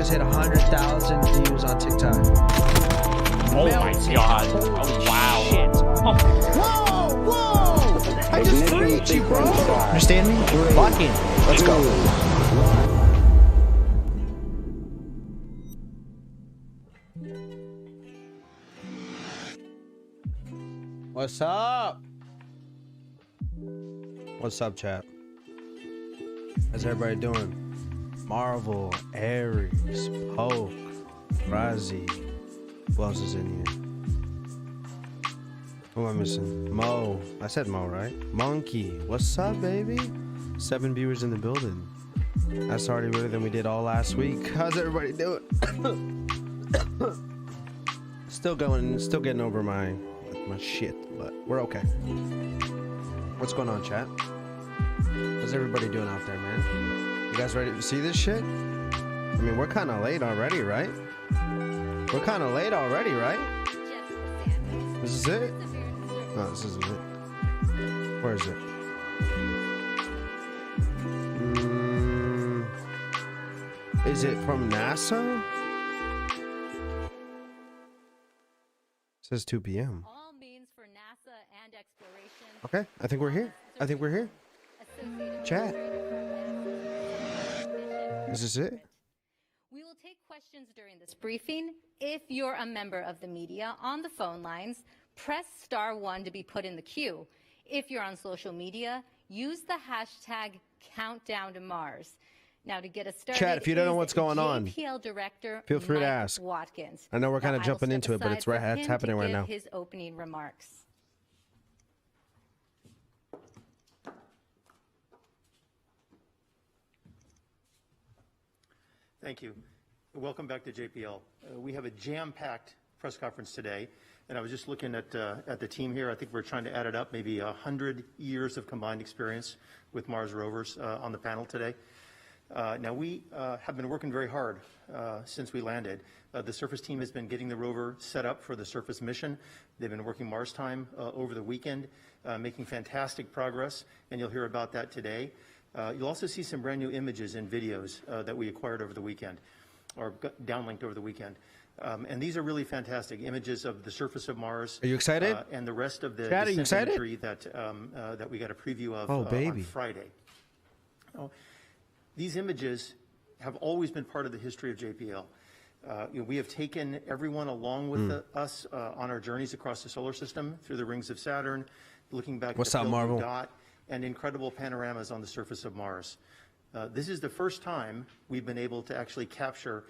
just hit 100,000 views on TikTok. Oh my god. Oh wow. Shit. Oh. Whoa! I just freaked you, bro! Understand me? Lock in. Let's go. What's up? What's up, chat? How's everybody doing? Marvel, Aries, Poke, Razi. Who else is in here? Who am I missing? Mo. I said Mo, right? Monkey. What's up, baby? 7 viewers in the building. That's already better than we did all last week. How's everybody doing? Still going, still getting over my shit, but we're okay. What's going on, chat? How's everybody doing out there, man? You guys ready to see this shit? I mean, we're kind of late already, right? We're kind of late already, right? This is it? No, this isn't it. Where is it? Is it from NASA? It says 2 p.m. All means for NASA and exploration. Okay, I think we're here. I think we're here. Chat. Is this it? We will take questions during this briefing. If you're a member of the media on the phone lines, press *1 to be put in the queue. If you're on social media, use the hashtag #CountdownToMars. Now, to get us started, chat, if you don't know what's going on, JPL director feel free Mike to ask. Watkins. I know we're kind of Now, jumping I will into it, step but it's aside right. for It's him happening to right give now. his opening remarks. Thank you. Welcome back to JPL. We have a jam-packed press conference today, and I was just looking at the team here. I think we're trying to add it up, maybe 100 years of combined experience with Mars rovers on the panel today. Now, we have been working very hard since we landed. The surface team has been getting the rover set up for the surface mission. They've been working Mars time over the weekend, making fantastic progress, and you'll hear about that today. You'll also see some brand new images and videos that we acquired over the weekend, or downlinked over the weekend. And these are really fantastic images of the surface of Mars. Are you excited? And the rest of the Chad, are you excited? imagery that we got a preview of on Friday. These images have always been part of the history of JPL. We have taken everyone along with us on our journeys across the solar system through the rings of Saturn, looking back at the Marvel dot, and incredible panoramas on the surface of Mars. This is the first time we've been able to actually capture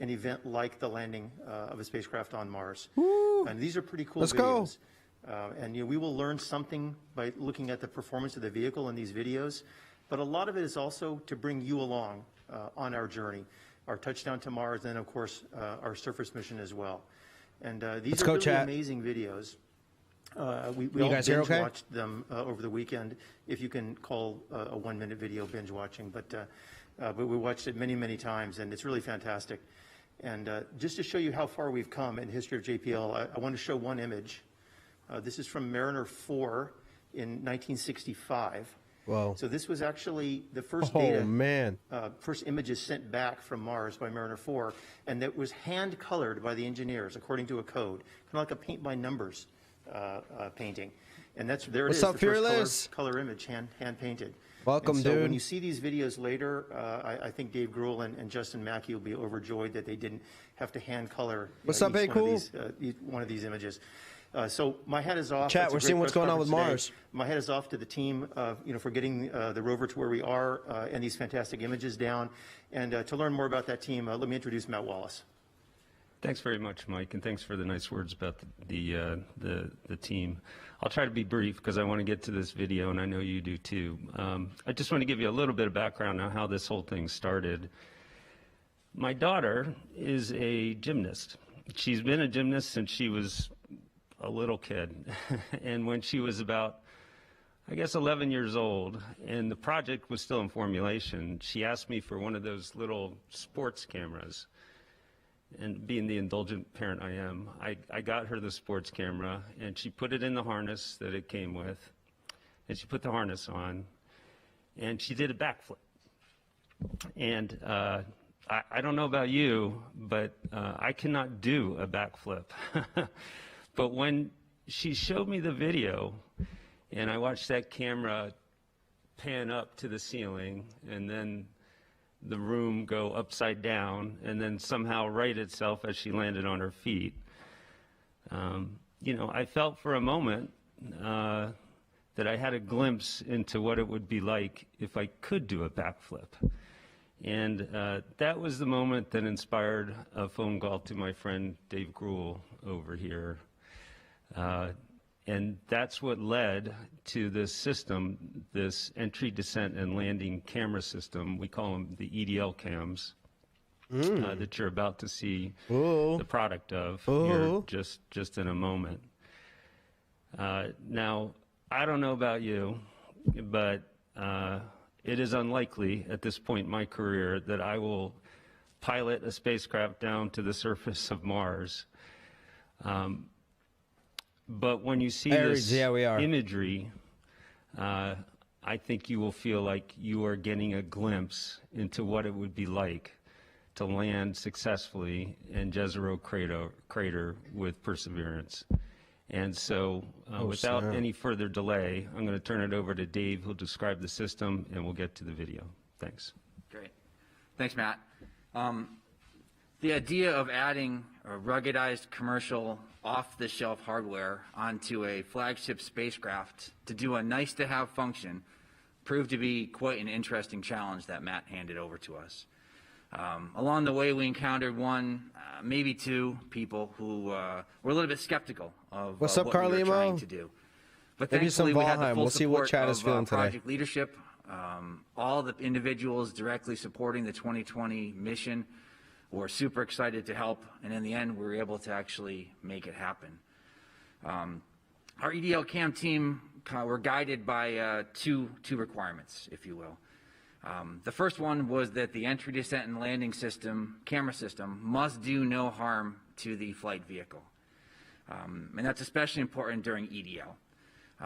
an event like the landing of a spacecraft on Mars. Woo. And these are pretty cool videos. And we will learn something by looking at the performance of the vehicle in these videos. But a lot of it is also to bring you along on our journey, our touchdown to Mars, and of course, our surface mission as well. And these are really amazing videos. We all binge watched them over the weekend, if you can call a 1-minute video binge watching. But we watched it many, many times, and it's really fantastic. And just to show you how far we've come in the history of JPL, I want to show one image. This is from Mariner 4 in 1965. Wow. So this was actually the first first images sent back from Mars by Mariner 4, and that was hand-colored by the engineers according to a code, kind of like a paint-by-numbers painting. And there it is, the first color image, hand-painted. Welcome, so dude. When you see these videos later, I think Dave Gruhl and Justin Mackey will be overjoyed that they didn't have to hand-color one of these images. So my hat is off. Chat, we're seeing what's going on with Mars. My hat is off to the team, for getting the rover to where we are and these fantastic images down. And to learn more about that team, let me introduce Matt Wallace. Thanks very much, Mike, and thanks for the nice words about the team. I'll try to be brief because I want to get to this video, and I know you do too. I just want to give you a little bit of background on how this whole thing started. My daughter is a gymnast. She's been a gymnast since she was a little kid, and when she was about, I guess, 11 years old, and the project was still in formulation, she asked me for one of those little sports cameras. And being the indulgent parent I am, I got her the sports camera, and she put it in the harness that it came with, and she put the harness on, and she did a backflip. And I don't know about you, but I cannot do a backflip. But when she showed me the video and I watched that camera pan up to the ceiling and then the room go upside down and then somehow right itself as she landed on her feet, you know, I felt for a moment that I had a glimpse into what it would be like if I could do a backflip. And that was the moment that inspired a phone call to my friend Dave Gruhl over here. And that's what led to this system, this entry, descent, and landing camera system. We call them the EDL cams that you're about to see the product of here just in a moment. Now, I don't know about you, but it is unlikely at this point in my career that I will pilot a spacecraft down to the surface of Mars. But when you see this imagery, I think you will feel like you are getting a glimpse into what it would be like to land successfully in Jezero crater with Perseverance. And so without any further delay, I'm going to turn it over to Dave, who'll describe the system, and we'll get to the video. Thanks. Great. Thanks, Matt. The idea of adding a ruggedized commercial off-the-shelf hardware onto a flagship spacecraft to do a nice-to-have function proved to be quite an interesting challenge that Matt handed over to us. Along the way, we encountered one, maybe two people who were a little bit skeptical of what we were trying to do. But Maybe thankfully, some we had the Valheim. full We'll see what support Chad is of feeling today. project leadership, all the individuals directly supporting the 2020 mission were super excited to help, and in the end, we were able to actually make it happen. Our EDL CAM team were guided by two requirements, if you will. The first one was that the entry, descent, and landing system, camera system, must do no harm to the flight vehicle. And that's especially important during EDL.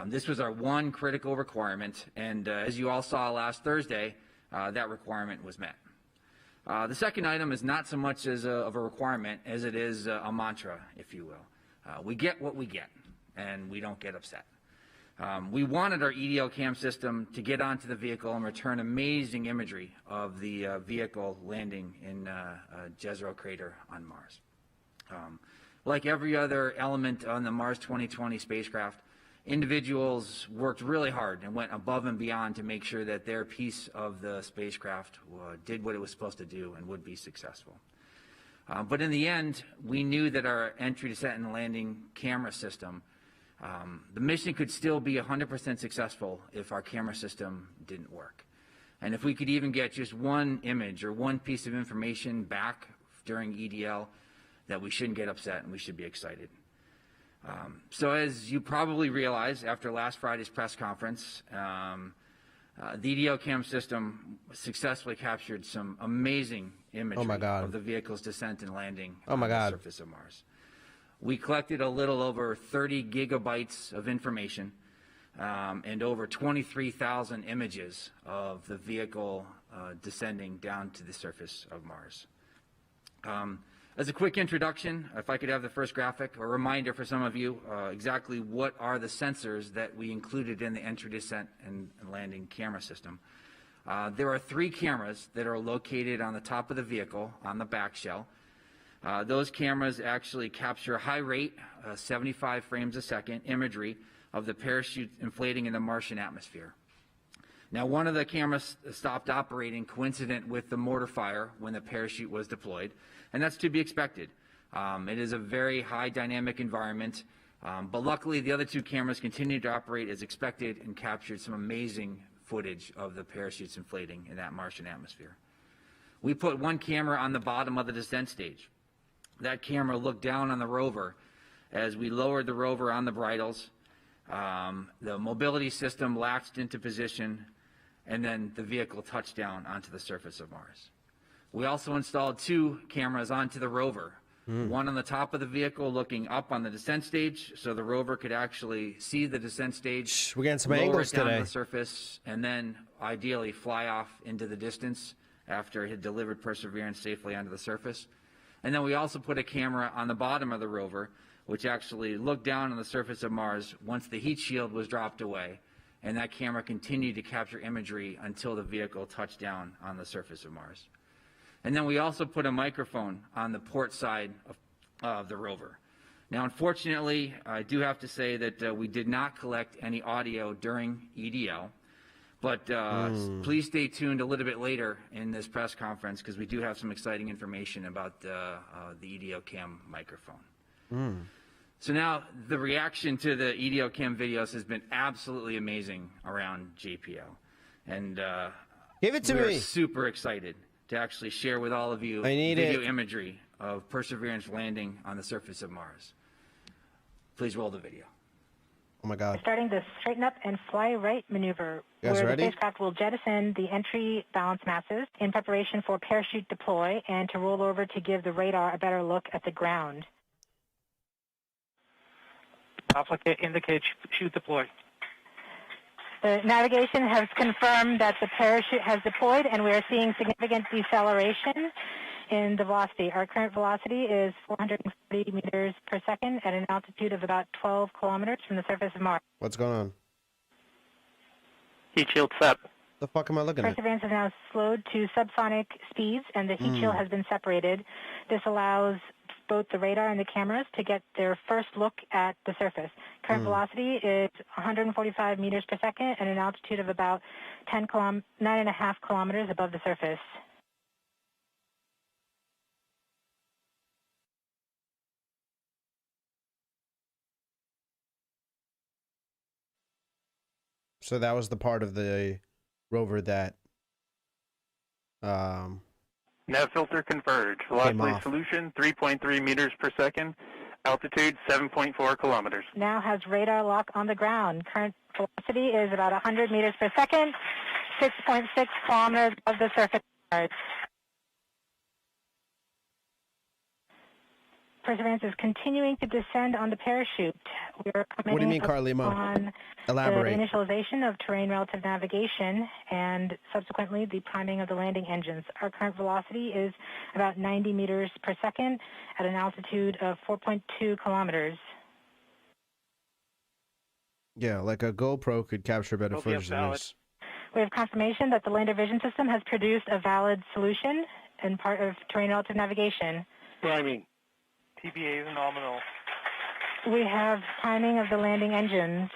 This was our one critical requirement, and as you all saw last Thursday, that requirement was met. The second item is not so much of a requirement as it is a mantra, if you will. We get what we get, and we don't get upset. We wanted our EDL cam system to get onto the vehicle and return amazing imagery of the vehicle landing in Jezero crater on Mars. Like every other element on the Mars 2020 spacecraft, individuals worked really hard and went above and beyond to make sure that their piece of the spacecraft did what it was supposed to do and would be successful. But in the end, we knew that our entry, descent, and landing camera system, the mission could still be 100% successful if our camera system didn't work. And if we could even get just one image or one piece of information back during EDL, that we shouldn't get upset and we should be excited. So as you probably realize after last Friday's press conference, the EDL cam system successfully captured some amazing imagery of the vehicle's descent and landing on the surface of Mars. We collected a little over 30 gigabytes of information and over 23,000 images of the vehicle descending down to the surface of Mars. As a quick introduction, if I could have the first graphic, a reminder for some of you exactly what are the sensors that we included in the entry, descent, and landing camera system. There are 3 cameras that are located on the top of the vehicle on the back shell. Those cameras actually capture high rate, 75 frames a second imagery of the parachute inflating in the Martian atmosphere. Now, one of the cameras stopped operating coincident with the mortar fire when the parachute was deployed, and that's to be expected. It is a very high dynamic environment, but luckily the other 2 cameras continued to operate as expected and captured some amazing footage of the parachutes inflating in that Martian atmosphere. We put 1 camera on the bottom of the descent stage. That camera looked down on the rover as we lowered the rover on the bridles. The mobility system latched into position, and then the vehicle touched down onto the surface of Mars. We also installed 2 cameras onto the rover, one on the top of the vehicle looking up on the descent stage so the rover could actually see the descent stage, we're getting some lower angles it down today. to the surface, and then ideally fly off into the distance after it had delivered Perseverance safely onto the surface. And then we also put a camera on the bottom of the rover, which actually looked down on the surface of Mars once the heat shield was dropped away. And that camera continued to capture imagery until the vehicle touched down on the surface of Mars. And then we also put a microphone on the port side of the rover. Now, unfortunately, I do have to say that we did not collect any audio during EDL, but please stay tuned a little bit later in this press conference because we do have some exciting information about the EDL cam microphone. So now the reaction to the EDL cam videos has been absolutely amazing around JPL. And give it to me. We're super excited to actually share with all of you video imagery of Perseverance landing on the surface of Mars. Please roll the video. Oh my God. Starting the straighten up and fly right maneuver, where the spacecraft will jettison the entry balance masses in preparation for parachute deploy and to roll over to give the radar a better look at the ground. Indicate chute deploy. The navigation has confirmed that the parachute has deployed and we are seeing significant deceleration in the velocity. Our current velocity is 440 meters per second at an altitude of about 12 kilometers from the surface of Mars. What's going on? Heat shield set. The fuck am I looking at? Perseverance has now slowed to subsonic speeds and the heat shield has been separated. This allows both the radar and the cameras to get their first look at the surface. Current velocity is 145 meters per second at an altitude of about 9.5 kilometers above the surface. So that was the part of the rover that Nav filter converge. Velocity solution 3.3 meters per second. Altitude 7.4 kilometers. Now has radar lock on the ground. Current velocity is about 100 meters per second, 6.6 kilometers above the surface of Mars. Perseverance is continuing to descend on the parachute. We are coming What do you mean, Carlimo? on Elaborate. the initialization of terrain relative navigation and subsequently the priming of the landing engines. Our current velocity is about 90 meters per second at an altitude of 4.2 kilometers. Yeah, like a GoPro could capture better footage than this. We have confirmation that the lander vision system has produced a valid solution and part of terrain relative navigation. Timing. TBA is nominal. We have timing of the landing engines.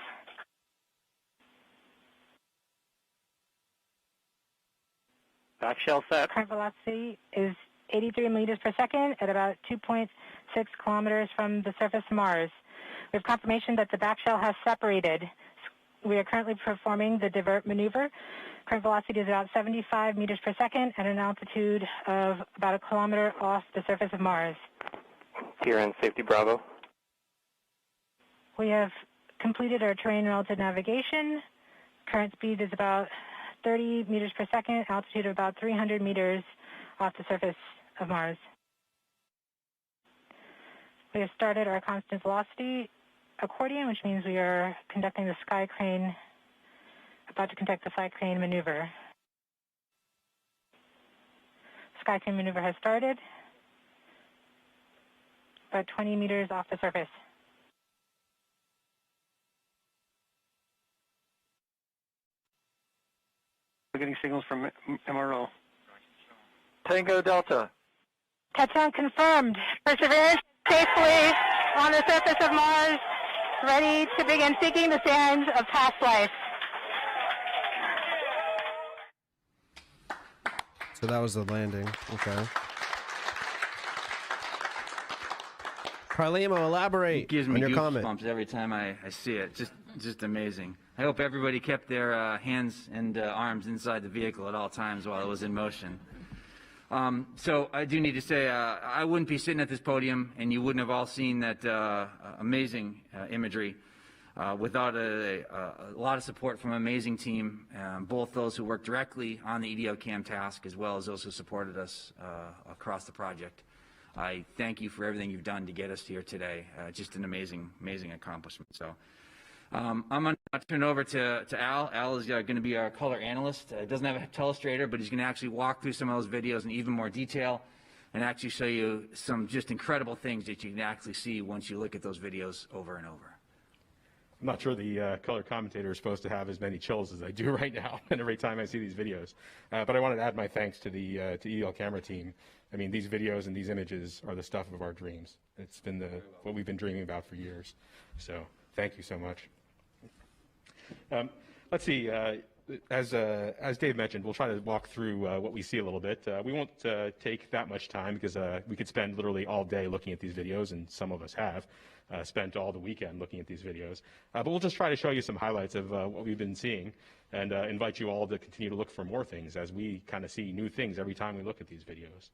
Back shell set. Current velocity is 83 meters per second at about 2.6 kilometers from the surface of Mars. We have confirmation that the back shell has separated. We are currently performing the divert maneuver. Current velocity is about 75 meters per second at an altitude of about a kilometer off the surface of Mars. Here in Safety Bravo. We have completed our terrain relative navigation. Current speed is about 30 meters per second, altitude of about 300 meters off the surface of Mars. We have started our constant velocity accordion, which means we are conducting the sky crane, about to conduct the sky crane maneuver. Sky crane maneuver has started, about 20 meters off the surface. We're getting signals from MRO. Tango Delta. Touchdown confirmed. Perseverance safely on the surface of Mars, ready to begin seeking the signs of past life. So that was the landing. Okay. Carlimo, elaborate Gives me on your comment. goosebumps every time I see it. Just amazing. I hope everybody kept their hands and arms inside the vehicle at all times while it was in motion. So I do need to say I wouldn't be sitting at this podium and you wouldn't have all seen that amazing imagery without a lot of support from an amazing team, both those who worked directly on the EDO CAM task as well as those who supported us across the project. I thank you for everything you've done to get us here today. Just an amazing accomplishment. So I'm on I'll turn it over to Al. Al is going to be our color analyst. Doesn't have a telestrator, but he's going to actually walk through some of those videos in even more detail and actually show you some just incredible things that you can actually see once you look at those videos over and over. I'm not sure the color commentator is supposed to have as many chills as I do right now and every time I see these videos. But I wanted to add my thanks to the EDL camera team. I mean, these videos and these images are the stuff of our dreams. It's been what we've been dreaming about for years. So thank you so much. Let's see. As Dave mentioned, we'll try to walk through what we see a little bit. We won't take that much time because we could spend literally all day looking at these videos, and some of us have spent all the weekend looking at these videos. But we'll just try to show you some highlights of what we've been seeing and invite you all to continue to look for more things as we kind of see new things every time we look at these videos.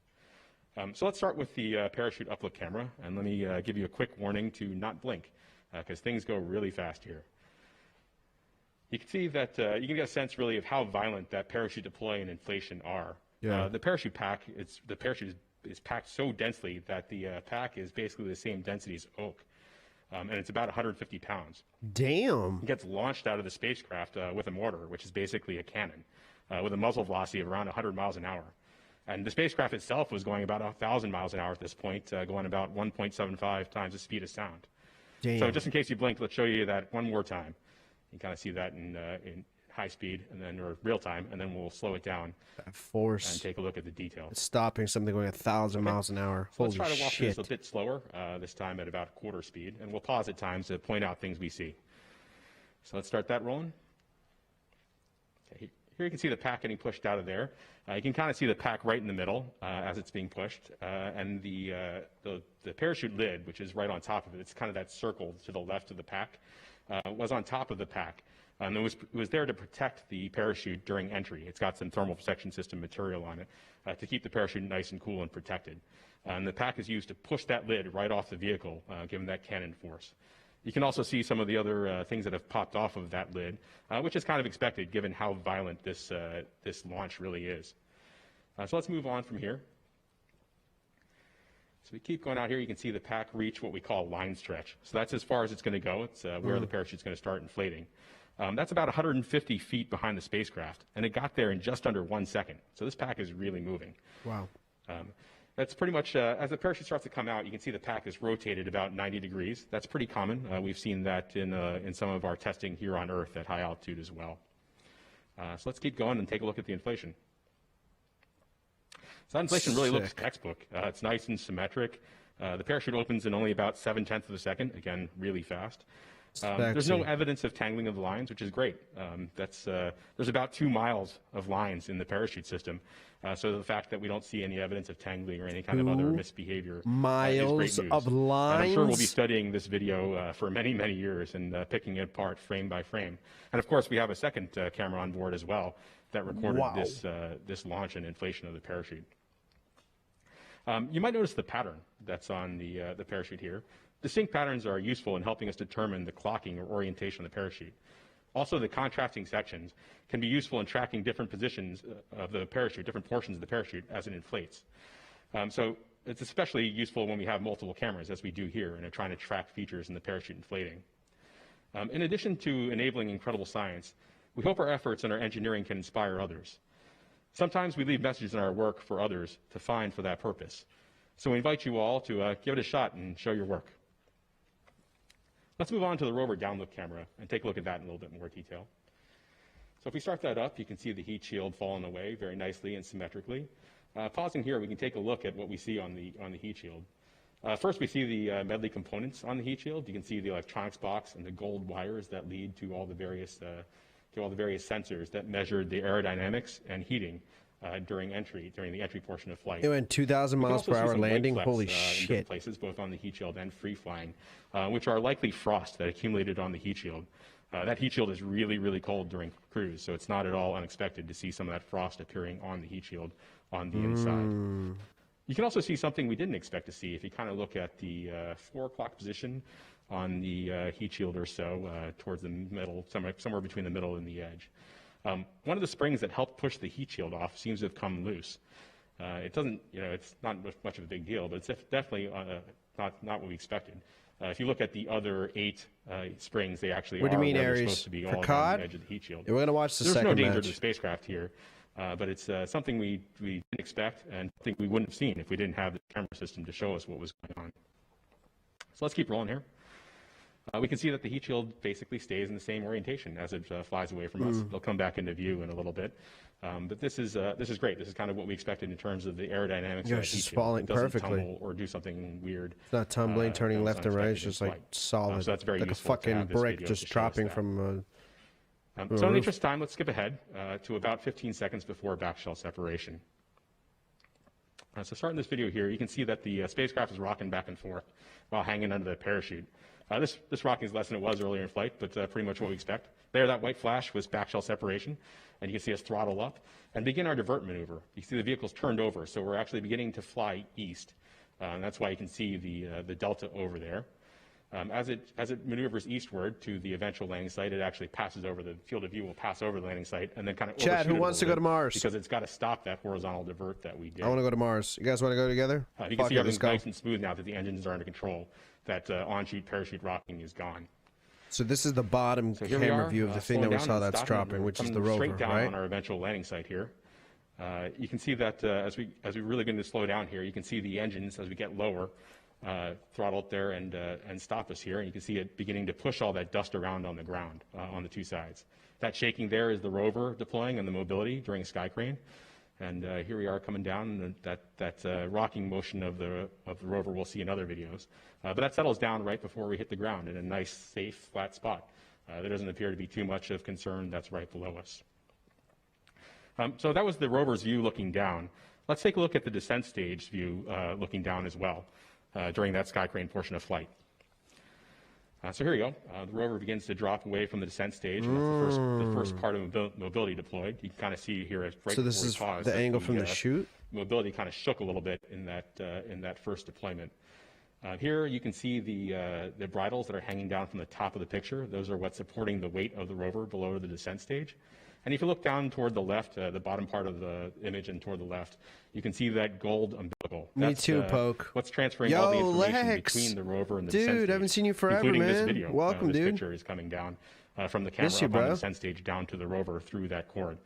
So let's start with the parachute uplift camera, and let me give you a quick warning to not blink because things go really fast here. You can see that you can get a sense really of how violent that parachute deploy and inflation are. Yeah. The parachute pack, the parachute is packed so densely that the pack is basically the same density as oak, and it's about 150 pounds. Damn. It gets launched out of the spacecraft with a mortar, which is basically a cannon, with a muzzle velocity of around 100 miles an hour. And the spacecraft itself was going about 1,000 miles an hour at this point, going about 1.75 times the speed of sound. Damn. So just in case you blinked, let's show you that one more time. You kind of see that in high speed and then or real time, and then we'll slow it down. That force. And take a look at the detail. It's stopping something going 1,000 miles an hour. So Holy let's try to walk through shit. this a bit slower, this time at about quarter speed, and we'll pause at times to point out things we see. So let's start that rolling. Okay, here you can see the pack getting pushed out of there. You can kind of see the pack right in the middle as it's being pushed, and the parachute lid, which is right on top of it, it's kind of that circle to the left of the pack, was on top of the pack. And it was there to protect the parachute during entry. It's got some thermal protection system material on it to keep the parachute nice and cool and protected. And the pack is used to push that lid right off the vehicle, given that cannon force. You can also see some of the other things that have popped off of that lid, which is kind of expected given how violent this launch really is. So let's move on from here. So we keep going out here. You can see the pack reach what we call line stretch. So that's as far as it's going to go. It's where the parachute's going to start inflating. That's about 150 feet behind the spacecraft, and it got there in just under 1 second. So this pack is really moving. Wow. That's pretty much, as the parachute starts to come out, you can see the pack is rotated about 90 degrees. That's pretty common. We've seen that in some of our testing here on Earth at high altitude as well. So let's keep going and take a look at the inflation. So that inflation really looks textbook. It's nice and symmetric. The parachute opens in only about 7/10 of a second, again, really fast. There's no evidence of tangling of the lines, which is great. There's about 2 miles of lines in the parachute system. So the fact that we don't see any evidence of tangling or any kind of other misbehavior miles is great news. of lines. And I'm sure we'll be studying this video for many, many years and picking it apart frame by frame. And of course, we have a second camera on board as well that recorded this launch and inflation of the parachute. You might notice the pattern that's on the parachute here. Distinct patterns are useful in helping us determine the clocking or orientation of the parachute. Also, the contrasting sections can be useful in tracking different positions of the parachute, different portions of the parachute as it inflates. So it's especially useful when we have multiple cameras, as we do here, and are trying to track features in the parachute inflating. In addition to enabling incredible science, we hope our efforts and our engineering can inspire others. Sometimes we leave messages in our work for others to find for that purpose. So we invite you all to give it a shot and show your work. Let's move on to the rover downlift camera and take a look at that in a little bit more detail. So if we start that up, you can see the heat shield falling away very nicely and symmetrically. Pausing here, we can take a look at what we see on the heat shield. First, we see the medley components on the heat shield. You can see the electronics box and the gold wires that lead to all the various sensors that measure the aerodynamics and heating during the entry portion of flight. It went 2,000 miles per hour landing. Holy shit! In different places, both on the heat shield and free flying, which are likely frost that accumulated on the heat shield. That heat shield is really, really cold during cruise, so it's not at all unexpected to see some of that frost appearing on the heat shield on the inside. You can also see something we didn't expect to see if you kind of look at the 4 o'clock position on the heat shield or so, towards the middle, somewhere between the middle and the edge. One of the springs that helped push the heat shield off seems to have come loose. It doesn't, it's not much of a big deal, but it's definitely not what we expected. If you look at the other 8 springs, they actually What do are you mean, where they're Aries? supposed to be, For all COD? around the edge of the heat shield. Yeah, we're gonna watch the There's second no danger match. to the spacecraft here, but it's something we didn't expect and something we wouldn't have seen if we didn't have the camera system to show us what was going on. So let's keep rolling here. We can see that the heat shield basically stays in the same orientation as it flies away from us. They'll come back into view in a little bit. But this is great. This is kind of what we expected in terms of the aerodynamics Yeah, of it's that heat just shield. falling It doesn't perfectly. tumble or do something weird. It's not tumbling, turning that was left and right. It's unexpected in just like flight. solid, So that's very like a useful to fucking have this brick video just to show us dropping that. from. So in the roof. interest of time, let's skip ahead to about 15 seconds before backshell separation. So starting this video here, you can see that the spacecraft is rocking back and forth while hanging under the parachute. This rocking is less than it was earlier in flight, but pretty much what we expect. There, that white flash was backshell separation, and you can see us throttle up and begin our divert maneuver. You see the vehicle's turned over, so we're actually beginning to fly east. And that's why you can see the delta over there. As it maneuvers eastward to the eventual landing site, it actually passes over the field of view, will pass over the landing site, and then kind of Chad, who wants to go to Mars? Because it's got to stop that horizontal divert that we did. I want to go to Mars. You guys want to go together? You can see everything's nice and smooth now that the engines are under control. That on-sheet parachute rocking is gone. So this is the bottom camera view of the thing that we saw that's dropping, which is the rover, straight down right? on our eventual landing site here. You can see that as we really begin to slow down here, you can see the engines as we get lower throttle up there and stop us here, and you can see it beginning to push all that dust around on the ground on the 2 sides. That shaking there is the rover deploying and the mobility during sky crane. And here we are coming down, and that rocking motion of the rover we'll see in other videos. But that settles down right before we hit the ground in a nice, safe, flat spot. There doesn't appear to be too much of concern that's right below us. So that was the rover's view looking down. Let's take a look at the descent stage view looking down as well during that sky crane portion of flight. So here we go. The rover begins to drop away from the descent stage. And that's the first part of mobility deployed. You can kind of see here right so this is the angle from the chute? Mobility kind of shook a little bit in that first deployment. Here you can see the bridles that are hanging down from the top of the picture. Those are what's supporting the weight of the rover below the descent stage. And if you look down toward the left, the bottom part of the image and toward the left, you can see that gold umbilical. Me too, Poke. What's transferring all the information Lex. between the rover and the descent stage. Dude, I haven't seen you forever, including man. This video. Welcome, this dude. picture is coming down from the camera Miss you, up on bro. the descent stage down to the rover through that cord,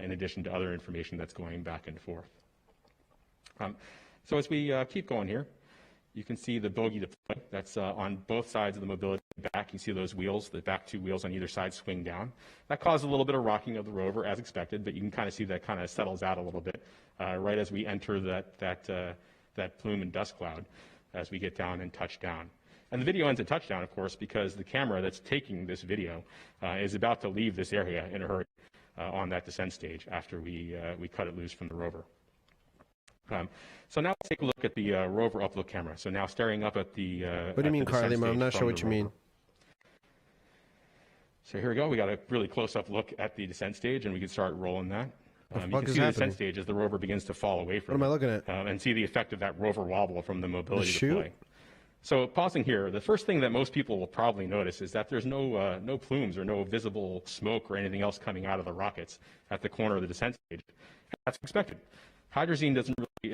in addition to other information that's going back and forth. So as we keep going here, you can see the bogie deploy. That's on both sides of the mobility back. You see those wheels, the back 2 wheels on either side swing down. That caused a little bit of rocking of the rover as expected, but you can kind of see that kind of settles out a little bit right as we enter that plume and dust cloud as we get down and touch down. And the video ends at touchdown, of course, because the camera that's taking this video is about to leave this area in a hurry on that descent stage after we cut it loose from the rover. So now let's take a look at the rover upload camera. So now staring up at the what do you mean, Carly? I'm not sure what you mean. So here we go. We got a really close-up look at the descent stage, and we can start rolling that. You can see happening? the descent stage as the rover begins to fall away from What am I looking at? and see the effect of that rover wobble from the mobility The chute? deploy. So pausing here, the first thing that most people will probably notice is that there's no plumes or no visible smoke or anything else coming out of the rockets at the corner of the descent stage. That's expected. Hydrazine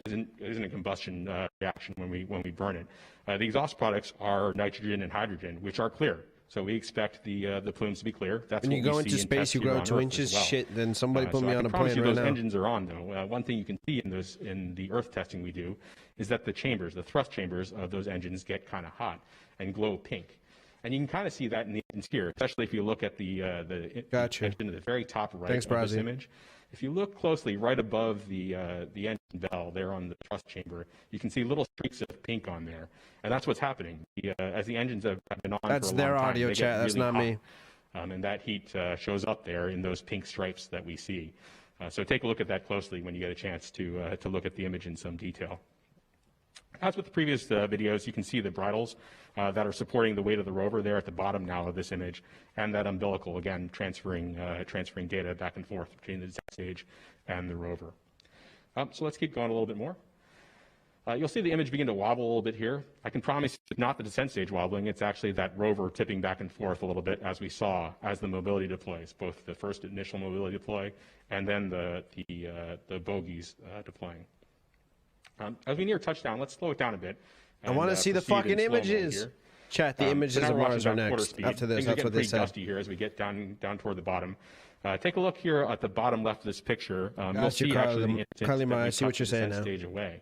isn't a combustion reaction when we burn it. The exhaust products are nitrogen and hydrogen, which are clear. So we expect the plumes to be clear. That's when you what go we into see in space, test you here grow on 2 Earth inches. as well. Shit, then somebody put me on a promise plane you right those now. engines are on, though. One thing you can see in the Earth testing we do is that the thrust chambers of those engines get kind of hot and glow pink. And you can kind of see that in the engines here, especially if you look at the Gotcha. engine at the very top right Thanks, of this Brazzy. image. If you look closely right above the engine bell there on the thrust chamber, you can see little streaks of pink on there. And that's what's happening. As the engines have been on That's for a their long time, audio they get chat. That's really not hot. me. And that heat shows up there in those pink stripes that we see. So take a look at that closely when you get a chance to look at the image in some detail. As with the previous videos, you can see the bridles that are supporting the weight of the rover there at the bottom now of this image, and that umbilical, again, transferring data back and forth between the descent stage and the rover. So let's keep going a little bit more. You'll see the image begin to wobble a little bit here. I can promise it's not the descent stage wobbling, it's actually that rover tipping back and forth a little bit as we saw as the mobility deploys, both the first initial mobility deploy and then the bogies deploying. As we near touchdown, let's slow it down a bit. I want to see the fucking images. Chat, the images now of we're watching Mars are down quarter next. speed. After this, Things are that's getting what they pretty said. dusty here as we get down toward the bottom. Take a look here at the bottom left of this picture. You'll see actually the Carly, that I we see what cut you're the saying descent now. stage away.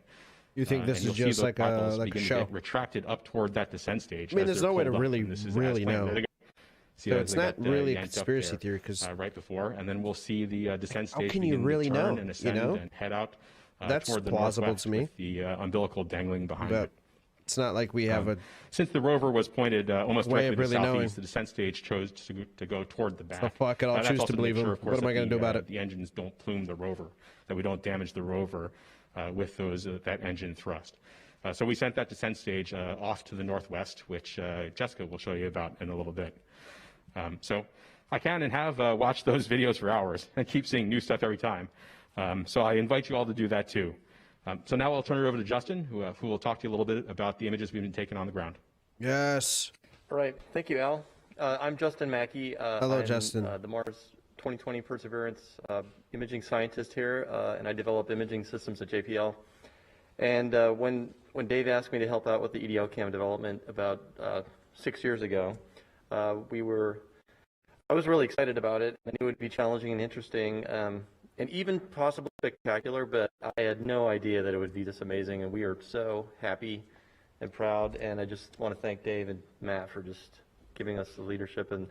You think this and is you'll see just those like particles a begin to show? get retracted up toward that descent stage. I mean, as there's they're no way to pulled up, really, and this is really as planned. know. See So as it's they not got, really a yanked up conspiracy there, theory because right before, and then we'll see the descent how stage can you begin really to turn know? and You ascend know, and head out that's toward the plausible northwest to me. with the umbilical dangling behind But it. it's not like we have a Since the rover was pointed almost way directly of to really the knowing. southeast, the descent stage chose to go toward the back. So fuck it, I'll That's choose also to make believe sure, him. of course, What am I that going to do about it? The engines don't plume the rover, that we don't damage the rover with that engine thrust. So we sent that descent stage off to the northwest, which Jessica will show you about in a little bit. So I can and have watched those videos for hours and keep seeing new stuff every time. So I invite you all to do that too. So now I'll turn it over to Justin, who will talk to you a little bit about the images we've been taking on the ground. Yes. All right. Thank you, Al. I'm Justin Mackey. Hello, I'm, Justin. The Mars 2020 Perseverance imaging scientist here, and I develop imaging systems at JPL. And when Dave asked me to help out with the EDL cam development about 6 years ago, I was really excited about it. I knew it would be challenging and interesting, and even possibly spectacular, but I had no idea that it would be this amazing, and we are so happy and proud, and I just want to thank Dave and Matt for just giving us the leadership and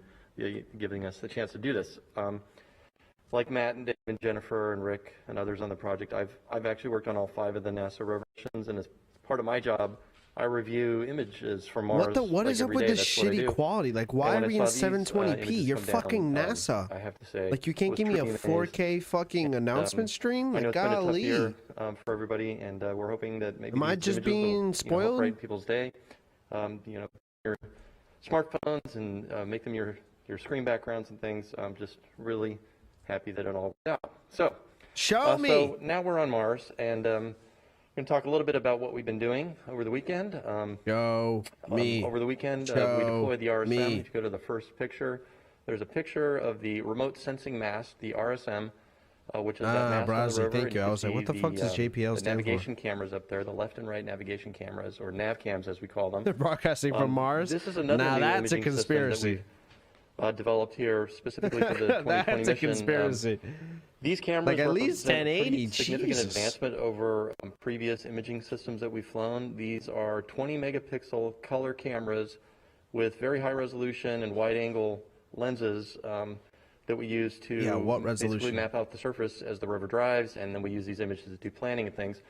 giving us the chance to do this. Like Matt and Dave and Jennifer and Rick and others on the project, I've actually worked on all 5 of the NASA rover missions, and as part of my job, I review images from Mars. What is up with this shitty quality? Like, why are we in 720p? You're fucking NASA. I have to say, like, you can't give me a 4K fucking announcement stream? I know Like, it's been a tough golly. year for everybody, and we're hoping that maybe Am I these just images being will, spoiled? help brighten people's day. Your smartphones and make them your screen backgrounds and things. I'm just really happy that it all worked out. So, show me. So now we're on Mars, and we're going to talk a little bit about what we've been doing over the weekend. Over the weekend, we deployed the RSM. If you go to the first picture, there's a picture of the remote sensing mast, the RSM, which is that mast on the rover. Thank you. I was like, what the fuck does JPL stand for? The navigation cameras up there, the left and right navigation cameras, or nav cams as we call them. They're broadcasting from Mars? This is another now new that's a imaging conspiracy. system that we developed here specifically for the 2020 that's mission. a conspiracy. These cameras like at least represent 1080. pretty significant Jesus. advancement over previous imaging systems that we've flown. These are 20 megapixel color cameras with very high resolution and wide angle lenses that we use to basically map out the surface as the rover drives, and then we use these images to do planning and things.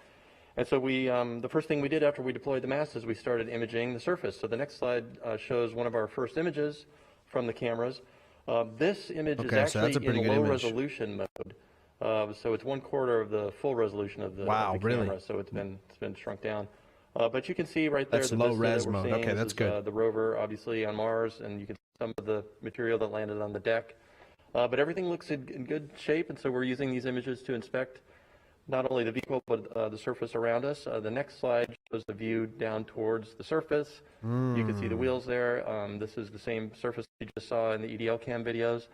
And so we, the first thing we did after we deployed the mast is we started imaging the surface. So the next slide shows one of our first images from the cameras. This image is actually in low resolution mode. So it's 1/4 of the full resolution of the, camera. So it's been shrunk down. But you can see right there that's the low vista res that we're mode. seeing. Okay, that's good. The rover obviously on Mars, and you can see some of the material that landed on the deck. But everything looks in good shape, and so we're using these images to inspect not only the vehicle but the surface around us. The next slide shows the view down towards the surface. You can see the wheels there. This is the same surface you just saw in the EDL cam videos.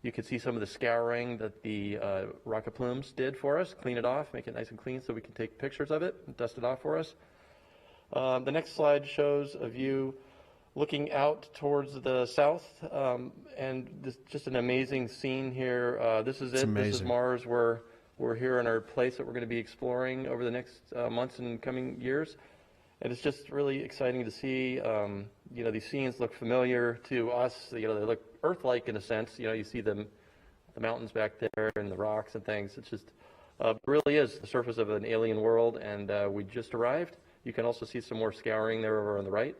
You can see some of the scouring that the rocket plumes did for us, clean it off, make it nice and clean so we can take pictures of it and dust it off for us. The next slide shows a view looking out towards the south, and this just an amazing scene here. This is it. This is Mars. We're here in our place that we're going to be exploring over the next months and coming years. And it's just really exciting to see, these scenes look familiar to us. They look Earth-like in a sense. You see the mountains back there and the rocks and things. It's just, it really is the surface of an alien world, and we just arrived. You can also see some more scouring there over on the right.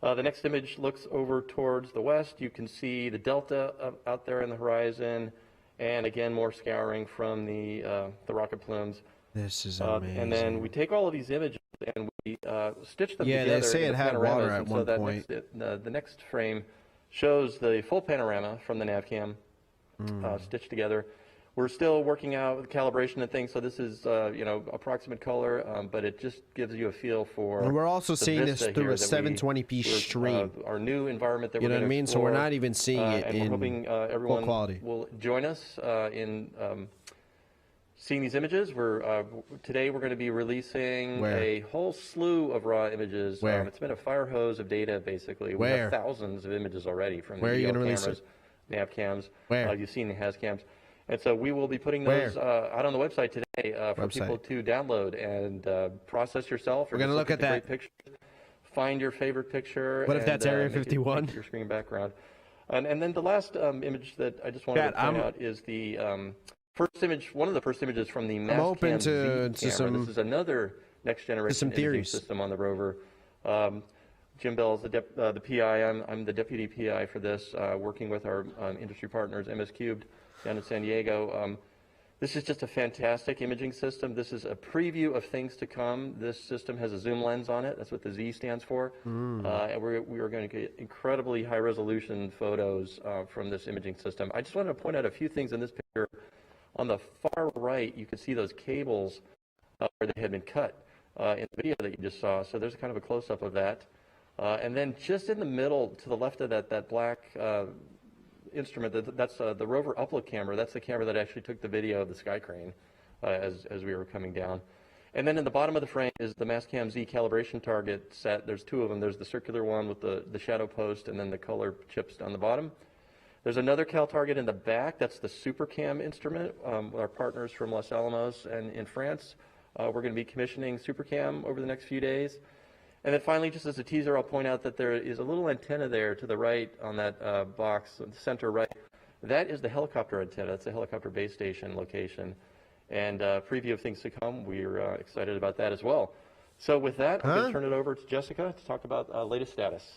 The next image looks over towards the west. You can see the delta out there in the horizon, and again, more scouring from the rocket plumes. This is amazing. And then we take all of these images and we stitch them together. Yeah, they say it had water at one point. The next frame shows the full panorama from the NavCam stitched together. We're still working out calibration and things, so this is approximate color, but it just gives you a feel for. And we're also seeing this through a 720p stream. Our new environment that we're going to explore. So we're not even seeing it and in we're hoping everyone full quality. will join us in seeing these images. Today we're going to be releasing a whole slew of raw images. It's been a fire hose of data, basically. We have thousands of images already from the VO cameras, nav cams. You've seen the has cams. And so we will be putting those out on the website today for people to download and process yourself. We're going to look at that. Picture, find your favorite picture. What if that's Area 51? Your screen background. And then the last image that I just wanted to point out is the first image, one of the first images from the Mastcam Z camera. This is another next generation imaging system on the rover. Jim Bell's the PI. I'm the deputy PI for this, working with our industry partners, MS Cubed, down in San Diego. This is just a fantastic imaging system. This is a preview of things to come. This system has a zoom lens on it. That's what the Z stands for. And we are going to get incredibly high resolution photos from this imaging system. I just wanted to point out a few things in this picture. On the far right, you can see those cables where they had been cut in the video that you just saw. So there's kind of a close-up of that. And then just in the middle, to the left of that black instrument, that's the rover upload camera. That's the camera that actually took the video of the sky crane as we were coming down. And then in the bottom of the frame is the Mastcam Z calibration target set. There's two of them. There's the circular one with the shadow post and then the color chips down the bottom. There's another cal target in the back. That's the SuperCam instrument. Our partners from Los Alamos and in France. We're going to be commissioning SuperCam over the next few days. And then finally, just as a teaser, I'll point out that there is a little antenna there to the right on that box, the center right. That is the helicopter antenna. It's a helicopter base station location. And preview of things to come. We're excited about that as well. So with that, I'm going to turn it over to Jessica to talk about latest status.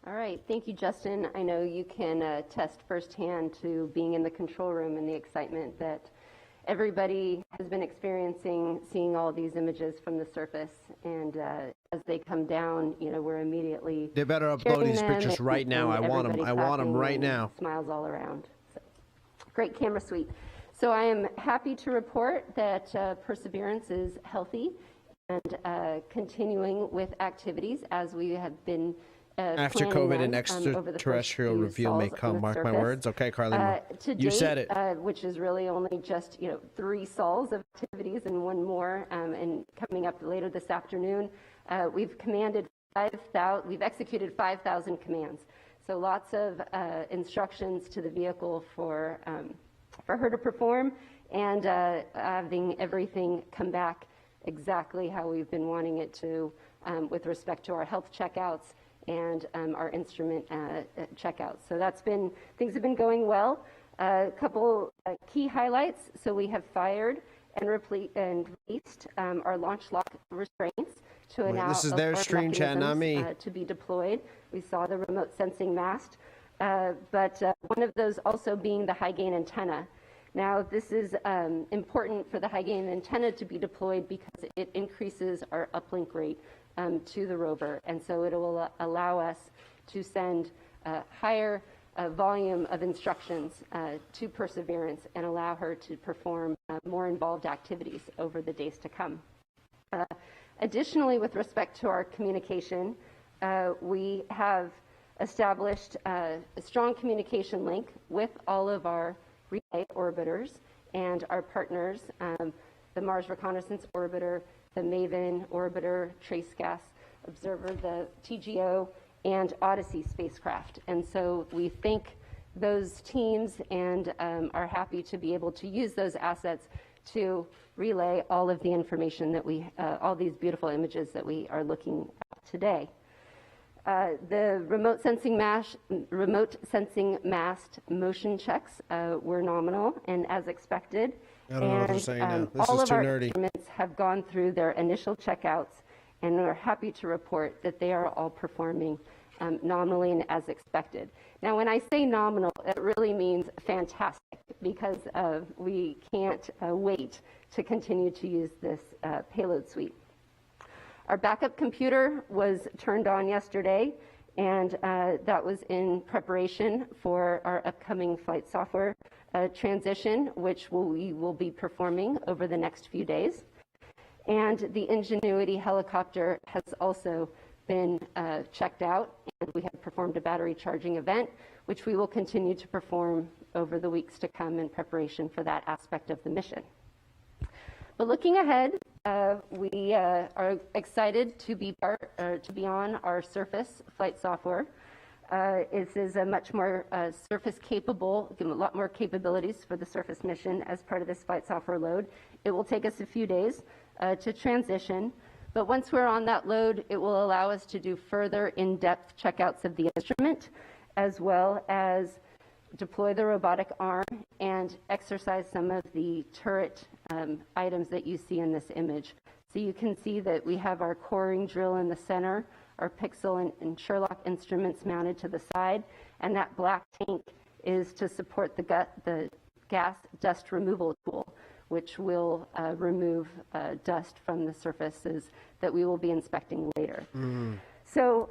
All right. Thank you, Justin. I know you can attest firsthand to being in the control room and the excitement that everybody has been experiencing, seeing all these images from the surface, and as they come down, you know, we're immediately. They better upload these pictures right now. I want them. I want them right now. Smiles all around. So, great camera suite. So I am happy to report that Perseverance is healthy and continuing with activities as we have been. After COVID, an extraterrestrial reveal may come. Mark my words. Okay, Carlin, you said it. Which is really only just 3 sols of activities and one more, and coming up later this afternoon, we've commanded 5,000. We've executed 5,000 commands. So lots of instructions to the vehicle for her to perform, and having everything come back exactly how we've been wanting it to, with respect to our health checkouts and our instrument checkouts. So things have been going well. A couple key highlights. So we have fired and released our launch lock restraints to allow this is their stream chat, not me. To be deployed. We saw the remote sensing mast, but one of those also being the high gain antenna. Now this is important for the high gain antenna to be deployed because it increases our uplink rate to the rover, and so it will allow us to send a higher volume of instructions to Perseverance and allow her to perform more involved activities over the days to come. Additionally, with respect to our communication, we have established a strong communication link with all of our relay orbiters and our partners, the Mars Reconnaissance Orbiter, the MAVEN Orbiter, Trace Gas Observer, the TGO, and Odyssey spacecraft. And so we thank those teams and are happy to be able to use those assets to relay all of the information that all these beautiful images that we are looking at today. The remote sensing mast motion checks were nominal and as expected. I don't know what they're saying now. This all is of too our nerdy. instruments have gone through their initial checkouts, and we're happy to report that they are all performing nominally and as expected. Now, when I say nominal, it really means fantastic, because we can't wait to continue to use this payload suite. Our backup computer was turned on yesterday, and that was in preparation for our upcoming flight software transition, which we will be performing over the next few days. And the Ingenuity helicopter has also been checked out, and we have performed a battery charging event, which we will continue to perform over the weeks to come in preparation for that aspect of the mission. But looking ahead, we are excited to be on our surface flight software. This is a much more surface capable, give a lot more capabilities for the surface mission as part of this flight software load. It will take us a few days to transition, but once we're on that load, it will allow us to do further in-depth checkouts of the instrument, as well as deploy the robotic arm and exercise some of the turret items that you see in this image. So you can see that we have our coring drill in the center, our Pixel and Sherlock instruments mounted to the side, and that black tank is to support the gas dust removal tool, which will remove dust from the surfaces that we will be inspecting later. So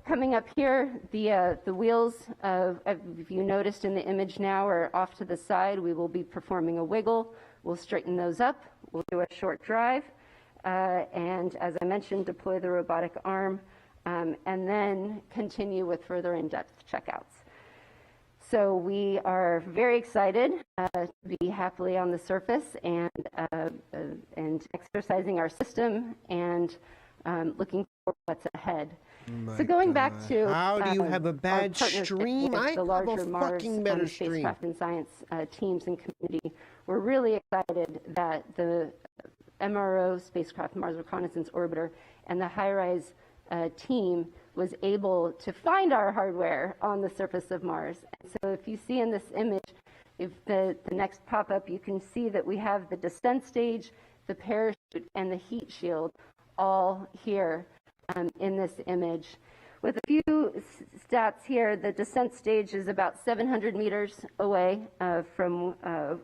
coming up here, the wheels, if you noticed in the image now, are off to the side. We will be performing a wiggle. We'll straighten those up. We'll do a short drive. And as I mentioned, deploy the robotic arm, and then continue with further in-depth checkouts. So we are very excited to be happily on the surface and exercising our system and looking for what's ahead. So going back to how do you have a bad stream? I the have larger a Mars fucking better stream. spacecraft and science teams and community, we're really excited that the MRO spacecraft, Mars Reconnaissance Orbiter, and the HiRISE team was able to find our hardware on the surface of Mars. And so if you see in this image, if the next pop-up, you can see that we have the descent stage, the parachute, and the heat shield all here in this image. With a few stats here, the descent stage is about 700 meters away from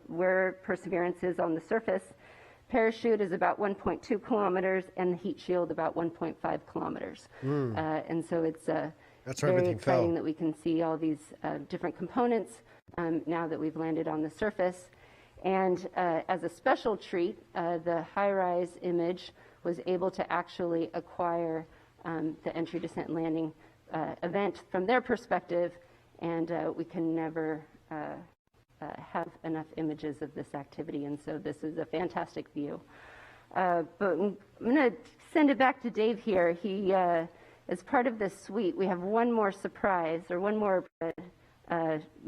where Perseverance is on the surface. Parachute is about 1.2 kilometers, and the heat shield about 1.5 kilometers. And so it's very exciting that we can see all these different components now that we've landed on the surface. And as a special treat, the HiRISE image was able to actually acquire the entry, descent, and landing event from their perspective, and we can never have enough images of this activity, and so this is a fantastic view. But I'm going to send it back to Dave here. He, as part of this suite, we have one more surprise, or one more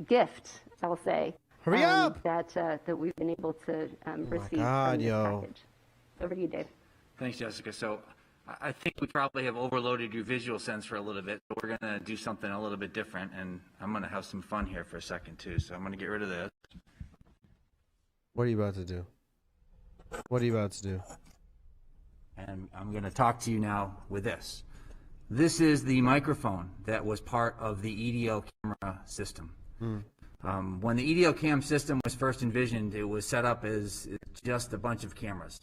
gift, I'll say. Hurry up! That we've been able to receive from this package. Over to you, Dave. Thanks, Jessica. So I think we probably have overloaded your visual sense for a little bit, but we're going to do something a little bit different, and I'm going to have some fun here for a second, too. So I'm going to get rid of this. What are you about to do? What are you about to do? And I'm going to talk to you now with this. This is the microphone that was part of the EDO camera system. When the EDO cam system was first envisioned, it was set up as just a bunch of cameras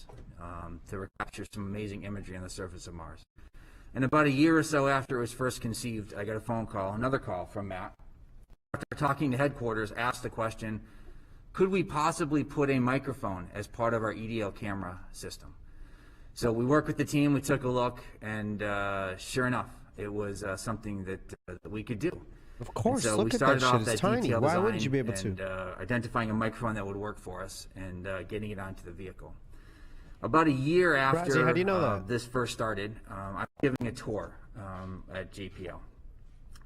to capture some amazing imagery on the surface of Mars. And about a year or so after it was first conceived, I got a phone call, another call from Matt. After talking to headquarters, asked the question, could we possibly put a microphone as part of our EDO camera system? So we worked with the team, we took a look, and sure enough, it was something that we could do. Of course, so look we at that started shit. off It's that tiny. detailed Why design wouldn't you be able and, to? identifying a microphone that would work for us and getting it onto the vehicle. About a year after how do you know that? This first started, I was giving a tour at JPL.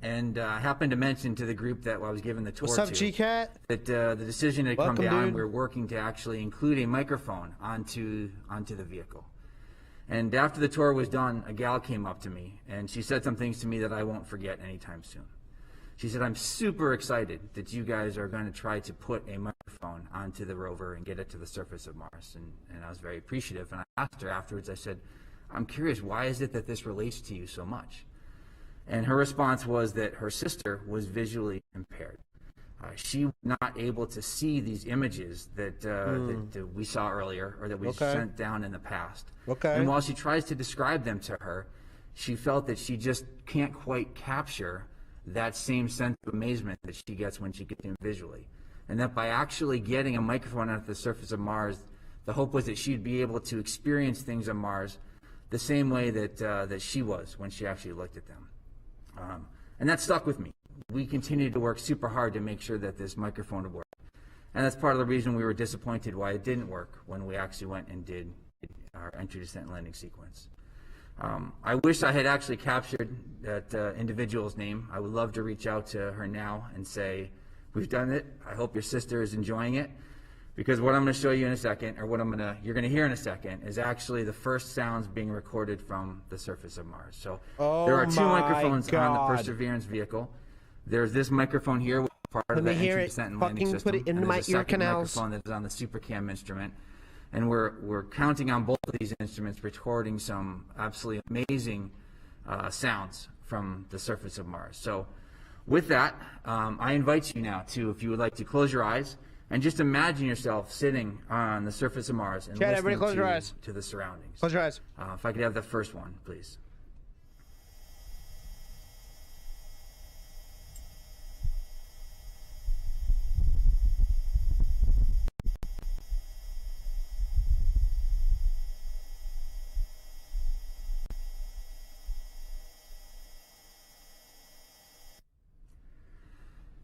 And I happened to mention to the group that I was giving the tour What's up, GCAT? that the decision had Welcome, come down. dude. We were working to actually include a microphone onto the vehicle. And after the tour was done, a gal came up to me, and she said some things to me that I won't forget anytime soon. She said, I'm super excited that you guys are going to try to put a microphone onto the rover and get it to the surface of Mars. And I was very appreciative. And I asked her afterwards, I said, I'm curious, why is it that this relates to you so much? And her response was that her sister was visually impaired. She was not able to see these images that, that we saw earlier or that we sent down in the past. And while she tries to describe them to her, she felt that she just can't quite capture that same sense of amazement that she gets when she gets them visually. And that by actually getting a microphone onto the surface of Mars, the hope was that she'd be able to experience things on Mars the same way that, that she was when she actually looked at them. And that stuck with me. We continued to work super hard to make sure that this microphone would work. And that's part of the reason we were disappointed why it didn't work when we actually went and did our entry, descent, and landing sequence. I wish I had actually captured that individual's name. I would love to reach out to her now and say, we've done it. I hope your sister is enjoying it. Because what I'm going to show you in a second, or what you're going to hear in a second, is actually the first sounds being recorded from the surface of Mars. So there are 2 microphones on the Perseverance vehicle. There's this microphone here, which is part of the entry, descent, and landing system. Put it in my ear canals. Microphone that is on the SuperCam instrument. And we're counting on both of these instruments, recording some absolutely amazing sounds from the surface of Mars. So with that, I invite you now to, if you would like to close your eyes, and just imagine yourself sitting on the surface of Mars and listening to the surroundings. Close your eyes. If I could have the first one, please.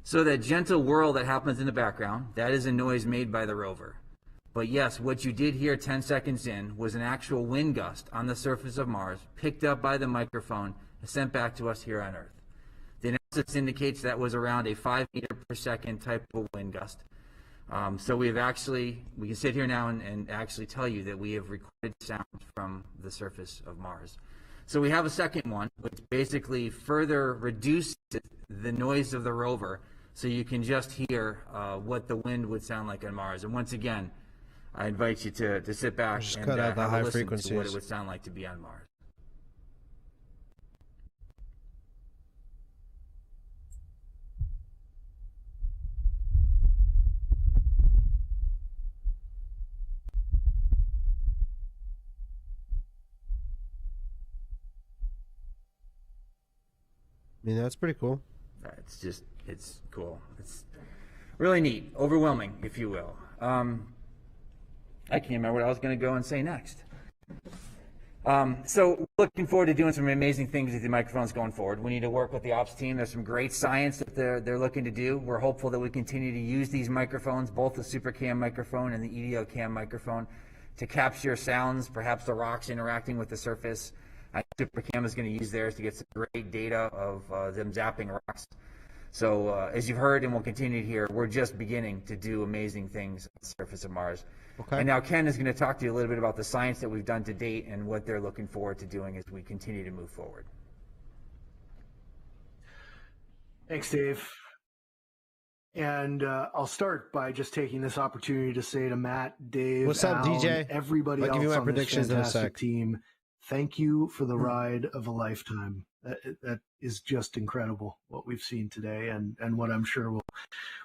So that gentle whirl that happens in the background, that is a noise made by the rover. But yes, what you did hear 10 seconds in was an actual wind gust on the surface of Mars, picked up by the microphone and sent back to us here on Earth. The analysis indicates that was around a 5 meter per second type of wind gust. So we can sit here now and actually tell you that we have recorded sound from the surface of Mars. So we have a second one, which basically further reduces the noise of the rover, so you can just hear what the wind would sound like on Mars. And once again, I invite you to sit back and have a listen to what it would sound like to be on Mars. I mean, that's pretty cool. It's cool. It's really neat, overwhelming, if you will. I can't remember what I was going to go and say next. So looking forward to doing some amazing things with the microphones going forward. We need to work with the ops team. There's some great science that they're looking to do. We're hopeful that we continue to use these microphones, both the SuperCam microphone and the EDL cam microphone, to capture sounds, perhaps the rocks interacting with the surface. SuperCam is going to use theirs to get some great data of them zapping rocks. So as you've heard and will continue to hear, we're just beginning to do amazing things on the surface of Mars. Okay. And now Ken is going to talk to you a little bit about the science that we've done to date and what they're looking forward to doing as we continue to move forward. Thanks, Dave. And I'll start by just taking this opportunity to say to Matt, Dave, what's up, Alan, DJ? Everybody I'll give you else my on this predictions in a fantastic sec. team, thank you for the ride of a lifetime. That is just incredible what we've seen today, and what I'm sure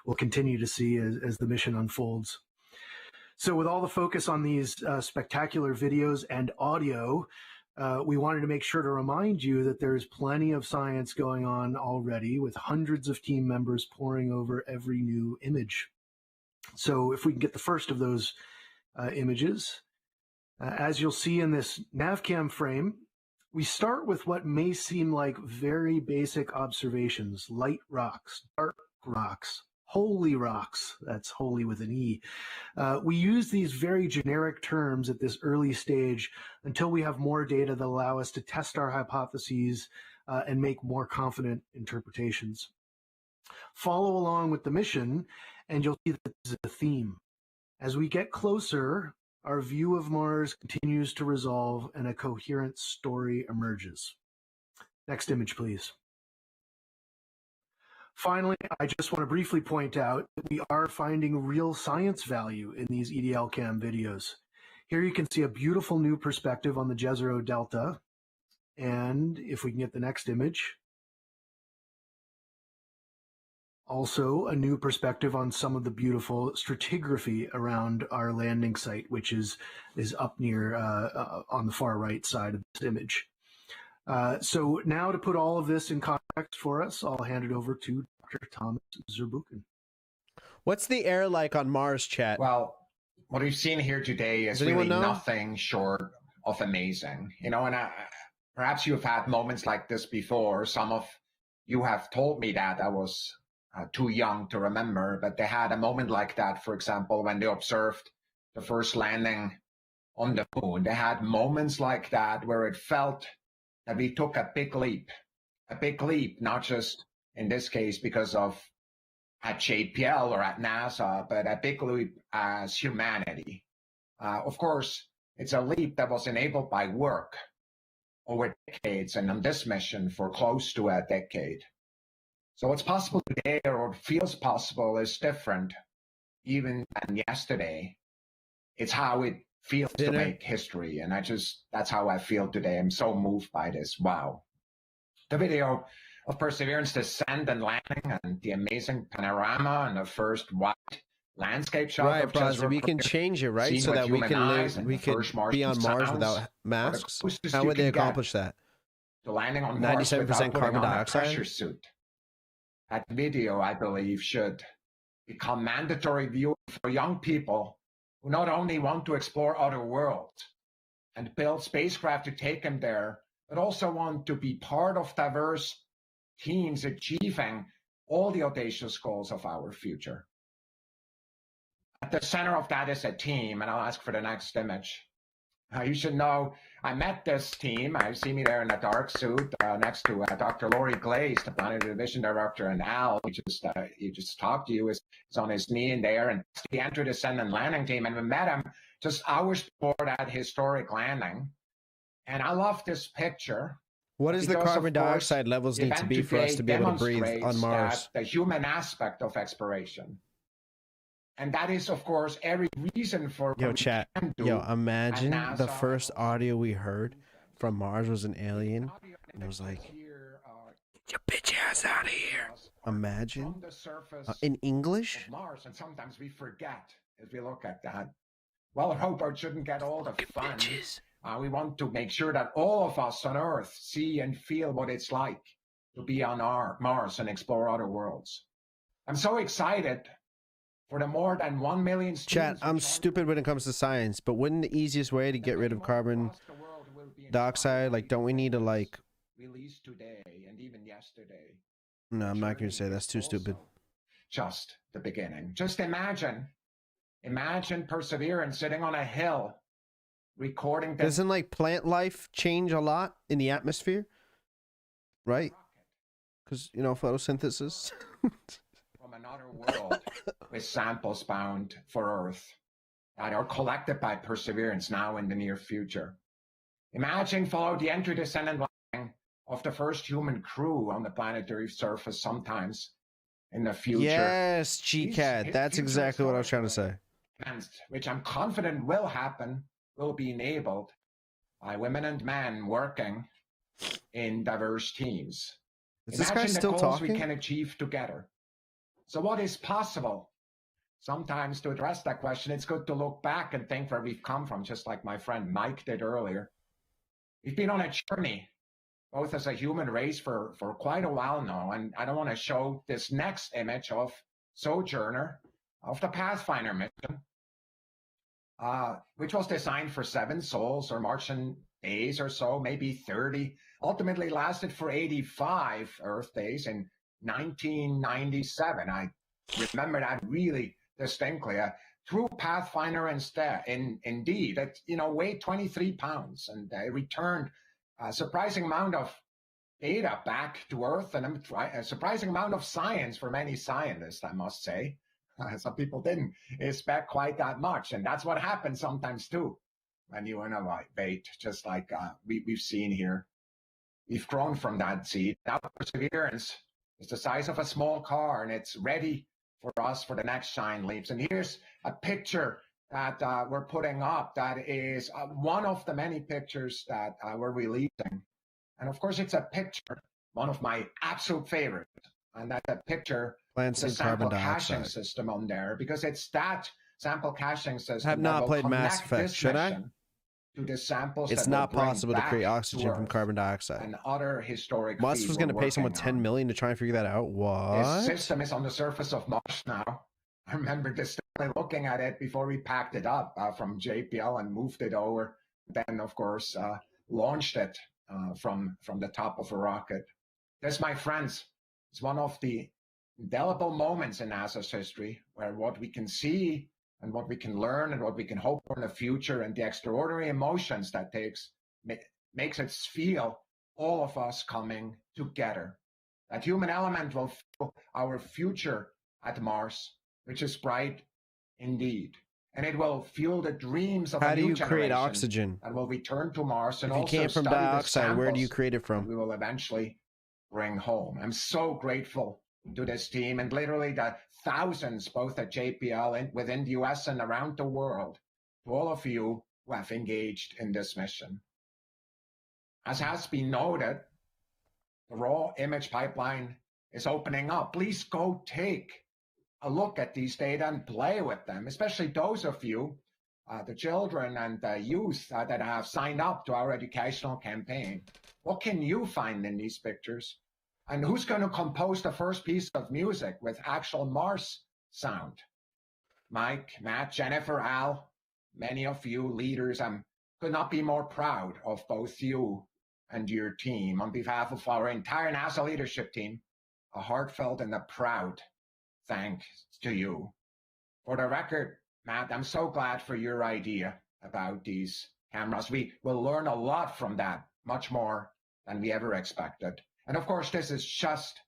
we'll continue to see as the mission unfolds. So with all the focus on these spectacular videos and audio, we wanted to make sure to remind you that there's plenty of science going on already, with hundreds of team members poring over every new image. So if we can get the first of those images, as you'll see in this NavCam frame, we start with what may seem like very basic observations: light rocks, dark rocks, holy rocks. That's holy with an E. We use these very generic terms at this early stage until we have more data that allow us to test our hypotheses and make more confident interpretations. Follow along with the mission, and you'll see that this is a theme. As we get closer, our view of Mars continues to resolve and a coherent story emerges. Next image, please. Finally, I just want to briefly point out that we are finding real science value in these EDL cam videos. Here you can see a beautiful new perspective on the Jezero Delta. And if we can get the next image, also a new perspective on some of the beautiful stratigraphy around our landing site, which is up near on the far right side of this image. So now to put all of this in context for us, I'll hand it over to Dr. Thomas Zurbuchen. What's the air like on Mars, chat? Well, what we've seen here today is really nothing short of amazing. You know, and perhaps you've had moments like this before. Some of you have told me that. I was too young to remember, but they had a moment like that, for example, when they observed the first landing on the moon. They had moments like that where it felt that we took a big leap, not just in this case because of at JPL or at NASA, but a big leap as humanity. Of course, it's a leap that was enabled by work over decades, and on this mission for close to a decade. So what's possible today, or what feels possible, is different even than yesterday. It's how it feels to make history, and that's how I feel today. I'm so moved by this. Wow. The video of Perseverance descent and landing and the amazing panorama and the first wide landscape shot. Right, Brazzy, we can change it, right? So that we can live, we could be on Mars without masks. How would they accomplish that? The landing on Mars 97% carbon dioxide. Pressure suit. That video, I believe, should become mandatory viewing for young people who not only want to explore other worlds and build spacecraft to take them there, but also want to be part of diverse teams achieving all the audacious goals of our future. At the center of that is a team, and I'll ask for the next image. You should know, I met this team. I see me there in a dark suit next to Dr. Laurie Glaze, the Planetary Division Director, and Al, he just talked to you, is on his knee in there, and he entered the Descent and Landing team, and we met him just hours before that historic landing. And I love this picture. What does the carbon dioxide levels need to be for us to be able to breathe on Mars? The human aspect of exploration. And that is, of course, every reason for... Yo, chat. Yo, imagine the first audio we heard from Mars was an alien. And it was like, get your bitch ass out of here. Imagine. In English? Mars, and sometimes we forget as we look at that. Well, Robert shouldn't get all the fun. We want to make sure that all of us on Earth see and feel what it's like to be on Mars and explore other worlds. I'm so excited for the more than 1 million students. Chat, I'm stupid when it comes to science, but wouldn't the easiest way to get rid of carbon dioxide, like, don't we need to, like... Released today and even yesterday. No, I'm not going to say that's too stupid. Just the beginning. Just imagine Perseverance sitting on a hill, recording... Doesn't, like, plant life change a lot in the atmosphere? Right? Because, you know, photosynthesis... From another world with samples bound for Earth that are collected by Perseverance now in the near future. Imagine follow the entry, descent, and landing of the first human crew on the planetary surface sometimes in the future. Yes, GCAT. That's exactly what I was trying to say. Which I'm confident will happen, will be enabled by women and men working in diverse teams. Is this guy still talking? We can achieve together. So what is possible? Sometimes to address that question, it's good to look back and think where we've come from, just like my friend Mike did earlier. We've been on a journey, both as a human race for quite a while now, and I don't want to show this next image of Sojourner, of the Pathfinder mission, which was designed for 7 sols or Martian days or so, maybe 30, ultimately lasted for 85 Earth days in 1997. I remember that really distinctly. A true Pathfinder indeed. It, weighed 23 pounds and returned a surprising amount of data back to Earth and a surprising amount of science for many scientists, I must say. Some people didn't expect quite that much, and that's what happens sometimes too when you innovate, just like we've seen here. We've grown from that seed. Now Perseverance is the size of a small car, and it's ready for us for the next giant leaps. And here's a picture that we're putting up that is one of the many pictures that we're releasing. And of course, it's a picture, one of my absolute favorites. And that's a picture of the sample caching system on there, because it's that sample caching system. I have not played Mass Effect, should I? To the samples it's not possible to create oxygen from carbon dioxide. And other historic Musk was going to pay someone $10 million to try and figure that out. What? This system is on the surface of Mars now. I remember distinctly looking at it before we packed it up from JPL and moved it over. Then, of course, launched it from the top of a rocket. This, my friends, is one of the indelible moments in NASA's history where what we can see and what we can learn and what we can hope for in the future and the extraordinary emotions that makes it feel all of us coming together. That human element will fuel our future at Mars, which is bright indeed. And it will fuel the dreams of a new generation. How do you create oxygen? And will return to Mars and also study the samples. If you came from dioxide, where do you create it from? We will eventually bring home. I'm so grateful to this team and literally the thousands, both at JPL and within the US and around the world, to all of you who have engaged in this mission. As has been noted, the raw image pipeline is opening up. Please go take a look at these data and play with them, especially those of you, the children and the youth that have signed up to our educational campaign. What can you find in these pictures? And who's going to compose the first piece of music with actual Mars sound? Mike, Matt, Jennifer, Al, many of you leaders, I could not be more proud of both you and your team. On behalf of our entire NASA leadership team, a heartfelt and a proud thanks to you. For the record, Matt, I'm so glad for your idea about these cameras. We will learn a lot from that, much more than we ever expected. And of course, this is just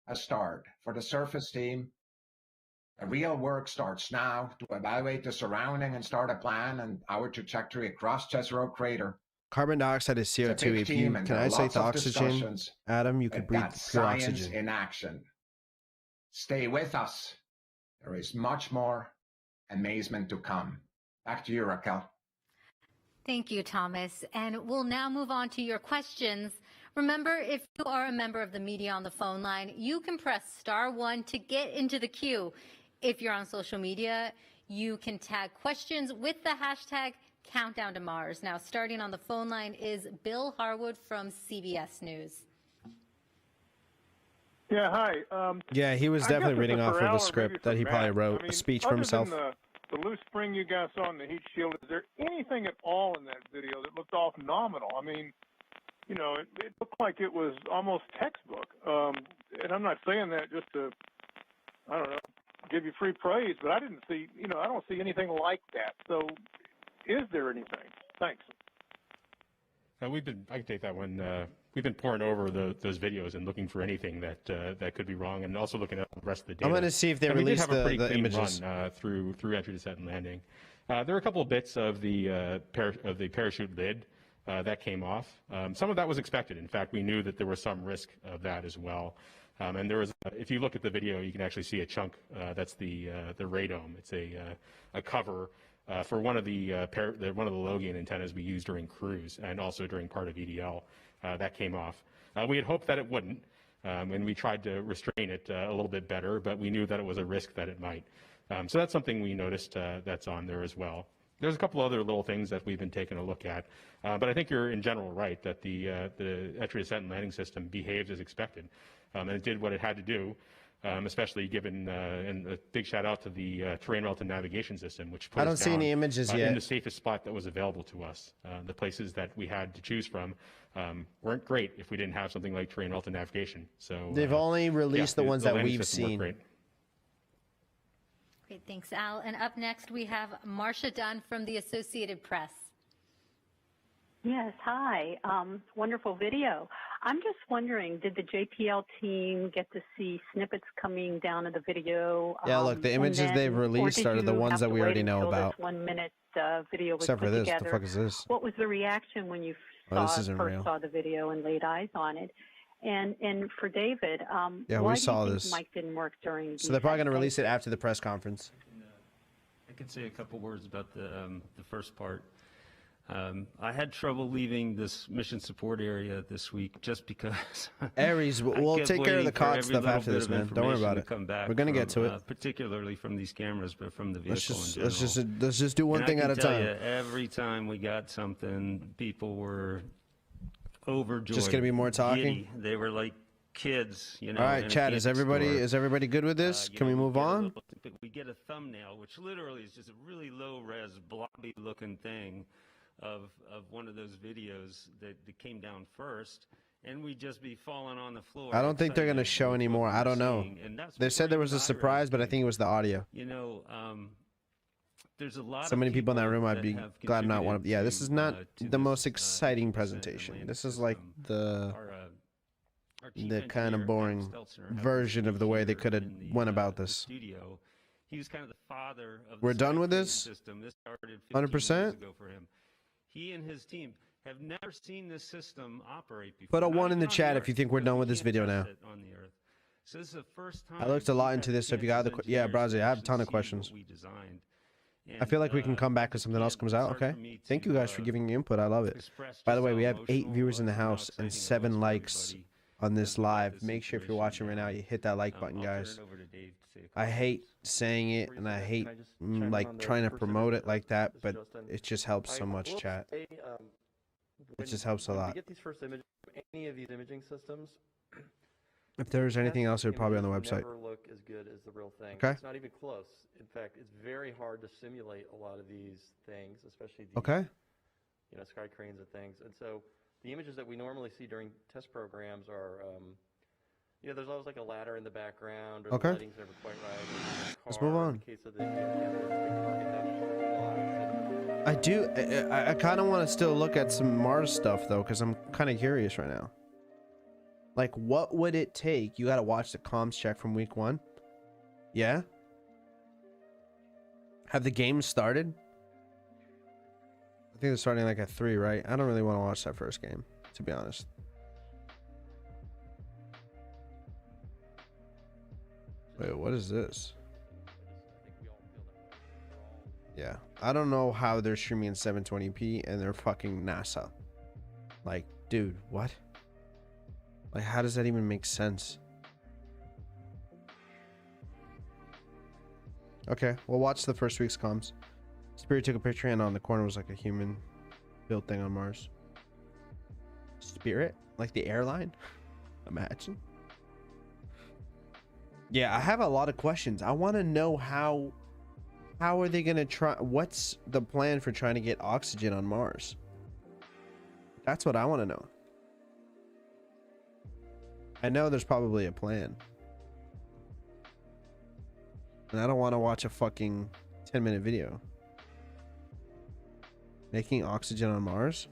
a start. For the surface team, the real work starts now to evaluate the surrounding and start a plan and our trajectory across Jezero Crater. Carbon dioxide is CO2. If you can isolate the oxygen, Adam, you could breathe pure oxygen. In action. Stay with us. There is much more amazement to come. Back to you, Raquel. Thank you, Thomas. And we'll now move on to your questions. Remember, if you are a member of the media on the phone line, you can press *1 to get into the queue. If you're on social media, you can tag questions with the hashtag Countdown to Mars. Now, starting on the phone line is Bill Harwood from CBS News. Yeah, hi. Yeah, he was definitely reading off of a script that he probably wrote, a speech for himself. Other than the loose spring you guys saw in the heat shield, is there anything at all in that video that looked off nominal? I mean, you know, it looked like it was almost textbook. And I'm not saying that just to, I don't know, give you free praise, but I didn't see, you know, I don't see anything like that. So is there anything? Thanks. I can take that one. We've been pouring over those videos and looking for anything that could be wrong, and also looking at the rest of the data. I'm going to see if they release the images run, through entry, descent, and landing. There were a couple of bits of the parachute lid that came off. Some of that was expected. In fact, we knew that there was some risk of that as well. And there was, if you look at the video, you can actually see a chunk. That's the radome. It's a cover for one of the low gain antennas we used during cruise and also during part of EDL. That came off. We had hoped that it wouldn't, and we tried to restrain it a little bit better, but we knew that it was a risk that it might. So that's something we noticed that's on there as well. There's a couple other little things that we've been taking a look at, but I think you're in general right that the entry, descent, and landing system behaved as expected, and it did what it had to do. Especially given, and a big shout out to the terrain relative navigation system, which put I don't see any images yet in the safest spot that was available to us. The places that we had to choose from weren't great if we didn't have something like terrain relative navigation. So they've only released the ones that we've seen. Great, thanks, Al. And up next we have Marcia Dunn from the Associated Press. Yes, hi. Wonderful video. I'm just wondering, did the JPL team get to see snippets coming down of the video? Yeah, look, the images they've released are the ones that we already know about. 1 minute video was Except for this, together. the fuck is this? What was the reaction when you first saw the video and laid eyes on it? And for David, yeah, we saw this. Mike didn't work during. So they're probably going to release it after the press conference. I could say a couple words about the first part. I had trouble leaving this mission support area this week just because. Aries, we'll take care of the COD stuff after this, man. Don't worry about it. We're gonna get to it. Particularly from these cameras, but from the vehicle in general. Let's just do one thing at a time. Every time we got something, people were overjoyed. Just gonna be more talking. Giddy. They were like kids, you know. All right, Chad. Is everybody good with this? Can we move on? We get a thumbnail, which literally is just a really low-res, blobby-looking thing of one of those videos that came down first, and we'd just be falling on the floor. I don't think they're gonna show anymore. I don't know. They said there was a pre-virus surprise, but I think it was the audio. You know, there's a lot So many people in that room. I'd that be have glad I'm not one of. contributed Yeah, this is not to the this, most exciting 50% presentation. Atlantic This is like the our chief kind engineer, of boring Adam Stelzner, happened version to of be the way they here could have in the, went about the this. studio. He was kind of the father of the We're done with SkyTrain this? system. This started 15 100%? years ago for him. He and his team have never seen this system operate before. Put a Not 1 in the even on chat Earth, if you think we're because done we with this can't video test now. it on the Earth. So this is the first time I looked a we've lot had into the this. So if you chance got as the yeah, engineers Brazzy, to I have a actually ton of see questions. what we designed. I feel like we And, can come back if something else comes out. it's hard Okay. for me Thank to, you guys for giving your input. I love it. express By the just way, how we have 8 emotional viewers in the and how house and exciting it 7 was for likes everybody on this about live. this Make sure if you're situation watching right now, now. you hit that like button, I'll turn guys. it over to Dave to say a I couple hate saying it and I hate Can I just chime in like on the trying to first promote image? it like that, This is but Justin. it just helps so I much, will chat. say, It just helps a when lot. we get these first images from any of these imaging systems, If there was anything else, it would probably be on the images website. never look as good as the real thing. Okay. It's not even close. In fact, it's very hard to simulate a lot of these things, especially these, Okay. you know, sky cranes and things. And so the images that we normally see during test programs are, you know, there's always like a ladder in the background, or Okay. the lighting's never quite right. Or a Let's car. move on. In the case of the candidates, they target that I do. I kind of want to still look at some Mars stuff though, because I'm kind of curious right now. Like, what would it take? You got to watch the comms check from week 1. Yeah. Have the games started? I think they're starting like at 3, right? I don't really want to watch that first game, to be honest. Wait, what is this? Yeah, I don't know how they're streaming in 720p and they're fucking NASA. Like, dude, what? Like, how does that even make sense? Okay, we'll watch the first week's comms. Spirit took a picture and on the corner was like a human built thing on Mars. Spirit? Like the airline? Imagine. Yeah, I have a lot of questions. I want to know how are they going to try? What's the plan for trying to get oxygen on Mars? That's what I want to know. I know there's probably a plan. And I don't want to watch a fucking 10-minute video. Making oxygen on Mars?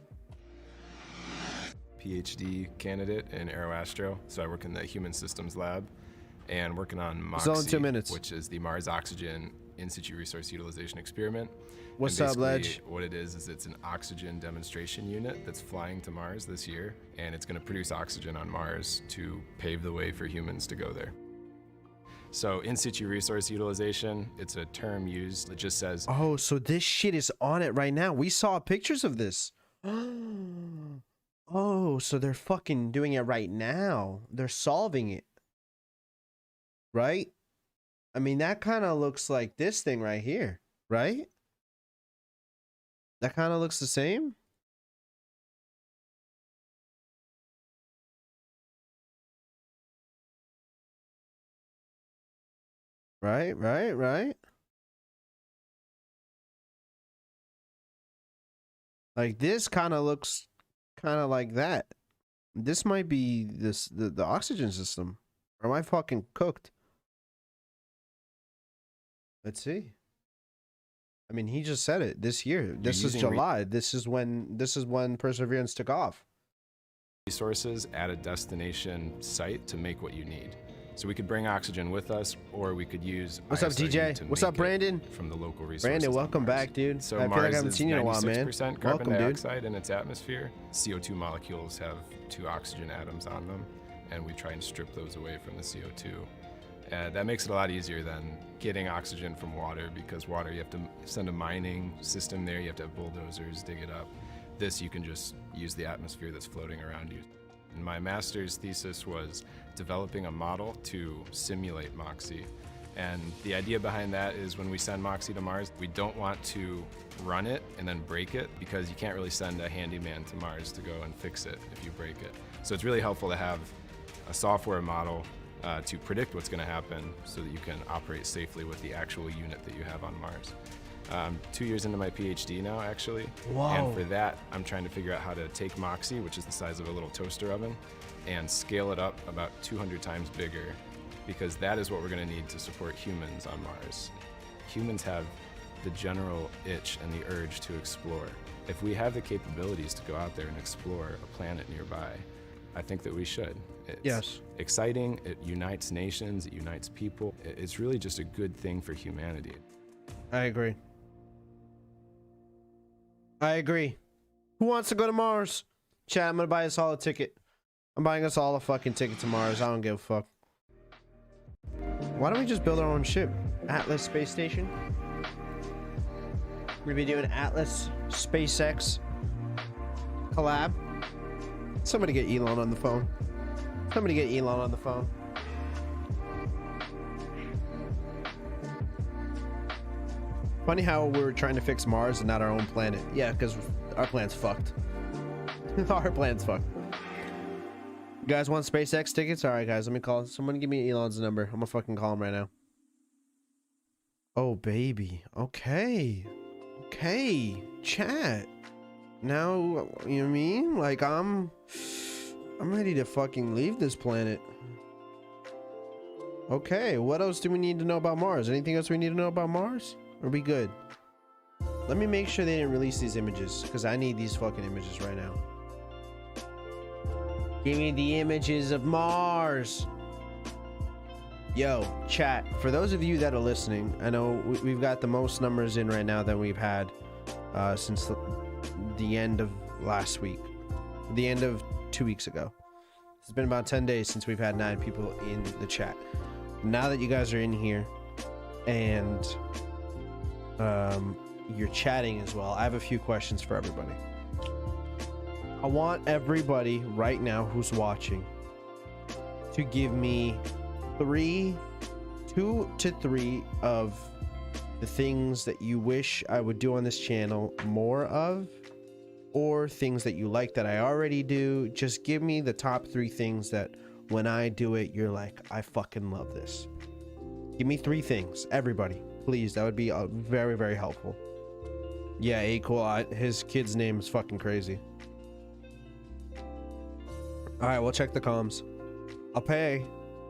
PhD candidate in Aeroastro. So I work in the Human Systems Lab and working on It's only 2 MOXIE, minutes. which is the Mars Oxygen In Situ Resource Utilization Experiment. What's And up, basically Ledge? what it is it's an oxygen demonstration unit that's flying to Mars this year, and it's going to produce oxygen on Mars to pave the way for humans to go there. So in situ resource utilization, it's a term used that just says, Oh, so this shit is on it right now. We saw pictures of this. Oh, so they're fucking doing it right now. They're solving it. Right? I mean, that kind of looks like this thing right here, right? That kind of looks the same. Right. Like this kind of looks kind of like that. This might be the oxygen system. Or am I fucking cooked? Let's see. I mean, he just said it this year. This is using July. This is when Perseverance took off. resources at a destination site to make what you need. So we could bring oxygen with us, or we could use What's up, ISRU DJ? to What's make up, it Brandon? From the local resources. Brandon, on welcome Mars. back, dude. So I feel Mars like I haven't is seen you in a while, man. 96% carbon Welcome, dude. dioxide in its atmosphere. CO2 molecules have 2 oxygen atoms on them, and we try and strip those away from the CO2. That makes it a lot easier than getting oxygen from water, because water, you have to send a mining system there, you have to have bulldozers, dig it up. This, you can just use the atmosphere that's floating around you. And my master's thesis was developing a model to simulate MOXIE. And the idea behind that is when we send MOXIE to Mars, we don't want to run it and then break it, because you can't really send a handyman to Mars to go and fix it if you break it. So it's really helpful to have a software model to predict what's going to happen so that you can operate safely with the actual unit that you have on Mars. I'm 2 years into my PhD now, actually. Whoa. And for that, I'm trying to figure out how to take Moxie, which is the size of a little toaster oven, and scale it up about 200 times bigger, because that is what we're going to need to support humans on Mars. Humans have the general itch and the urge to explore. If we have the capabilities to go out there and explore a planet nearby, I think that we should. It's exciting, it unites nations, it unites people. It's really just a good thing for humanity. I agree. I agree. Who wants to go to Mars? Chat, I'm gonna buy us all a ticket. I'm buying us all a fucking ticket to Mars. I don't give a fuck. Why don't we just build our own ship? Atlas Space Station? We're gonna be doing Atlas SpaceX collab. Somebody get Elon on the phone. Somebody get Elon on the phone. Funny how we're trying to fix Mars and not our own planet. Yeah, because our planet's fucked. Our planet's fucked. You guys want SpaceX tickets? Alright guys, let me call. Someone give me Elon's number. I'm gonna fucking call him right now. Oh baby. Okay. Okay. Chat. Now, you know what I mean? Like I'm ready to fucking leave this planet. Okay, what else do we need to know about Mars? Anything else we need to know about Mars? Are we good? Let me make sure they didn't release these images, because I need these fucking images right now. Give me the images of Mars. Yo, chat, for those of you that are listening, I know we've got the most numbers in right now than we've had since the end of last week. The end of 2 weeks ago. It's been about 10 days since we've had 9 people in the chat. Now that you guys are in here and you're chatting as well, I have a few questions for everybody. I want everybody right now who's watching to give me 2 to 3 of the things that you wish I would do on this channel more of, or things that you like that I already do. Just give me the top 3 things that when I do it, you're like, I fucking love this. Give me 3 things, everybody, please. That would be very, very helpful. Yeah, cool. His kid's name is fucking crazy. All right, we'll check the comms. I'll pay.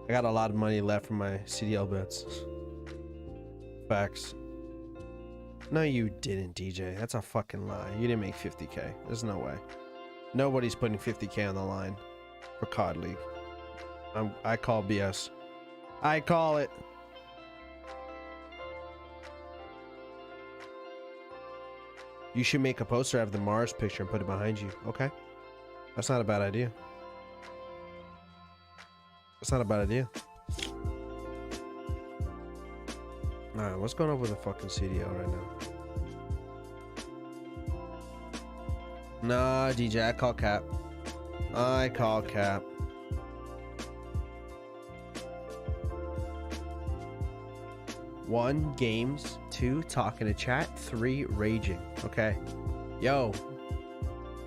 I got a lot of money left from my CDL bets. Facts. No, you didn't, DJ. That's a fucking lie. You didn't make 50K. There's no way. Nobody's putting 50K on the line for COD League. I call BS. I call it. You should make a poster of the Mars picture and put it behind you. Okay? That's not a bad idea. That's not a bad idea. Alright, what's going on with the fucking CDL right now? Nah, DJ, I call cap. I call cap. One, games. 2, talking to chat. 3, raging. Okay. Yo.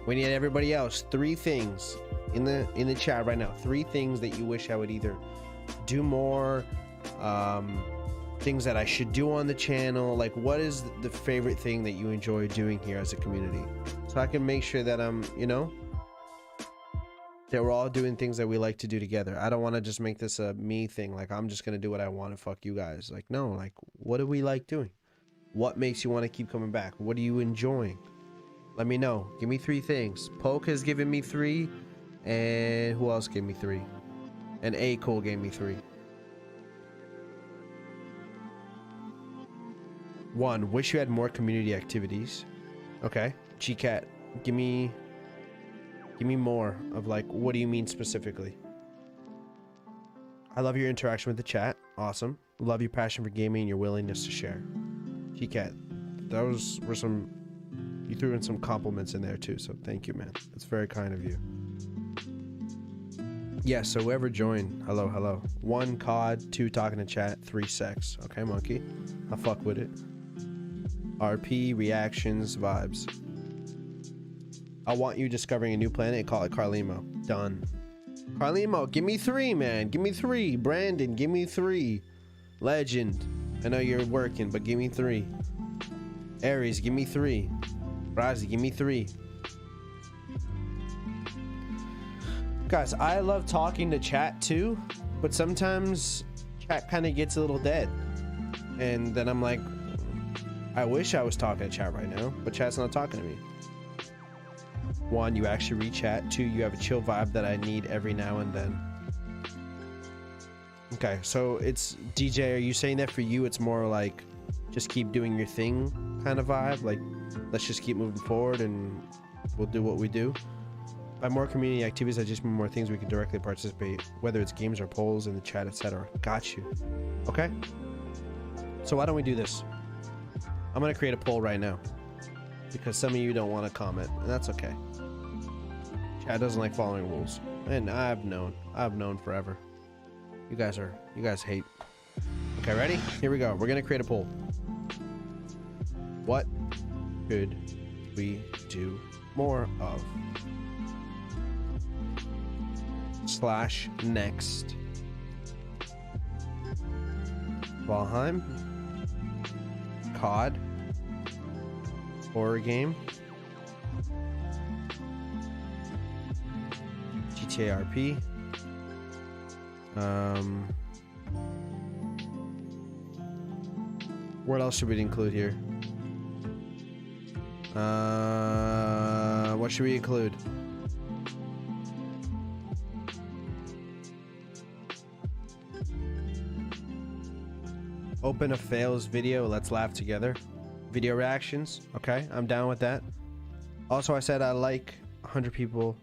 We need everybody else. 3 things in the chat right now. 3 things that you wish I would either do more, things that I should do on the channel. Like, what is the favorite thing that you enjoy doing here as a community? So I can make sure that you know, that we're all doing things that we like to do together. I don't want to just make this a me thing. Like, I'm just going to do what I want and fuck you guys. Like, no, like, what do we like doing? What makes you want to keep coming back? What are you enjoying? Let me know. Give me 3 things. Poke has given me 3. And who else gave me 3? And Cole gave me 3. 1, wish you had more community activities. Okay. GCat, give me more of, like, what do you mean specifically? I love your interaction with the chat. Awesome. Love your passion for gaming and your willingness to share. GCat, those were some, you threw in some compliments in there too, so thank you, man. That's very kind of you. Yeah, so whoever joined, hello, hello. 1, COD, 2, talking to chat, 3, sex. Okay, monkey. I'll fuck with it. RP, reactions, vibes. I want you discovering a new planet and call it Carlimo. Done. Carlimo, give me 3, man. Give me 3. Brandon, give me 3. Legend. I know you're working, but give me 3. Aries, give me 3. Razi, give me 3. Guys, I love talking to chat too, but sometimes chat kind of gets a little dead. And then I'm like, I wish I was talking to chat right now, but chat's not talking to me. 1, you actually read chat. 2, you have a chill vibe that I need every now and then. Okay, so it's DJ, are you saying that for you it's more like just keep doing your thing kind of vibe? Like, let's just keep moving forward and we'll do what we do? By more community activities, I just mean more things we can directly participate, whether it's games or polls in the chat, etc. Got you. Okay? So why don't we do this? I'm gonna create a poll right now because some of you don't want to comment, and that's okay. Chat doesn't like following rules, and I've known forever. You guys hate. Okay, ready? Here we go. We're gonna create a poll. What could we do more of? /next. Valheim. COD. Horror game. GTA RP. What else should we include here? What should we include? Open a fails video. Let's laugh together. Video reactions. Okay, I'm down with that. Also, I said I like 100 people.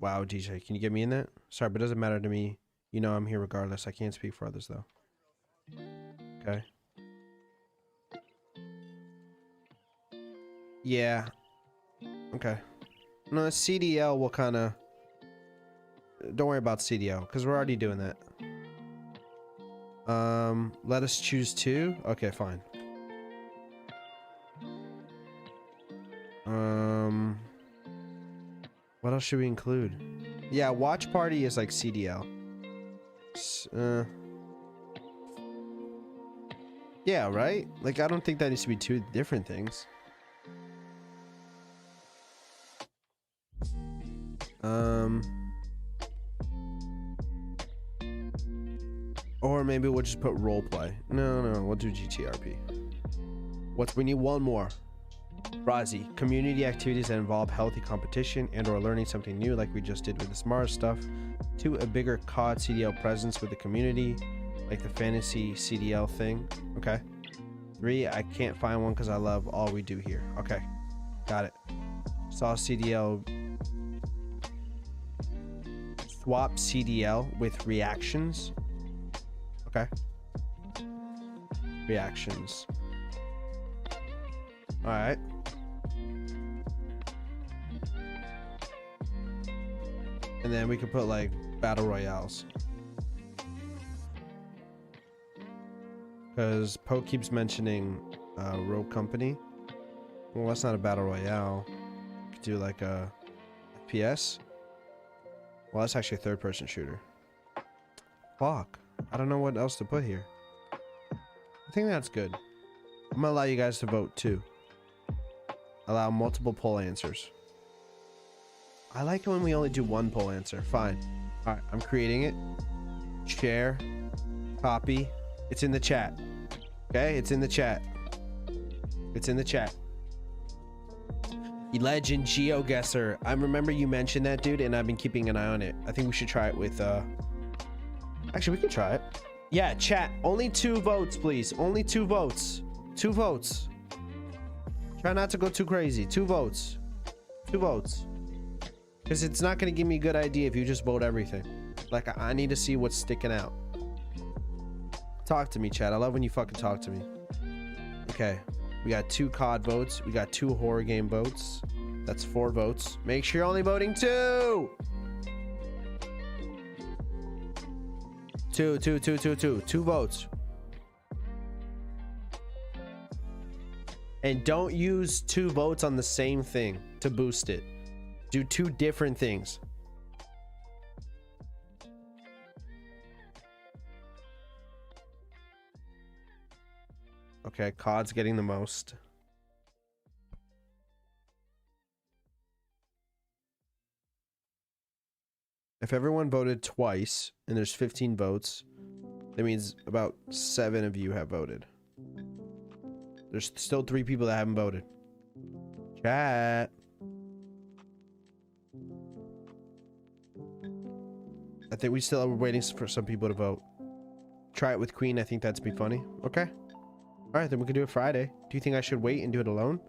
Wow, DJ, can you get me in that? Sorry, but it doesn't matter to me. You know I'm here regardless. I can't speak for others, though. Okay. Yeah. Okay. No, CDL will kind of... Don't worry about CDL, because we're already doing that. Let us choose 2. Okay, fine. What else should we include? Yeah, watch party is like CDL. Yeah, right? Like, I don't think that needs to be 2 different things. Or maybe we'll just put roleplay. No, we'll do GTRP. We need 1 more. Razi, community activities that involve healthy competition and or learning something new like we just did with the Smart stuff. 2, a bigger COD CDL presence with the community, like the fantasy CDL thing. Okay. 3, I can't find one because I love all we do here. Okay. Got it. Saw CDL. Swap CDL with reactions. Okay. Reactions. Alright. And then we could put like battle royales. Because Poe keeps mentioning Rogue Company. Well, that's not a battle royale. We could do like a FPS. Well, that's actually a third-person shooter. Fuck. I don't know what else to put here. I think that's good. I'm gonna allow you guys to vote too. Allow multiple poll answers. I like it when we only do 1 poll answer. Fine. Alright, I'm creating it. Share. Copy. It's in the chat. Okay, it's in the chat. It's in the chat. Legend GeoGuessr. I remember you mentioned that, dude, and I've been keeping an eye on it. I think we should try it with actually, we can try it. Yeah, chat. Only 2 votes, please. Only 2 votes. 2 votes. Try not to go too crazy. 2 votes. 2 votes. Because it's not going to give me a good idea if you just vote everything. Like, I need to see what's sticking out. Talk to me, chat. I love when you fucking talk to me. Okay. We got 2 COD votes. We got 2 horror game votes. That's 4 votes. Make sure you're only voting 2! 2 votes. And don't use 2 votes on the same thing to boost it. Do 2 different things. Okay, COD's getting the most. If everyone voted twice and there's 15 votes, that means about 7 of you have voted. There's still 3 people that haven't voted. Chat. I think we still are waiting for some people to vote. Try it with Queen. I think that'd be funny. Okay. All right, then we can do it Friday. Do you think I should wait and do it alone?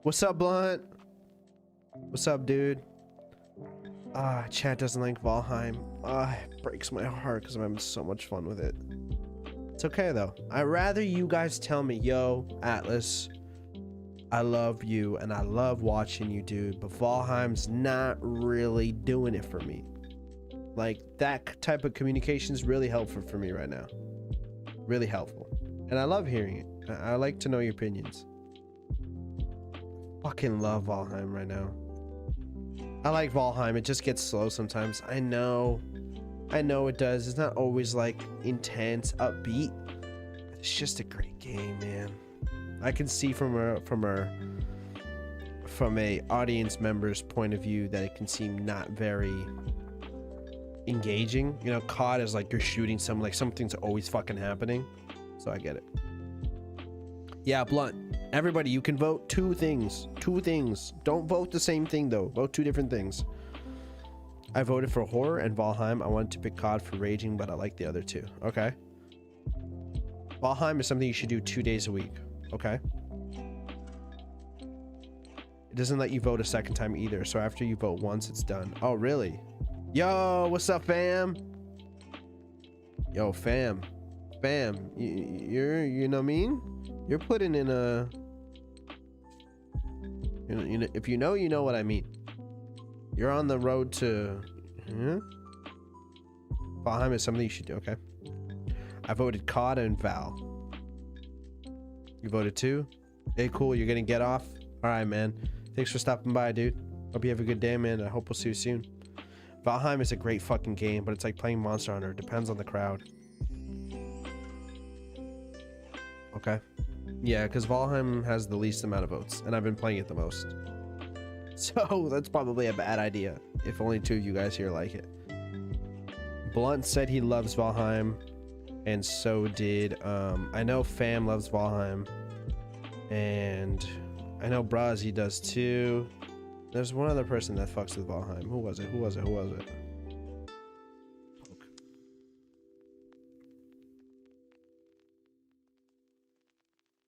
What's up, Blunt? What's up, dude? Ah, chat doesn't like Valheim. Ah, it breaks my heart because I'm having so much fun with it. It's okay, though. I'd rather you guys tell me, yo, Atlas, I love you and I love watching you, dude, but Valheim's not really doing it for me. Like, that type of communication is really helpful for me right now. Really helpful. And I love hearing it. I like to know your opinions. Fucking love Valheim right now. I like Valheim. It just gets slow sometimes. I know it does. It's not always like intense, upbeat. It's just a great game, man. I can see from a audience member's point of view that it can seem not very engaging. You know, COD is like you're shooting something, like something's always fucking happening. So I get it. Yeah, Blunt. Everybody, you can vote 2 things. 2 things. Don't vote the same thing though. Vote 2 different things. I voted for horror and Valheim. I wanted to pick COD for raging, but I like the other 2. Okay. Valheim is something you should do 2 days a week. Okay. It doesn't let you vote a second time either. So after you vote once, it's done. Oh, really? Yo, what's up, fam? Yo, fam. Fam, you know what I mean? You're putting in a... You know, if you know what I mean. You're on the road to... Valheim is something you should do, okay? I voted COD and Val. You voted 2? Hey, cool, you're gonna get off? Alright, man. Thanks for stopping by, dude. Hope you have a good day, man. I hope we'll see you soon. Valheim is a great fucking game, but it's like playing Monster Hunter. It depends on the crowd. Okay. Yeah, because Valheim has the least amount of votes, and I've been playing it the most. So that's probably a bad idea, if only 2 of you guys here like it. Blunt said he loves Valheim, and so did, I know Fam loves Valheim, and I know Brazzy does too. There's one other person that fucks with Valheim. Who was it?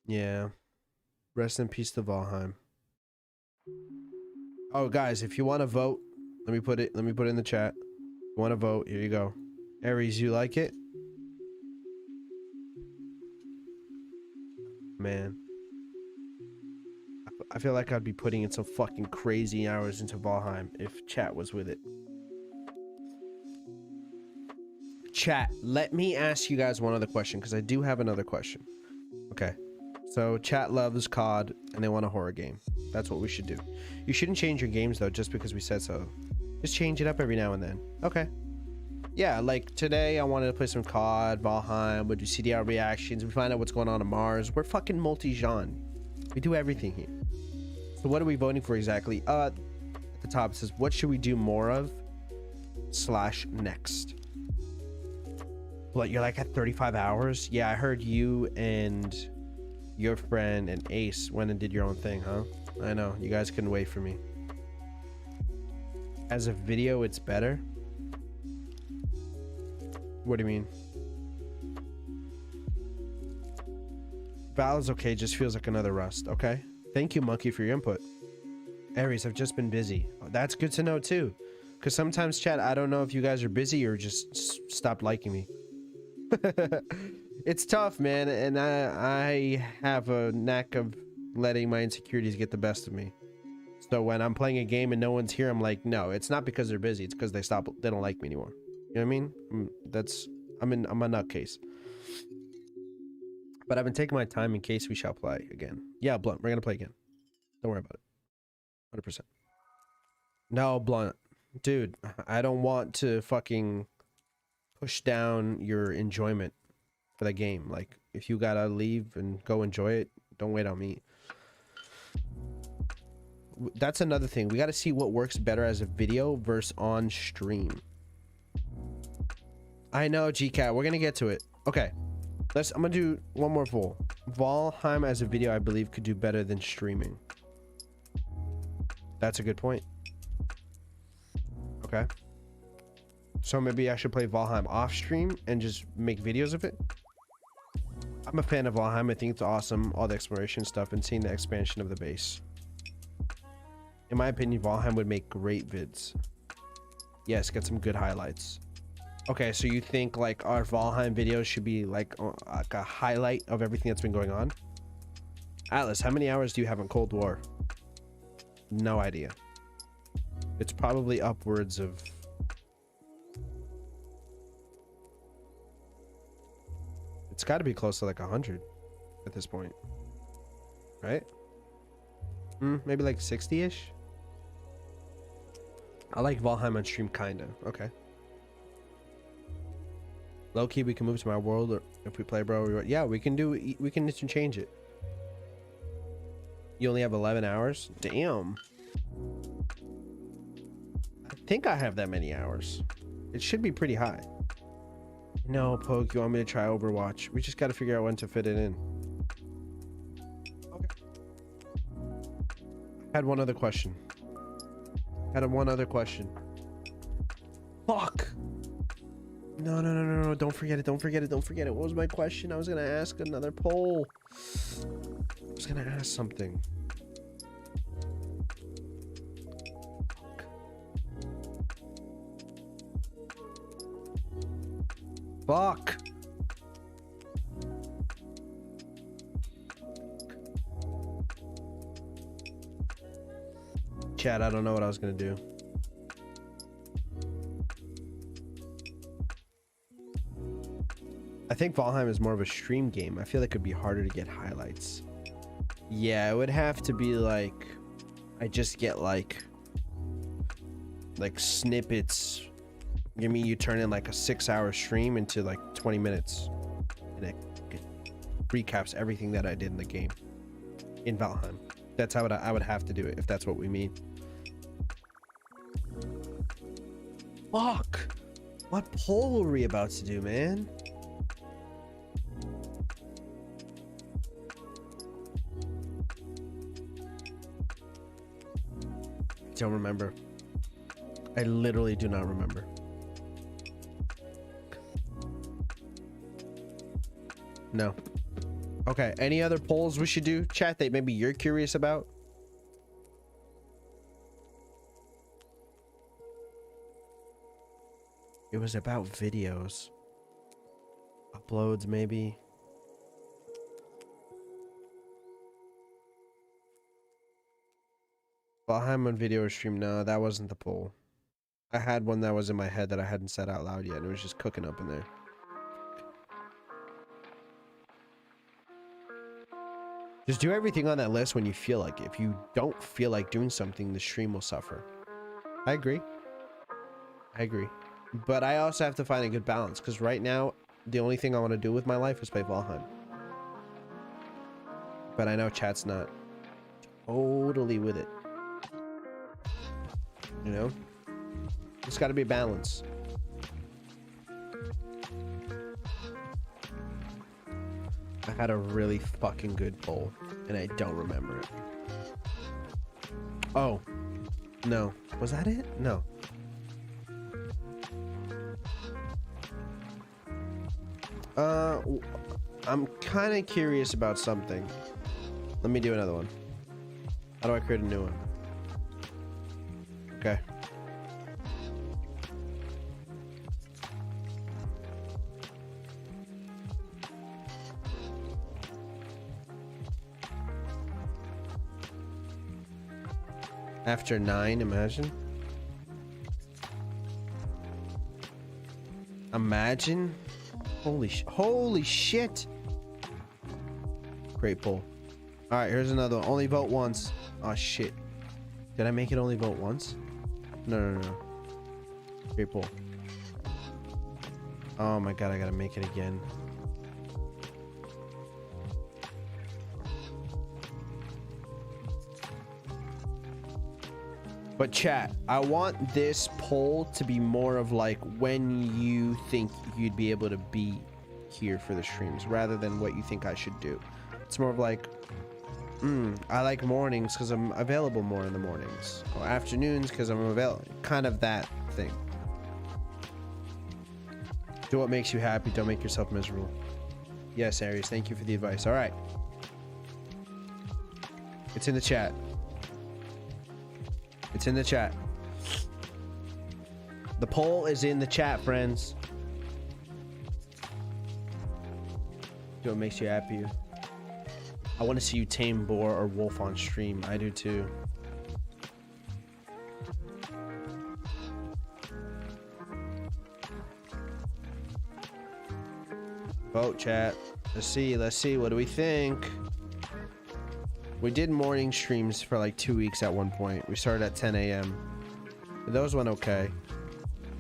Yeah. Rest in peace to Valheim. Oh, guys, if you want to vote, let me put it in the chat. If you want to vote, here you go. Aries, you like it? Man. I feel like I'd be putting in some fucking crazy hours into Valheim if chat was with it. Chat, let me ask you guys one other question, because I do have another question. Okay. So chat loves COD and they want a horror game. That's what we should do. You shouldn't change your games though just because we said so. Just change it up every now and then. Okay. Yeah, like today I wanted to play some COD, Valheim, we'll do CDL reactions, we find out what's going on Mars. We're fucking multi-genre. We do everything here. So what are we voting for exactly? At the top it says, what should we do more of? / next. What, you're like at 35 hours? Yeah, I heard you and your friend and Ace went and did your own thing, huh? I know, you guys couldn't wait for me. As a video, it's better? What do you mean? Val is okay, just feels like another Rust. Okay. Thank you, Monkey, for your input. Aries, I've just been busy. Oh, that's good to know, too. Because sometimes, chat, I don't know if you guys are busy or just stopped liking me. It's tough, man, and I have a knack of letting my insecurities get the best of me. So when I'm playing a game and no one's here, I'm like, no, it's not because they're busy. It's because they don't like me anymore. You know what I mean? I'm a nutcase. But I've been taking my time in case we shall play again. Yeah, Blunt, we're gonna play again. Don't worry about it. 100%. No, Blunt. Dude, I don't want to fucking push down your enjoyment. for the game. Like, if you gotta leave and go enjoy it, don't wait on me. That's another thing. We gotta see what works better as a video versus on stream. I know, GCat. We're gonna get to it. Okay. I'm gonna do one more poll. Valheim as a video, I believe, could do better than streaming. That's a good point. Okay. So maybe I should play Valheim off stream and just make videos of it. I'm a fan of Valheim. I think it's awesome. All the exploration stuff and seeing the expansion of the base. In my opinion, Valheim would make great vids. Yes, get some good highlights. Okay, so you think like our Valheim videos should be like a highlight of everything that's been going on? Atlas, how many hours do you have in Cold War? No idea. It's probably upwards of... It's got to be close to like 100 at this point. Right? Maybe like 60-ish? I like Valheim on stream, kinda. Okay. Low key, we can move to my world, or if we play, bro. Yeah, we can interchange it. You only have 11 hours? Damn. I think I have that many hours. It should be pretty high. No, Poke, you want me to try Overwatch? We just got to figure out when to fit it in. Okay. I had one other question. Fuck. No. Don't forget it. What was my question? I was going to ask another poll. I was going to ask something. Fuck. Chat, I don't know what I was gonna do. I think Valheim is more of a stream game. I feel like it'd be harder to get highlights. Yeah, it would have to be like, I just get like snippets. I mean, you turn in like a 6-hour stream into like 20 minutes, and it recaps everything that I did in the game in Valheim. That's how I would have to do it, if that's what we mean. Fuck! What poll were we about to do, man? Don't remember. I literally do not remember. No. Okay, any other polls we should do, chat, that maybe you're curious about? It was about videos. Uploads, maybe. Valheim on video or stream? No, that wasn't the poll. I had one that was in my head that I hadn't said out loud yet, and it was just cooking up in there. Just do everything on that list when you feel like it. If you don't feel like doing something, the stream will suffer. I agree. But I also have to find a good balance, because right now, the only thing I want to do with my life is play Valheim. But I know chat's not totally with it. You know? It's got to be a balance. I had a really fucking good poll, and I don't remember it. Oh. No. Was that it? No. I'm kind of curious about something. Let me do another one. How do I create a new one? Okay. After 9, imagine. Imagine. Holy shit. Great poll. All right, here's another one. Only vote once. Oh shit. Did I make it only vote once? No. Great poll. Oh my god, I gotta make it again. But chat, I want this poll to be more of like when you think you'd be able to be here for the streams rather than what you think I should do. It's more of like, I like mornings because I'm available more in the mornings, or afternoons because I'm available. Kind of that thing. Do what makes you happy. Don't make yourself miserable. Yes, Aries. Thank you for the advice. All right. It's in the chat. It's in the chat. The poll is in the chat, friends. Do what makes you happy. I want to see you tame boar or wolf on stream. I do too. Vote, chat. Let's see. What do we think? We did morning streams for like 2 weeks at one point. We started at 10 a.m. Those went okay.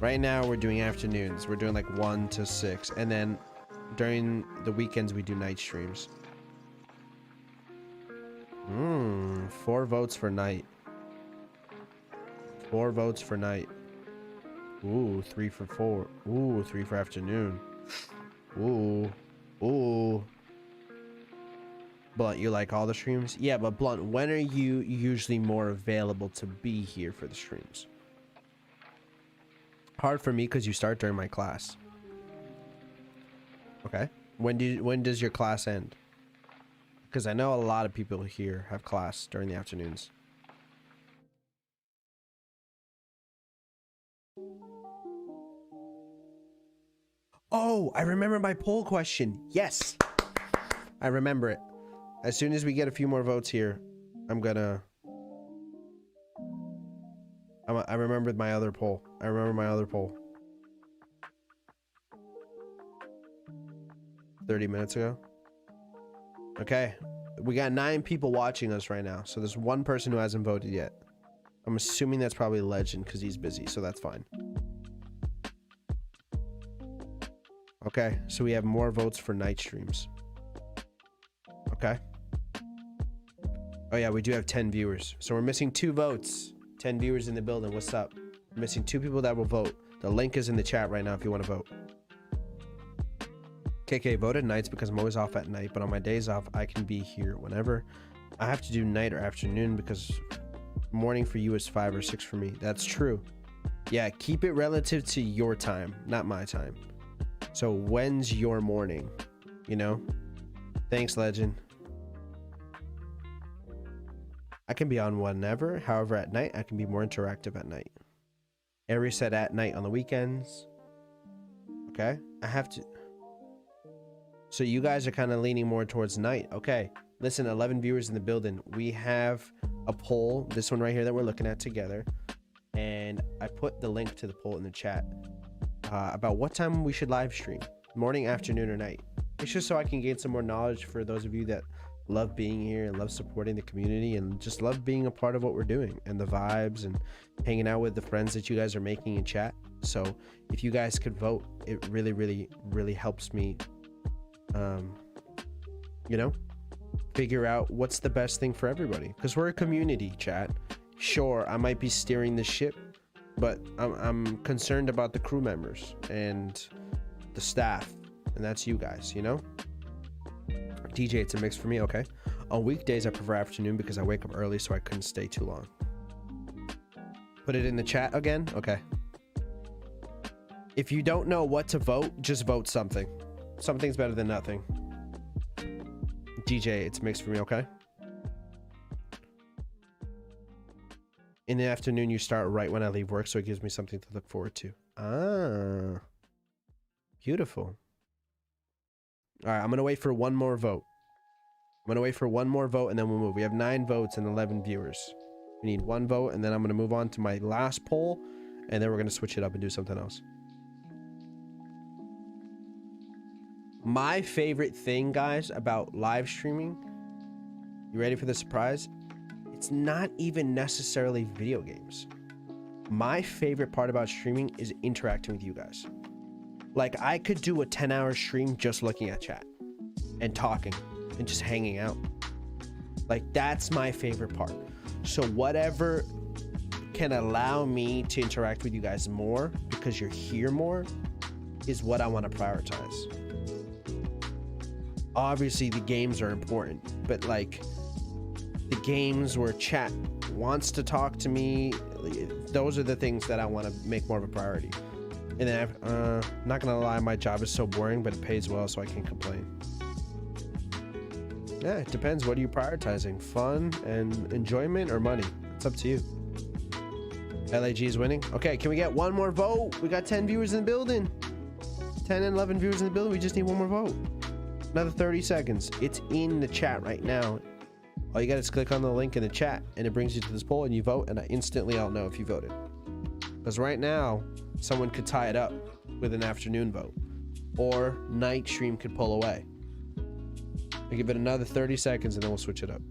Right now we're doing afternoons. We're doing like 1 to 6. And then during the weekends we do night streams. 4 votes for night. 4 votes for night. Ooh, 3 for 4. Ooh, 3 for afternoon. Ooh. Blunt, you like all the streams? Yeah, but Blunt, when are you usually more available to be here for the streams? Hard for me because you start during my class. Okay. When does your class end? Because I know a lot of people here have class during the afternoons. Oh, I remember my poll question. Yes. I remember it. As soon as we get a few more votes here, I remembered my other poll. I remember my other poll. 30 minutes ago. Okay. We got 9 people watching us right now. So there's 1 person who hasn't voted yet. I'm assuming that's probably Legend because he's busy. So that's fine. Okay. So we have more votes for night streams. Okay. Oh yeah, we do have 10 viewers. So we're missing 2 votes. 10 viewers in the building. What's up? We're missing 2 people that will vote. The link is in the chat right now if you want to vote. KK, vote at nights because I'm always off at night, but on my days off, I can be here whenever. I have to do night or afternoon because morning for you is 5 or 6 for me. That's true. Yeah, keep it relative to your time, not my time. So when's your morning? You know? Thanks, Legend. I can be on whenever. However, at night, I can be more interactive at night. Aries said at night on the weekends. Okay. I have to... So you guys are kind of leaning more towards night. Okay. Listen, 11 viewers in the building. We have a poll. This one right here that we're looking at together. And I put the link to the poll in the chat about what time we should live stream. Morning, afternoon, or night. It's just so I can gain some more knowledge for those of you that love being here and love supporting the community and just love being a part of what we're doing and the vibes and hanging out with the friends that you guys are making in chat. So if you guys could vote, it really helps me you know, figure out what's the best thing for everybody, because we're a community, chat. Sure, I might be steering the ship, but I'm concerned about the crew members and the staff, and that's you guys, you know. DJ, it's a mix for me. Okay, on weekdays I prefer afternoon because I wake up early, so I couldn't stay too long. Put it in the chat again. Okay, if you don't know what to vote, just vote something. Something's better than nothing. DJ, it's mixed for me. Okay, in the afternoon you start right when I leave work, so it gives me something to look forward to. Ah, beautiful. All right, I'm gonna wait for one more vote. And then we'll move. We have 9 votes and 11 viewers. We need 1 vote, and then I'm gonna move on to my last poll, and then we're gonna switch it up and do something else. My favorite thing, guys, about live streaming, you ready for the surprise? It's not even necessarily video games. My favorite part about streaming is interacting with you guys. Like, I could do a 10-hour stream just looking at chat and talking and just hanging out. Like, that's my favorite part. So whatever can allow me to interact with you guys more because you're here more is what I want to prioritize. Obviously the games are important, but like the games where chat wants to talk to me, those are the things that I want to make more of a priority. And then not gonna lie, my job is so boring, but it pays well, so I can't complain. Yeah, it depends. What are you prioritizing? Fun and enjoyment or money? It's up to you. LAG is winning. Okay, can we get one more vote? We got 10 viewers in the building. 10 and 11 viewers in the building. We just need one more vote. Another 30 seconds. It's in the chat right now. All you got is click on the link in the chat and it brings you to this poll and you vote, and I'll know if you voted. Because right now, someone could tie it up with an afternoon vote, or night stream could pull away. I give it another 30 seconds and then we'll switch it up.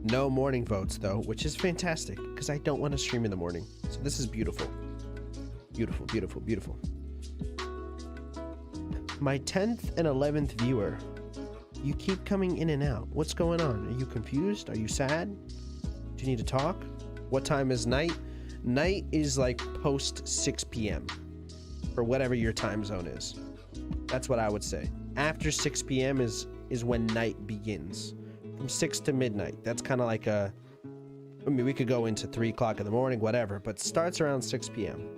No morning votes though, which is fantastic because I don't want to stream in the morning. So this is beautiful. Beautiful, beautiful, beautiful. My 10th and 11th viewer, you keep coming in and out. What's going on? Are you confused? Are you sad? Do you need to talk? What time is night? Night is like post 6 p.m. for whatever your time zone is. That's what I would say. After 6 p.m. is when night begins. From 6 to midnight. That's kind of like a... I mean, we could go into 3 o'clock in the morning, whatever, but starts around 6 p.m.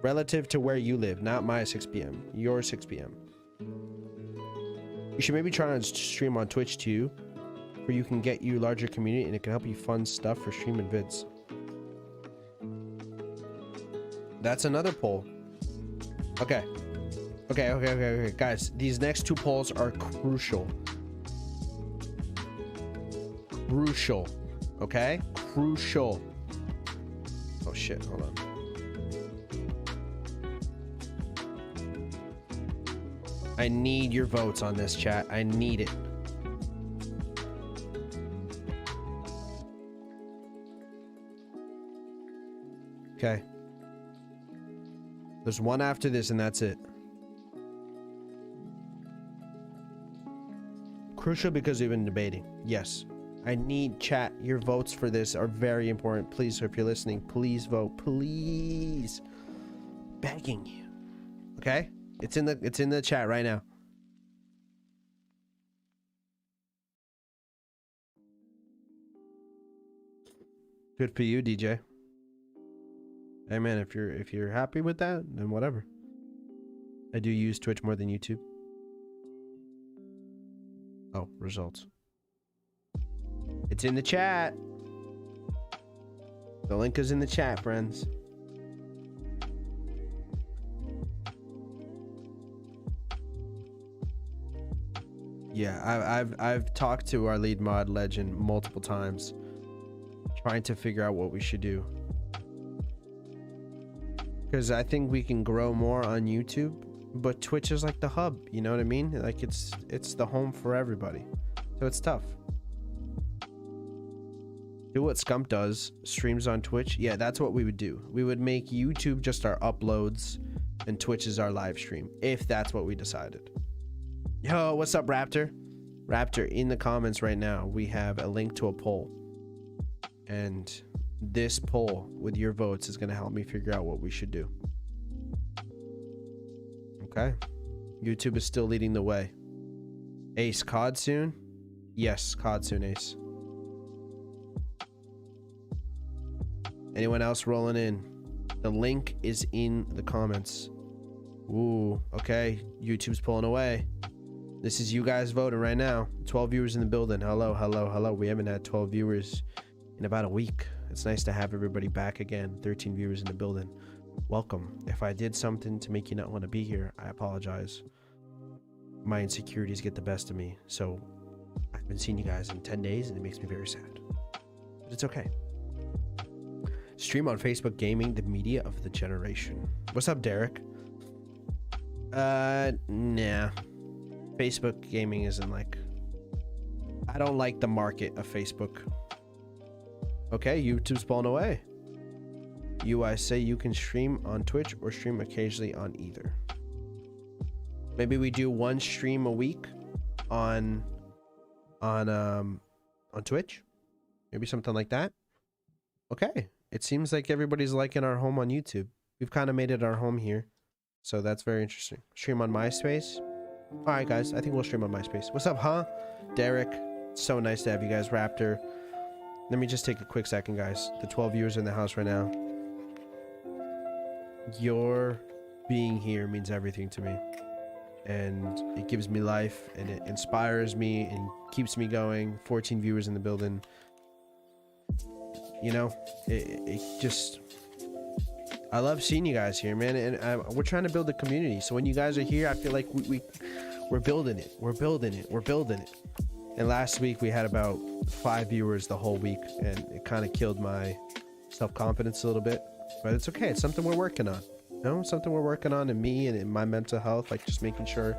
Relative to where you live, not my 6 p.m. Your 6 p.m. You should maybe try and stream on Twitch too, where you can get you larger community and it can help you fund stuff for streaming vids. That's another poll. Okay. Okay. Guys, these next 2 polls are crucial. Crucial. Okay? Crucial. Oh shit, hold on. I need your votes on this, chat. I need it. Okay. There's one after this and that's it. Crucial because we've been debating. Yes. I need chat. Your votes for this are very important. Please, if you're listening, please vote. Please. Begging you. Okay? It's in the chat right now. Good for you, DJ. Hey man, if you're happy with that, then whatever. I do use Twitch more than YouTube. Oh, results. It's in the chat. The link is in the chat, friends. Yeah, I've talked to our lead mod legend multiple times, trying to figure out what we should do. Because I think we can grow more on YouTube, but Twitch is like the hub, you know what I mean? Like it's the home for everybody. So it's tough. Do what Scump does, streams on Twitch. Yeah, that's what we would do. We would make YouTube just our uploads and Twitch is our live stream, if that's what we decided. Yo, what's up, Raptor? Raptor, in the comments right now, we have a link to a poll. And this poll with your votes is going to help me figure out what we should do. Okay. YouTube is still leading the way. Ace, COD soon? Yes, COD soon, Ace. Anyone else rolling in? The link is in the comments. Ooh, okay. YouTube's pulling away. This is you guys voting right now. 12 viewers in the building. Hello, hello, hello. We haven't had 12 viewers in about a week. It's nice to have everybody back again. 13 viewers in the building. Welcome. If I did something to make you not want to be here, I apologize. My insecurities get the best of me. So I haven't seen you guys in 10 days and it makes me very sad. But it's okay. Stream on Facebook Gaming, the media of the generation. What's up, Derek? Nah. Facebook Gaming isn't like... I don't like the market of Facebook. Okay, YouTube's pulling away. I say you can stream on Twitch or stream occasionally on either. Maybe we do one stream a week on on Twitch, maybe something like that. Okay, it seems like everybody's liking our home on YouTube. We've kind of made it our home here, so that's very interesting. Stream on MySpace. All right, guys, I think we'll stream on MySpace. What's up, huh? Derek, so nice to have you guys. Raptor, let me just take a quick second, guys. The 12 viewers in the house right now. Your being here means everything to me, and it gives me life, and it inspires me and keeps me going. 14 viewers in the building. You know, it just, I love seeing you guys here, man, and we're trying to build a community. So when you guys are here, I feel like we're building it. We're building it. We're building it. And last week we had about 5 viewers the whole week, and it kind of killed my self-confidence a little bit. But it's okay. It's something we're working on. You know, something we're working on in me and in my mental health, like just making sure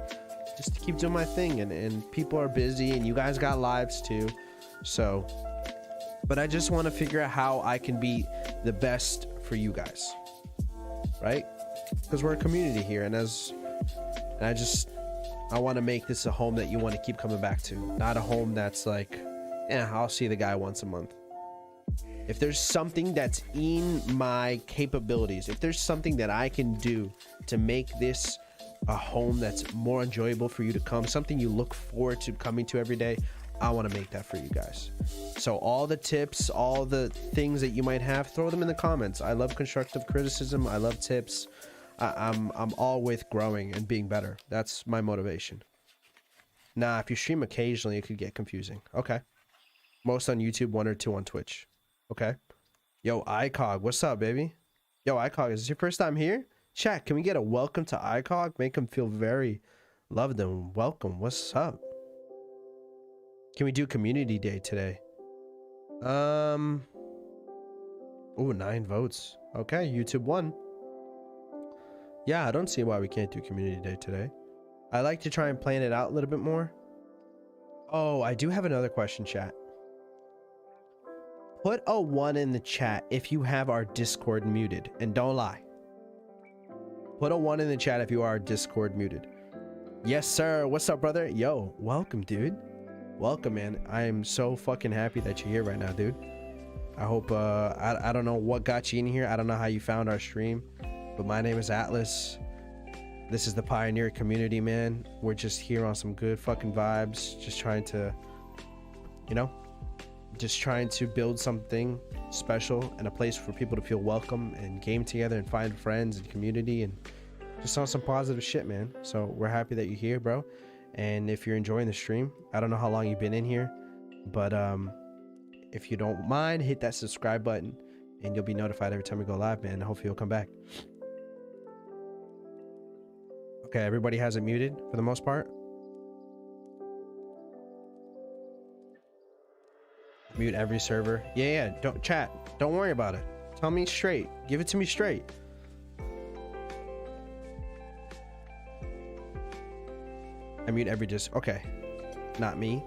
just to keep doing my thing. And people are busy, and you guys got lives too. So, but I just want to figure out how I can be the best for you guys, right? Because we're a community here, and I want to make this a home that you want to keep coming back to, not a home that's like, yeah, I'll see the guy once a month. If there's something that's in my capabilities, if there's something that I can do to make this a home that's more enjoyable for you to come, something you look forward to coming to every day, I want to make that for you guys. So all the tips, all the things that you might have, throw them in the comments. I love constructive criticism. I love tips. I'm all with growing and being better. That's my motivation. Nah, if you stream occasionally, it could get confusing. Okay. Most on YouTube, 1 or 2 on Twitch. Okay. Yo, ICOG, what's up, baby? Yo, ICOG, is this your first time here? Chat, can we get a welcome to ICOG? Make him feel very loved and welcome. What's up? Can we do community day today? Ooh, 9 votes. Okay, YouTube won. Yeah, I don't see why we can't do community day today. I like to try and plan it out a little bit more. Oh, I do have another question, chat. Put a 1 in the chat if you have our Discord muted, and don't lie. Put a 1 in the chat if you are Discord muted. Yes, sir. What's up, brother? Yo, welcome, dude. Welcome, man. I am so fucking happy that you're here right now, dude. I hope, I don't know what got you in here. I don't know how you found our stream, but my name is Atlas. This is the Pioneer community, man. We're just here on some good fucking vibes. Just trying to, you know, just trying to build something special and a place for people to feel welcome and game together and find friends and community and just on some positive shit, man. So we're happy that you're here, bro. And if you're enjoying the stream, I don't know how long you've been in here, but if you don't mind, hit that subscribe button and you'll be notified every time we go live, man. Hopefully you'll come back. Okay, everybody has it muted for the most part. Mute every server. Yeah, don't chat. Don't worry about it. Tell me straight. Give it to me straight. I mute every okay. Not me.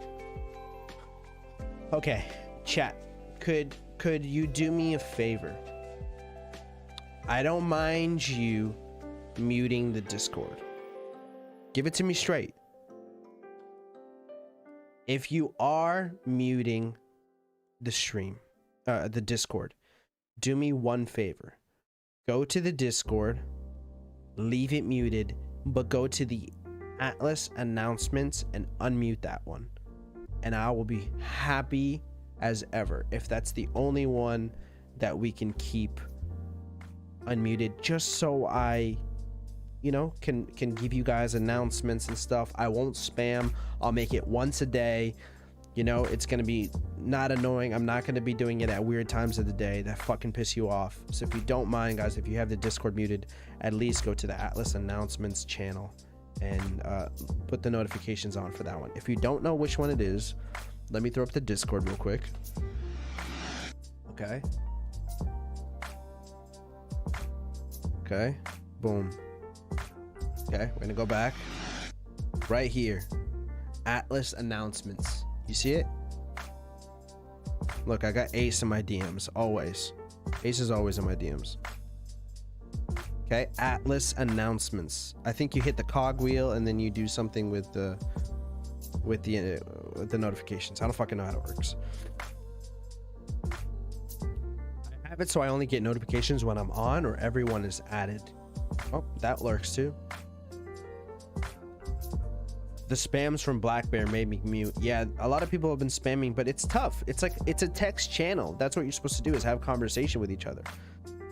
Okay, chat. Could you do me a favor? I don't mind you muting the Discord. Give it to me straight. If you are muting the stream, the Discord, do me one favor. Go to the Discord, leave it muted, but go to the Atlas announcements and unmute that one. And I will be happy as ever if that's the only one that we can keep unmuted, just so I, you know, can give you guys announcements and stuff. I won't spam. I'll make it once a day. You know, it's gonna be not annoying. I'm not gonna be doing it at weird times of the day that fucking piss you off. So if you don't mind, guys, if you have the Discord muted, at least go to the Atlas announcements channel and put the notifications on for that one. If you don't know which one it is, let me throw up the Discord real quick. Okay. Okay. Boom. Okay, we're gonna go back. Right here. Atlas announcements. You see it? Look, I got Ace in my DMs, always. Ace is always in my DMs. Okay, Atlas announcements. I think you hit the cog wheel and then you do something with the with the notifications. I don't fucking know how it works. I have it so I only get notifications when I'm on or everyone is added. Oh, that lurks too. The spams from Black Bear made me mute. Yeah, a lot of people have been spamming, but it's tough. It's like, it's a text channel. That's what you're supposed to do, is have conversation with each other.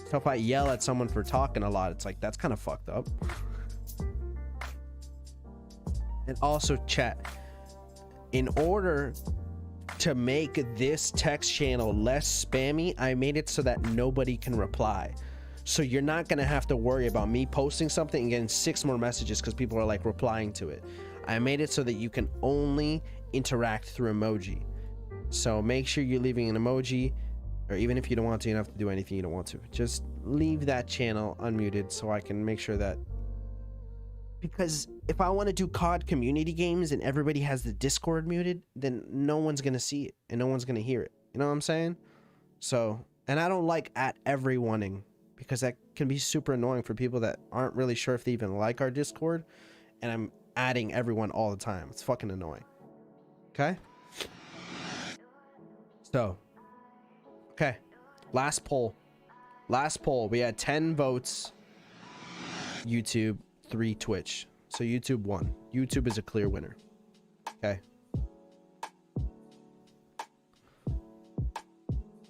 So if I yell at someone for talking a lot, it's like, that's kind of fucked up. And also, chat, in order to make this text channel less spammy, I made it so that nobody can reply. So you're not gonna have to worry about me posting something and getting 6 more messages because people are like replying to it. I made it so that you can only interact through emoji. So make sure you're leaving an emoji, or even if you don't want to, you don't have to do anything you don't want to. Just leave that channel unmuted so I can make sure that, because if I want to do COD community games and everybody has the Discord muted, then no one's gonna see it and no one's gonna hear it. You know what I'm saying? So, and I don't like at everyoneing, because that can be super annoying for people that aren't really sure if they even like our Discord, and I'm adding everyone all the time. It's fucking annoying. Okay? So, okay. Last poll. We had 10 votes. YouTube, 3 Twitch. So YouTube won. YouTube is a clear winner. Okay.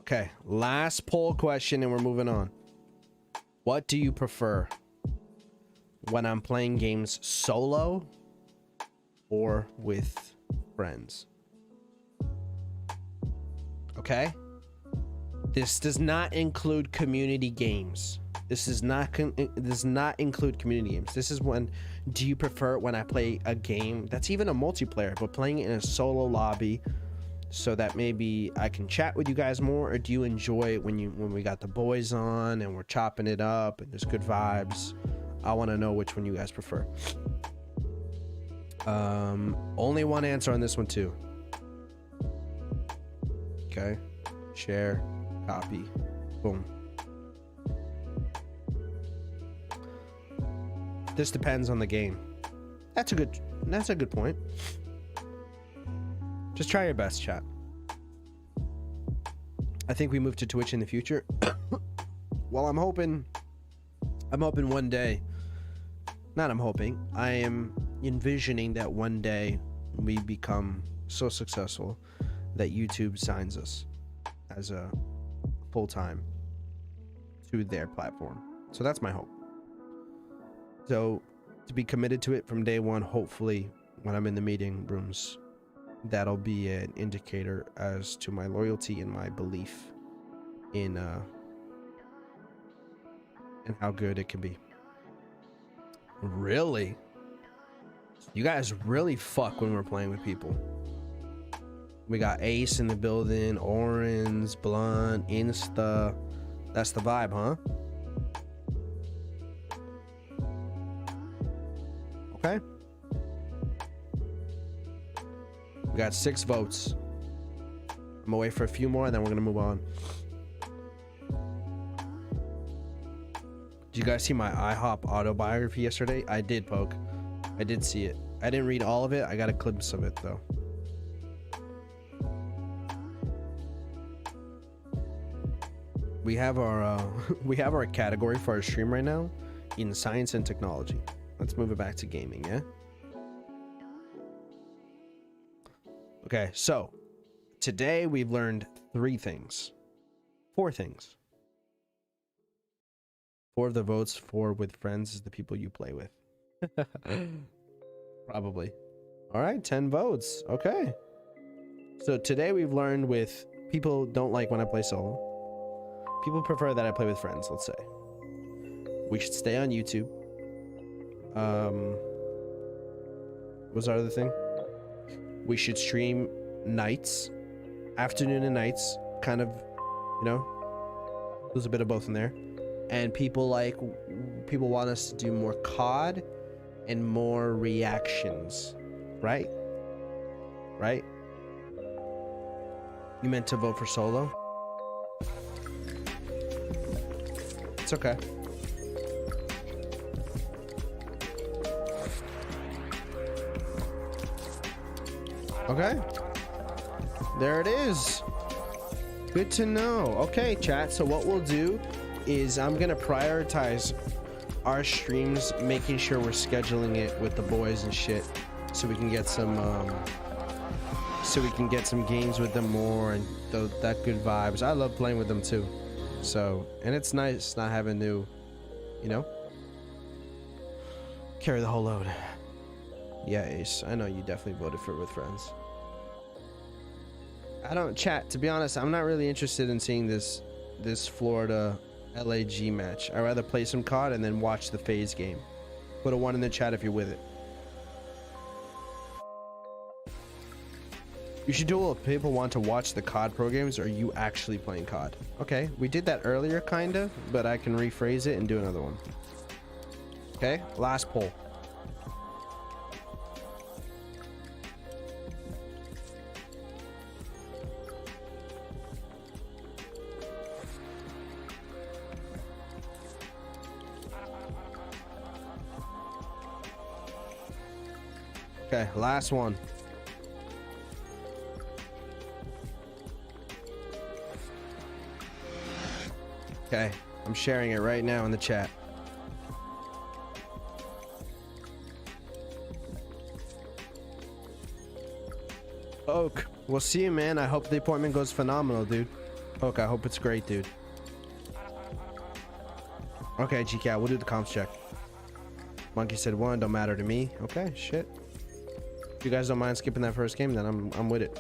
Okay. Last poll question and we're moving on. What do you prefer when I'm playing games solo or with friends? Okay? This does not include community games. This does not include community games. This is when, do you prefer when I play a game that's even a multiplayer, but playing it in a solo lobby so that maybe I can chat with you guys more, or do you enjoy it when we got the boys on and we're chopping it up and there's good vibes? I want to know which one you guys prefer. Only one answer on this one too. Okay, share, copy, boom. This depends on the game. That's a good point. Just try your best, chat. I think we move to Twitch in the future. Well, I'm hoping one day, I am envisioning that one day we become so successful that YouTube signs us as a full-time to their platform. So that's my hope. So to be committed to it from day one, hopefully when I'm in the meeting rooms, that'll be an indicator as to my loyalty and my belief in how good it can be. Really? You guys really fuck when we're playing with people. We got Ace in the building, Orange, Blunt, Insta. That's the vibe, huh? Okay. We got 6 votes. I'm gonna wait for a few more and then we're gonna move on. Did you guys see my IHOP autobiography yesterday? I did, Poke. I did see it. I didn't read all of it. I got a glimpse of it though. We have our category for our stream right now in science and technology. Let's move it back to gaming, yeah? Okay, so today we've learned 4 things. 4 of the votes for with friends is the people you play with. Probably. All right, 10 votes. Okay. So today we've learned with people don't like when I play solo. People prefer that I play with friends, let's say. We should stay on YouTube. What was our other thing? We should stream nights, afternoon and nights, kind of, you know, there's a bit of both in there. And people want us to do more COD and more reactions, right? Right? You meant to vote for solo? It's okay. Okay. There it is. Good to know. Okay, chat. So what we'll do is I'm going to prioritize our streams, making sure we're scheduling it with the boys and shit, so we can get some games with them more and that good vibes. I love playing with them too. So, and it's nice not having to, you know, carry the whole load. Yeah, Ace, I know you definitely voted for with friends. I don't chat, to be honest. I'm not really interested in seeing this Florida LAG match. I'd rather play some COD and then watch the FaZe game. Put a 1 in the chat if you're with it. You should do if people want to watch the COD pro games, or are you actually playing COD? Okay, we did that earlier kind of, but I can rephrase it and do another one. Okay, last poll. Okay, last one. Okay, I'm sharing it right now in the chat. Oak, we'll see you, man. I hope the appointment goes phenomenal, dude. Oak, I hope it's great, dude. Okay, GCat, we'll do the comps check. Monkey said 1, don't matter to me. Okay, shit. If you guys don't mind skipping that first game, then I'm with it.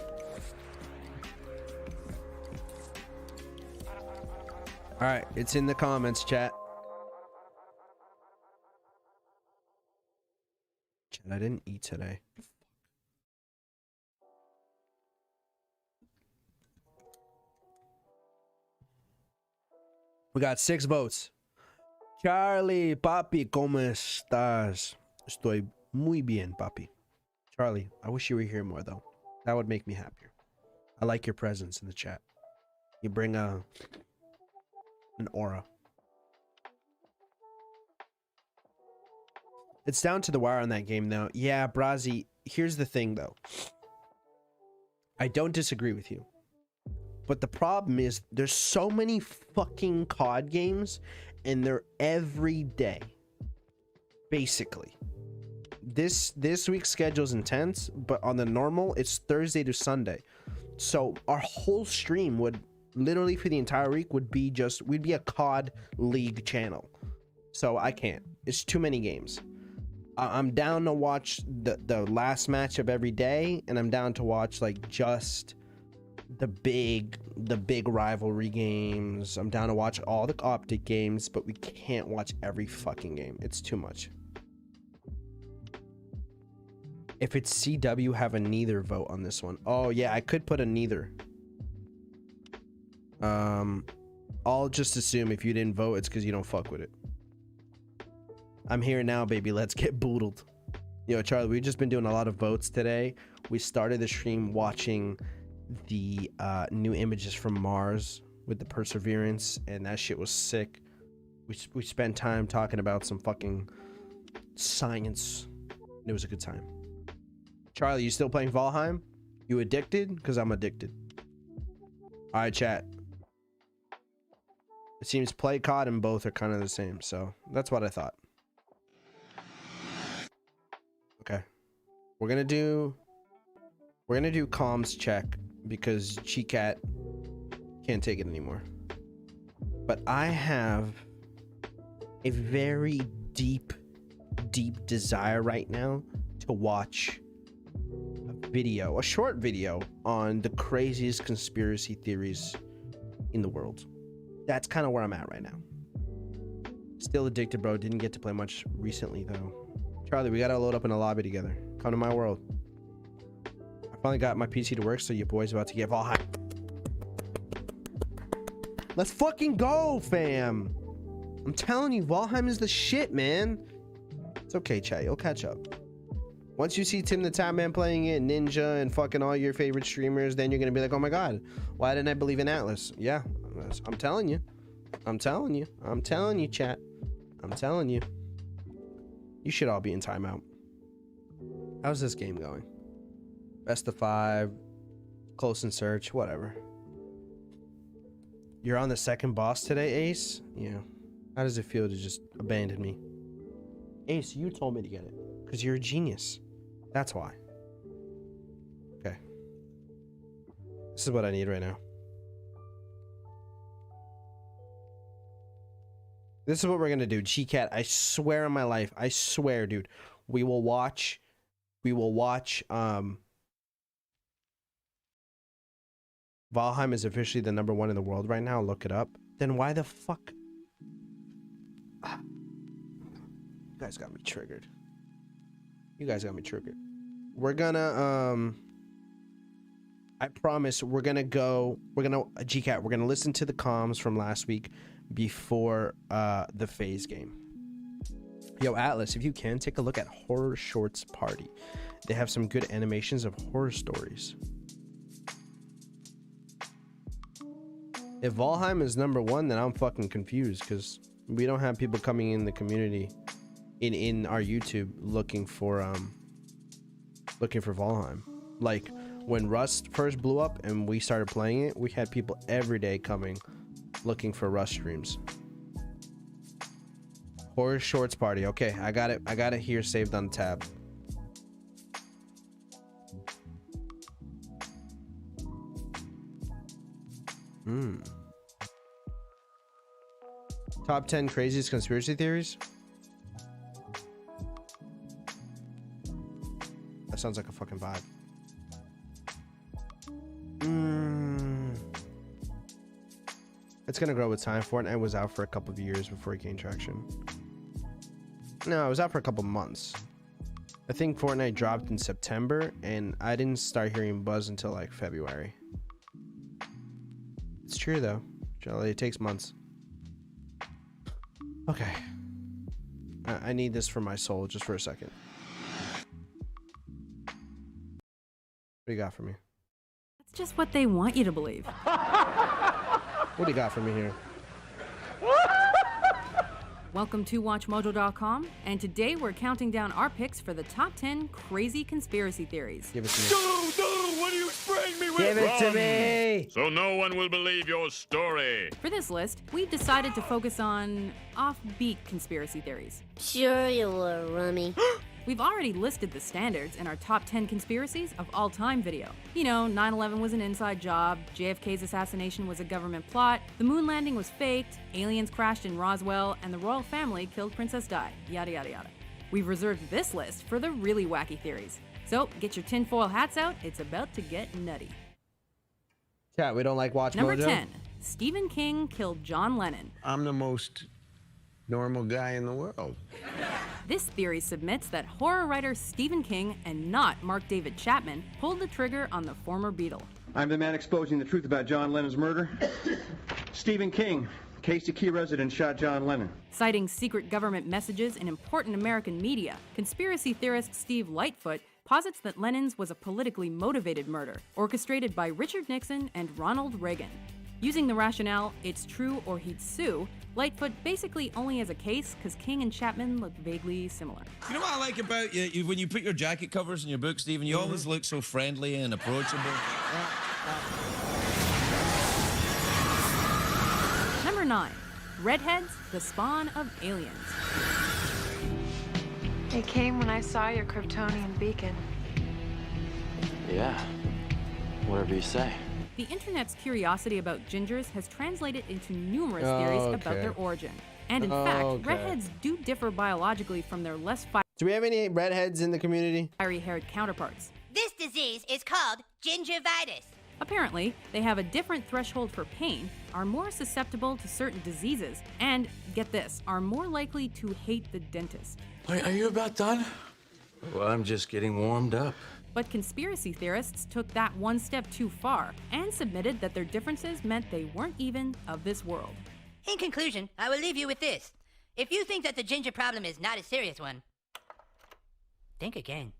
All right, it's in the comments, chat. Chat, I didn't eat today. We got 6 votes. Charlie, papi, ¿cómo estás? Estoy muy bien, papi. Charlie, I wish you were here more, though. That would make me happier. I like your presence in the chat. You bring an aura. It's down to the wire on that game, though. Yeah, Brazi, here's the thing, though. I don't disagree with you. But the problem is there's so many fucking COD games, and they're every day. Basically. This week's schedule is intense, but on the normal, it's Thursday to Sunday. So our whole stream would literally for the entire week would be we'd be a COD League channel. So I can't. It's too many games. I'm down to watch the last match of every day, and I'm down to watch like just the big rivalry games. I'm down to watch all the optic games, but we can't watch every fucking game. It's too much. If it's CW, have a neither vote on this one. Oh yeah, I could put a neither. I'll just assume if you didn't vote, it's because you don't fuck with it. I'm here now, baby. Let's get boodled. Yo, Charlie, we've just been doing a lot of votes today. We started the stream watching the new images from Mars with the Perseverance, and that shit was sick. We spent time talking about some fucking science. It was a good time. Charlie, you still playing Valheim? You addicted? Because I'm addicted. All right, chat. It seems play COD and both are kind of the same, so that's what I thought. Okay. We're gonna do comms check because Chicat can't take it anymore. But I have a very deep desire right now to watch a short video on the craziest conspiracy theories in the world. That's kind of where I'm at right now. Still addicted, bro. Didn't get to play much recently, though. Charlie, we gotta load up in a lobby together. Come to my world. I finally got my PC to work, so your boy's about to get Valheim. Let's fucking go, fam! I'm telling you, Valheim is the shit, man. It's okay, chat. You'll catch up. Once you see Tim the Tap Man playing it, Ninja, and fucking all your favorite streamers, then you're gonna be like, oh my god, why didn't I believe in Atlas? Yeah, I'm telling you. I'm telling you. I'm telling you, chat. I'm telling you. You should all be in timeout. How's this game going? Best of 5. Close and search. Whatever. You're on the second boss today, Ace? Yeah. How does it feel to just abandon me? Ace, you told me to get it. Because you're a genius. That's why. Okay. This is what I need right now. This is what we're going to do. GCat, I swear on my life. I swear, dude. We will watch... Valheim is officially the #1 in the world right now. Look it up. Then why the fuck? You guys got me triggered. We're gonna I promise we're gonna GCat, we're gonna listen to the comms from last week before the phase game. Yo, Atlas, if you can, take a look at Horror Shorts Party. They have some good animations of horror stories. If Valheim is #1, then I'm fucking confused, because we don't have people coming in the community in our YouTube looking for Valheim. Like when Rust first blew up and we started playing it, we had people every day coming looking for Rust streams. Horror Shorts Party. Okay, I got it here saved on the tab. Top 10 craziest conspiracy theories? That sounds like a fucking vibe. It's gonna grow with time. Fortnite was out for a couple of years before it gained traction. No, it was out for a couple months. I think Fortnite dropped in September, and I didn't start hearing buzz until like February. It's true though, Charlie. It takes months. Okay. I need this for my soul just for a second. What do you got for me? That's just what they want you to believe. What do you got for me here? Welcome to WatchMojo.com, and today we're counting down our picks for the top 10 crazy conspiracy theories. Give it to me. No, what are you spraying me with? Give it to me! So no one will believe your story. For this list, we've decided to focus on offbeat conspiracy theories. Sure you were, Rummy. We've already listed the standards in our top 10 conspiracies of all time video. You know, 9/11 was an inside job, JFK's assassination was a government plot, the moon landing was faked, aliens crashed in Roswell, and the royal family killed Princess Di, yada yada yada. We've reserved this list for the really wacky theories. So get your tinfoil hats out, it's about to get nutty. Yeah, we don't like Watch Number Mojo. 10, Stephen King killed John Lennon. I'm the most normal guy in the world. This theory submits that horror writer Stephen King and not Mark David Chapman pulled the trigger on the former Beatle. I'm the man exposing the truth about John Lennon's murder. Stephen King, Casey Key resident, shot John Lennon. Citing secret government messages in important American media, conspiracy theorist Steve Lightfoot posits that Lennon's was a politically motivated murder, orchestrated by Richard Nixon and Ronald Reagan. Using the rationale, it's true or he'd sue, Lightfoot basically only has a case because King and Chapman look vaguely similar. You know what I like about you when you put your jacket covers in your book, Stephen? You always look so friendly and approachable. Number 9. Redheads, the spawn of aliens. They came when I saw your Kryptonian beacon. Yeah, whatever you say. The internet's curiosity about gingers has translated into numerous theories about their origin. And in fact, redheads do differ biologically from their less Do we have any redheads in the community? fiery-haired counterparts. This disease is called gingivitis. Apparently, they have a different threshold for pain, are more susceptible to certain diseases, and, get this, are more likely to hate the dentist. Are you about done? Well, I'm just getting warmed up. But conspiracy theorists took that one step too far and submitted that their differences meant they weren't even of this world. In conclusion, I will leave you with this. If you think that the ginger problem is not a serious one, think again.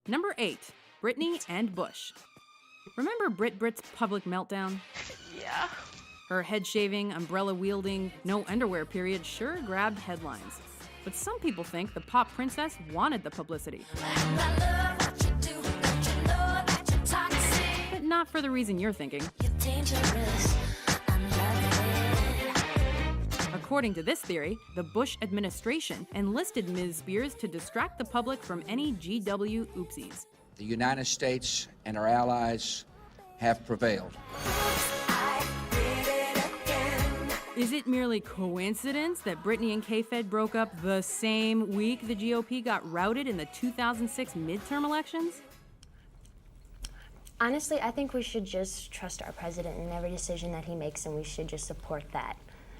Number 8, Britney and Bush. Remember Brit's public meltdown? Yeah. Her head-shaving, umbrella-wielding, no underwear period sure grabbed headlines. But some people think the pop princess wanted the publicity. not for the reason you're thinking. According to this theory, the Bush administration enlisted Ms. Spears to distract the public from any GW oopsies. The United States and our allies have prevailed. Is it merely coincidence that Britney and K-Fed broke up the same week the GOP got routed in the 2006 midterm elections? Honestly, I think we should just trust our president in every decision that he makes, and we should just support that,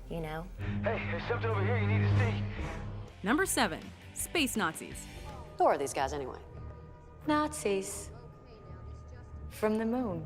you know? Hey, there's something over here you need to see. Number 7, space Nazis. Who are these guys anyway? Nazis. From the moon.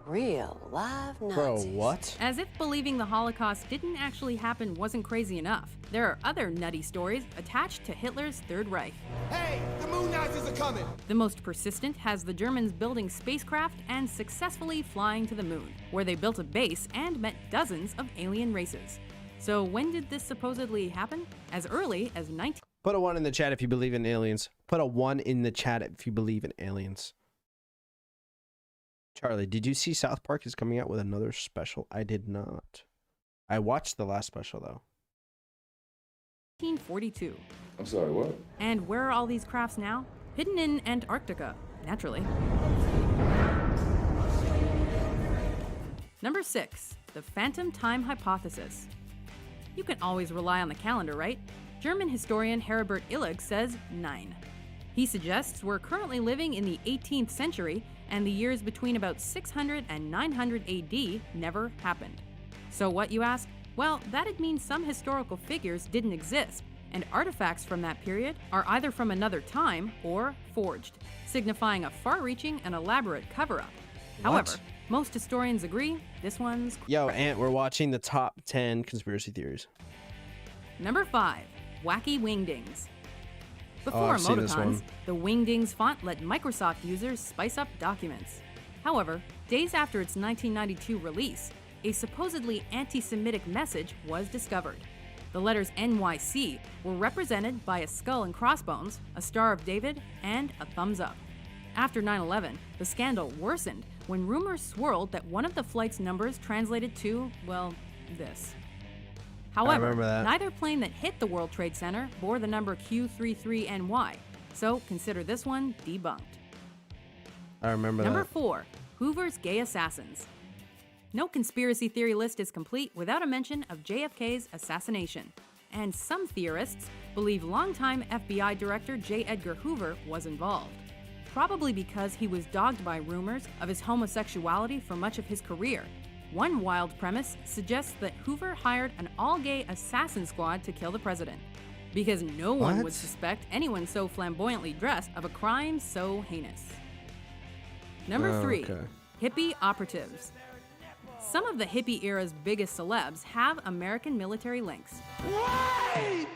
Real, live Nazis. Bro, what? As if believing the Holocaust didn't actually happen wasn't crazy enough, there are other nutty stories attached to Hitler's Third Reich. Hey, the moon Nazis are coming! The most persistent has the Germans building spacecraft and successfully flying to the moon, where they built a base and met dozens of alien races. So when did this supposedly happen? As early as 19... Put a 1 in the chat if you believe in aliens. Put a 1 in the chat if you believe in aliens. Charlie, did you see South Park is coming out with another special? I did not. I watched the last special, though. 1942. I'm sorry, what? And where are all these crafts now? Hidden in Antarctica, naturally. Number 6, the phantom time hypothesis. You can always rely on the calendar, right? German historian Heribert Illig says 9. He suggests we're currently living in the 18th century, and the years between about 600 and 900 AD never happened. So what, you ask? Well, that'd mean some historical figures didn't exist, and artifacts from that period are either from another time or forged, signifying a far-reaching and elaborate cover-up. However, most historians agree this one's... Yo, Ant, we're watching the top 10 conspiracy theories. Number 5, wacky wingdings. Before I've seen this emoticons, one. the Wingdings font let Microsoft users spice up documents. However, days after its 1992 release, a supposedly anti-Semitic message was discovered. The letters NYC were represented by a skull and crossbones, a Star of David, and a thumbs up. After 9/11, the scandal worsened when rumors swirled that one of the flight's numbers translated to, well, this. However, neither plane that hit the World Trade Center bore the number Q33NY, so consider this one debunked. I remember that. Number 4, Hoover's gay assassins. No conspiracy theory list is complete without a mention of JFK's assassination, and some theorists believe longtime FBI Director J. Edgar Hoover was involved, probably because he was dogged by rumors of his homosexuality for much of his career. One wild premise suggests that Hoover hired an all-gay assassin squad to kill the president, because no one would suspect anyone so flamboyantly dressed of a crime so heinous. Number 3, hippie operatives. Some of the hippie era's biggest celebs have American military links. What?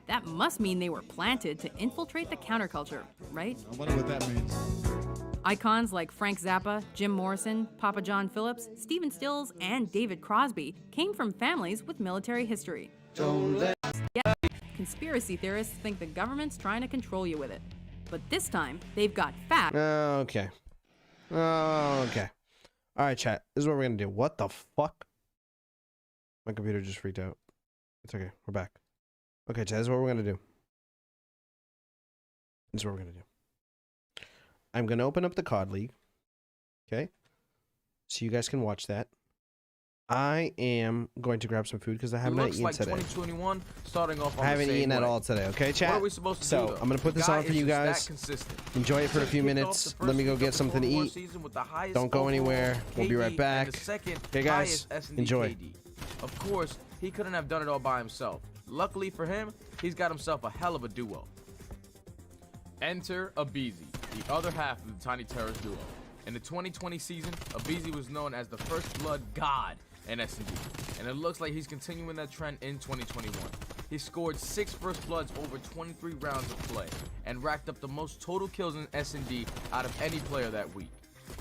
That must mean they were planted to infiltrate the counterculture, right? I wonder what that means. Icons like Frank Zappa, Jim Morrison, Papa John Phillips, Stephen Stills, and David Crosby came from families with military history. Yet, conspiracy theorists think the government's trying to control you with it. But this time, they've got facts. Okay. Okay. All right, chat. This is what we're going to do. What the fuck? My computer just freaked out. It's okay. We're back. Okay, chat. This is what we're going to do. This is what we're going to do. I'm going to open up the COD League. Okay? So you guys can watch that. I am going to grab some food because I haven't eaten like today. 2021, starting off on I haven't the same eaten at way. all today. Okay, chat? What are we supposed to so do, though? I'm going to put this on for you guys. Enjoy it for a few minutes. Let me go get something to eat. Don't go anywhere. We'll be right back. Okay, guys? Enjoy. Of course, he couldn't have done it all by himself. Luckily for him, he's got himself a hell of a duo. Enter Abizi, the other half of the Tiny Terrors duo. In the 2020 season, Abizi was known as the First Blood God in S&D, and it looks like he's continuing that trend in 2021. He scored 6 First Bloods over 23 rounds of play, and racked up the most total kills in S&D out of any player that week.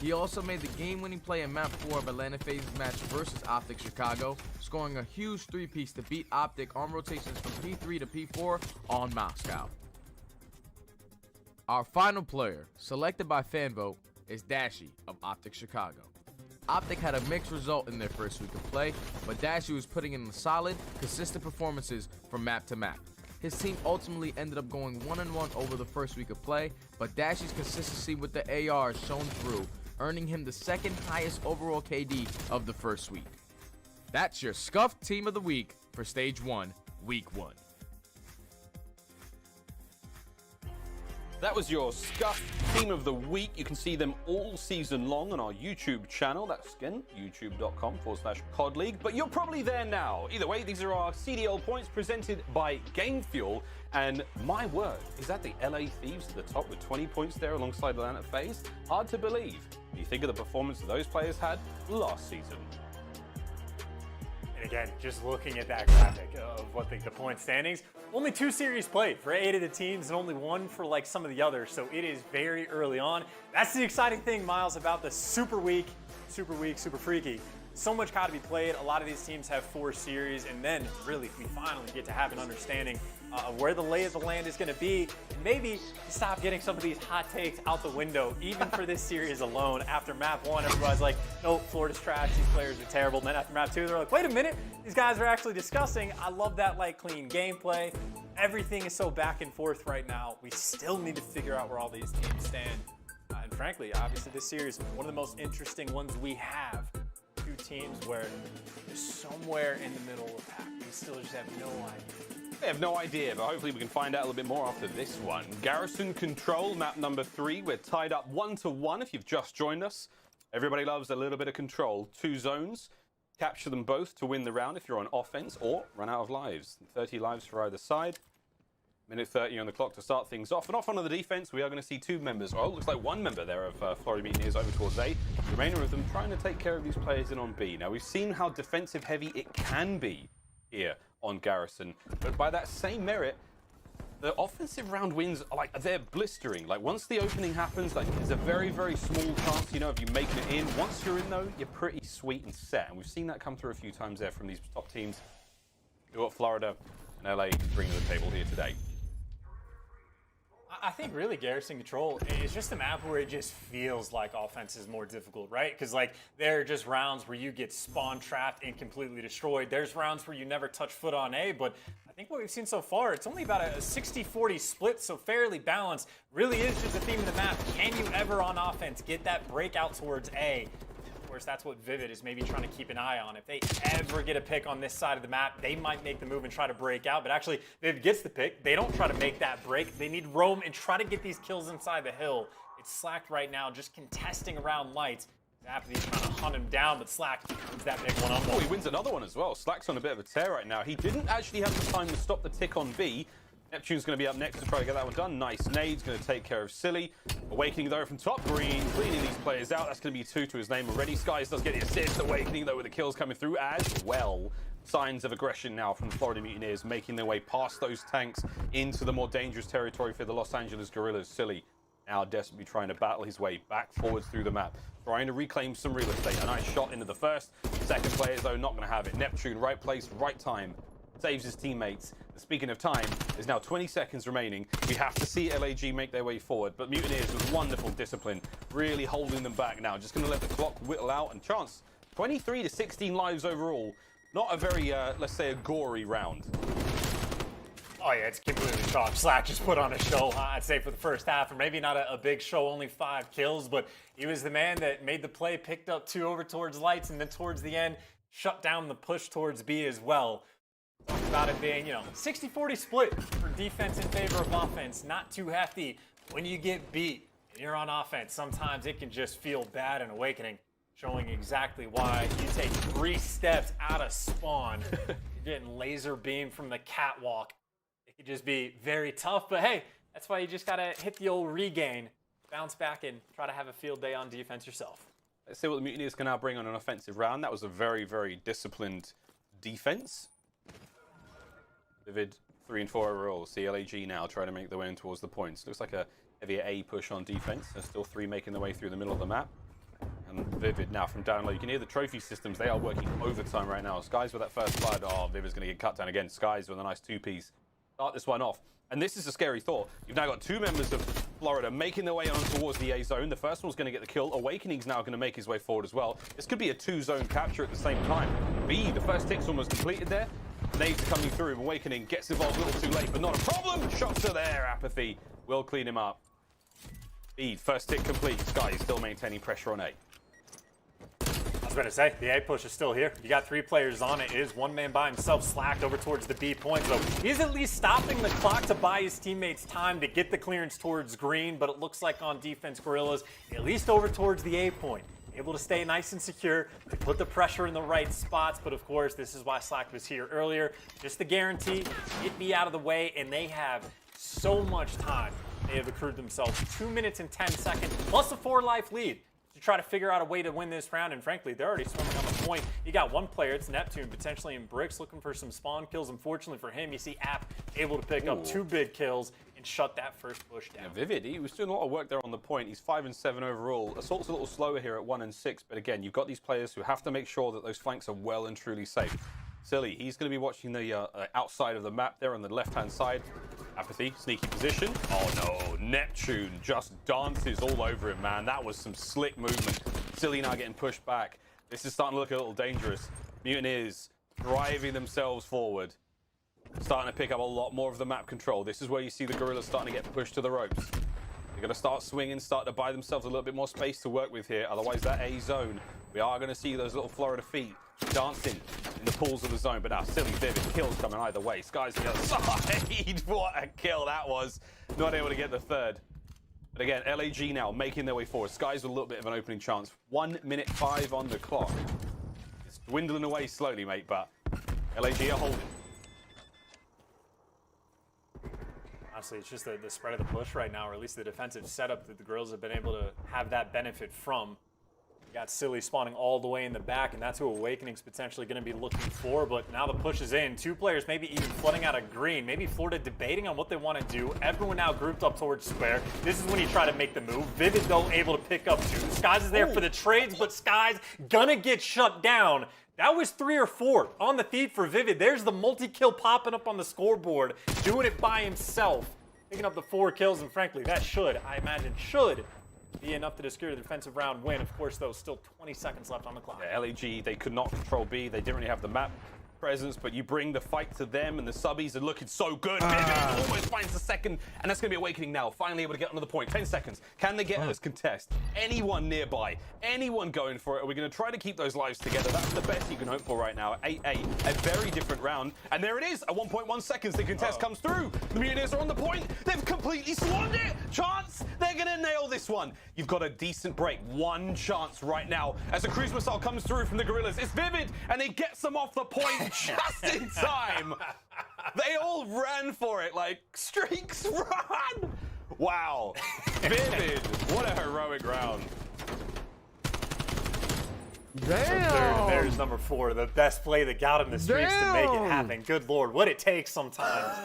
He also made the game-winning play in Map 4 of Atlanta Phase's match versus Optic Chicago, scoring a huge 3-piece to beat Optic on rotations from P3 to P4 on Moscow. Our final player, selected by fan vote, is Dashy of Optic Chicago. Optic had a mixed result in their first week of play, but Dashy was putting in solid, consistent performances from map to map. His team ultimately ended up going 1-1 over the first week of play, but Dashy's consistency with the AR shone through, earning him the second highest overall KD of the first week. That's your Scuffed Team of the Week for Stage 1, Week 1. That was your Scuffed Team of the Week. You can see them all season long on our YouTube channel. That's, again, youtube.com/codleague. But you're probably there now. Either way, these are our CDL points presented by Game Fuel. And my word, is that the LA Thieves at the top with 20 points there alongside Atlanta FaZe? Hard to believe when you think of the performance that those players had last season. And again, just looking at that graphic of what the point standings, only 2 series played for 8 of the teams and only 1 for like some of the others. So it is very early on. That's the exciting thing, Miles, about the super freaky. So much got to be played. A lot of these teams have 4 series, and then really we finally get to have an understanding of where the lay of the land is going to be, and maybe stop getting some of these hot takes out the window, even for this series alone. After map 1, everybody's like, no, Florida's trash, these players are terrible. And then after map 2, they're like, wait a minute, these guys are actually discussing. I love that light, clean gameplay. Everything is so back and forth right now. We still need to figure out where all these teams stand. And frankly, obviously this series, one of the most interesting ones we have. 2 teams where they're somewhere in the middle of the pack. We still just have no idea. They have no idea, but hopefully we can find out a little bit more after this one. Garrison Control, map number 3. We're tied up 1-1 if you've just joined us. Everybody loves a little bit of control. 2 zones. Capture them both to win the round if you're on offense, or run out of lives. 30 lives for either side. Minute 30 on the clock to start things off. And off onto the defense, we are going to see 2 members. Oh, it looks like 1 member there of Florida Mutineers over towards A. The remainder of them trying to take care of these players in on B. Now, we've seen how defensive heavy it can be here on Garrison. But by that same merit, the offensive round wins, like, they're blistering. Like, once the opening happens, like, there's a very, very small chance, you know, of you making it in. Once you're in, though, you're pretty sweet and set. And we've seen that come through a few times there from these top teams. Do what Florida and LA bring to the table here today. I think really Garrison Control is just a map where it just feels like offense is more difficult, right? Because like there are just rounds where you get spawn trapped and completely destroyed. There's rounds where you never touch foot on A, but I think what we've seen so far, it's only about a 60-40 split, so fairly balanced. Really is just a theme of the map. Can you ever on offense get that breakout towards A? Of course, that's what Vivid is maybe trying to keep an eye on. If they ever get a pick on this side of the map, they might make the move and try to break out. But actually, Vivid gets the pick. They don't try to make that break. They need roam and try to get these kills inside the hill. It's Slack right now, just contesting around Lights. Zapathy's trying to hunt him down, but Slack wins that big one on one. Oh, he wins another one as well. Slack's on a bit of a tear right now. He didn't actually have the time to stop the tick on B. Neptune's going to be up next to try to get that one done. Nice nade's going to take care of Silly. Awakening, though, from top green, cleaning these players out. That's going to be 2 to his name already. Skies does get the assist. Awakening, though, with the kills coming through as well. Signs of aggression now from Florida Mutineers, making their way past those tanks into the more dangerous territory for the Los Angeles Guerrillas. Silly now desperately trying to battle his way back forwards through the map, trying to reclaim some real estate. A nice shot into the first. Second player, though, not going to have it. Neptune, right place, right time. Saves his teammates. Speaking of time, there's now 20 seconds remaining. We have to see LAG make their way forward, but Mutineers with wonderful discipline, really holding them back now. Just going to let the clock whittle out, and chance 23 to 16 lives overall. Not a very, let's say, a gory round. Oh yeah, it's completely chalk. Slack just put on a show, I'd say, for the first half, or maybe not a big show, only 5 kills, but he was the man that made the play, picked up 2 over towards Lights, and then towards the end, shut down the push towards B as well. Talked about it being, 60-40 split for defense in favor of offense. Not too hefty. When you get beat and you're on offense, sometimes it can just feel bad. And Awakening showing exactly why. You take 3 steps out of spawn, you're getting laser beam from the catwalk. It could just be very tough, but hey, that's why you just got to hit the old regain, bounce back, and try to have a field day on defense yourself. Let's see what the Mutineers can now bring on an offensive round. That was a very, very disciplined defense. Vivid 3 and 4 overall. CLAG now trying to make their way in towards the points. Looks like a heavier A push on defense. There's still 3 making their way through the middle of the map. And Vivid now from down low. You can hear the trophy systems. They are working overtime right now. Skies with that first blood. Oh, Vivid's going to get cut down again. Skies with a nice 2-piece. Start this one off. And this is a scary thought. You've now got 2 members of Florida making their way on towards the A zone. The first one's going to get the kill. Awakening's now going to make his way forward as well. This could be a 2-zone capture at the same time. B, the first tick's almost completed there. Nades coming through. Awakening gets involved a little too late, but not a problem. Shots are there. Apathy will clean him up. B, first tick complete. Sky is still maintaining pressure on A. I was going to say, the A push is still here. You got 3 players on it. It is one man by himself, slacked over towards the B point. So he's at least stopping the clock to buy his teammates time to get the clearance towards green. But it looks like on defense, Gorillas, at least over towards the A point, able to stay nice and secure, to put the pressure in the right spots. But of course, this is why Slack was here earlier. Just the guarantee, get me out of the way, and they have so much time. They have accrued themselves 2 minutes and 10 seconds, plus a 4-life lead, to try to figure out a way to win this round. And frankly, they're already swimming on the point. You got one player, it's Neptune, potentially in bricks, looking for some spawn kills. Unfortunately for him, you see App able to pick up 2 big kills and shut that first push down. Yeah, Vivid, he was doing a lot of work there on the point. He's 5 and 7 overall. Assault's a little slower here at 1 and 6, but again, you've got these players who have to make sure that those flanks are well and truly safe. Silly, he's going to be watching the outside of the map there on the left-hand side. Apathy, sneaky position. Oh no, Neptune just dances all over him, man. That was some slick movement. Silly now getting pushed back. This is starting to look a little dangerous. Mutineers driving themselves forward. Starting to pick up a lot more of the map control. This is where you see the Gorillas starting to get pushed to the ropes. They're going to start swinging, start to buy themselves a little bit more space to work with here. Otherwise, that A zone, we are going to see those little Florida feet dancing in the pools of the zone. But now, Silly, Vivid, kills coming either way. Sky's the other side. What a kill that was. Not able to get the third. But again, LAG now making their way forward. Sky's with a little bit of an opening chance. 1 minute 5 on the clock. It's dwindling away slowly, mate, but LAG are holding. Honestly, it's just the spread of the push right now, or at least the defensive setup that the girls have been able to have that benefit from. You got Silly spawning all the way in the back, and that's who Awakening's potentially going to be looking for. But now the push is in. 2 players maybe even flooding out of green. Maybe Florida debating on what they want to do. Everyone now grouped up towards square. This is when you try to make the move. Vivid, though, able to pick up 2. Skies is there for the trades, but Skies gonna get shut down. That was 3 or 4 on the feed for Vivid. There's the multi-kill popping up on the scoreboard, doing it by himself, picking up the 4 kills, and frankly, that I imagine, should be enough to secure the defensive round win. Of course, though, still 20 seconds left on the clock. Yeah, LAG, they could not control B. They didn't really have the map presence, but you bring the fight to them, and the subbies are looking so good. Vivid almost finds the second, and that's going to be Awakening now. Finally able to get onto the point. 10 seconds. Can they get this contest? Anyone nearby? Anyone going for it? Are we going to try to keep those lives together? That's the best you can hope for right now. 8-8, a very different round. And there it is. At 1.1 seconds, the contest comes through. The Mutineers are on the point. They've completely swanned it. Chance. They're going to nail this one. You've got a decent break. 1 chance right now. As a cruise missile comes through from the Gorillas, it's Vivid, and he gets them off the point just in time. They all ran for it like streaks run. Wow. Vivid. What a heroic round. Damn. There's number 4, the best play that got him the streaks to make it happen. Good Lord, what it takes sometimes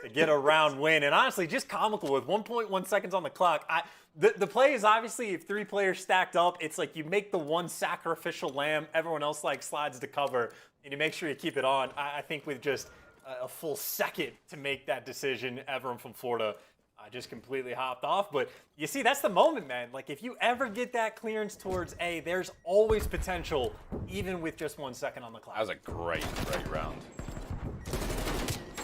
to get a round win. And honestly, just comical with 1.1 seconds on the clock. The play is obviously, if 3 players stacked up, it's like you make the one sacrificial lamb, everyone else like slides to cover, and you make sure you keep it on. I think with just a full second to make that decision, everyone from Florida just completely hopped off. But you see, that's the moment, man. Like, if you ever get that clearance towards A, there's always potential, even with just 1 second on the clock. That was a great round.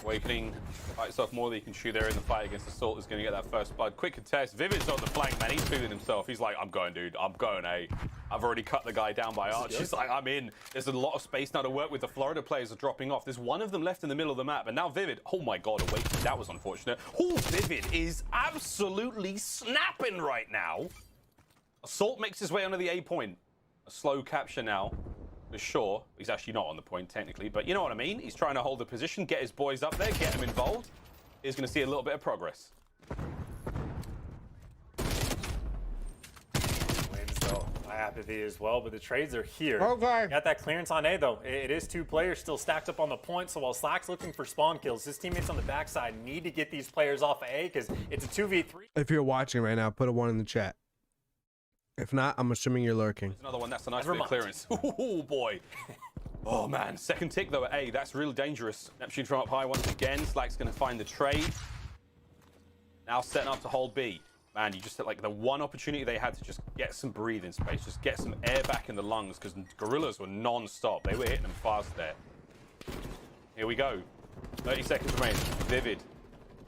Awakening fights off more than he can shoot there in the fight against Assault. Is going to get that first blood. Quick contest. Vivid's on the flank, man. He's feeling himself. He's like, I'm going, dude. I'm going A. I've already cut the guy down by arch. He's like, I'm in. There's a lot of space now to work with. The Florida players are dropping off. There's one of them left in the middle of the map. And now Vivid. Oh my God, Awakening. That was unfortunate. Oh, Vivid is absolutely snapping right now. Assault makes his way onto the A point. A slow capture now. For sure. He's actually not on the point, technically, but you know what I mean? He's trying to hold the position, get his boys up there, get them involved. He's going to see a little bit of progress. Wins, though, by Apathy as well, but the trades are here. Okay. Got that clearance on A, though. It is 2 players still stacked up on the point, so while Slack's looking for spawn kills, his teammates on the backside need to get these players off of A, because it's a 2v3. If you're watching right now, put a 1 in the chat. If not, I'm assuming you're lurking. There's another one. That's a nice bit of clearance. Oh, boy. Oh, man. Second tick, though, at A. That's really dangerous. Neptune from up high once again. Slack's going to find the trade. Now setting up to hold B. Man, you just had like the one opportunity they had to just get some breathing space, just get some air back in the lungs, because Gorillas were non-stop. They were hitting them fast there. Here we go. 30 seconds remaining. Vivid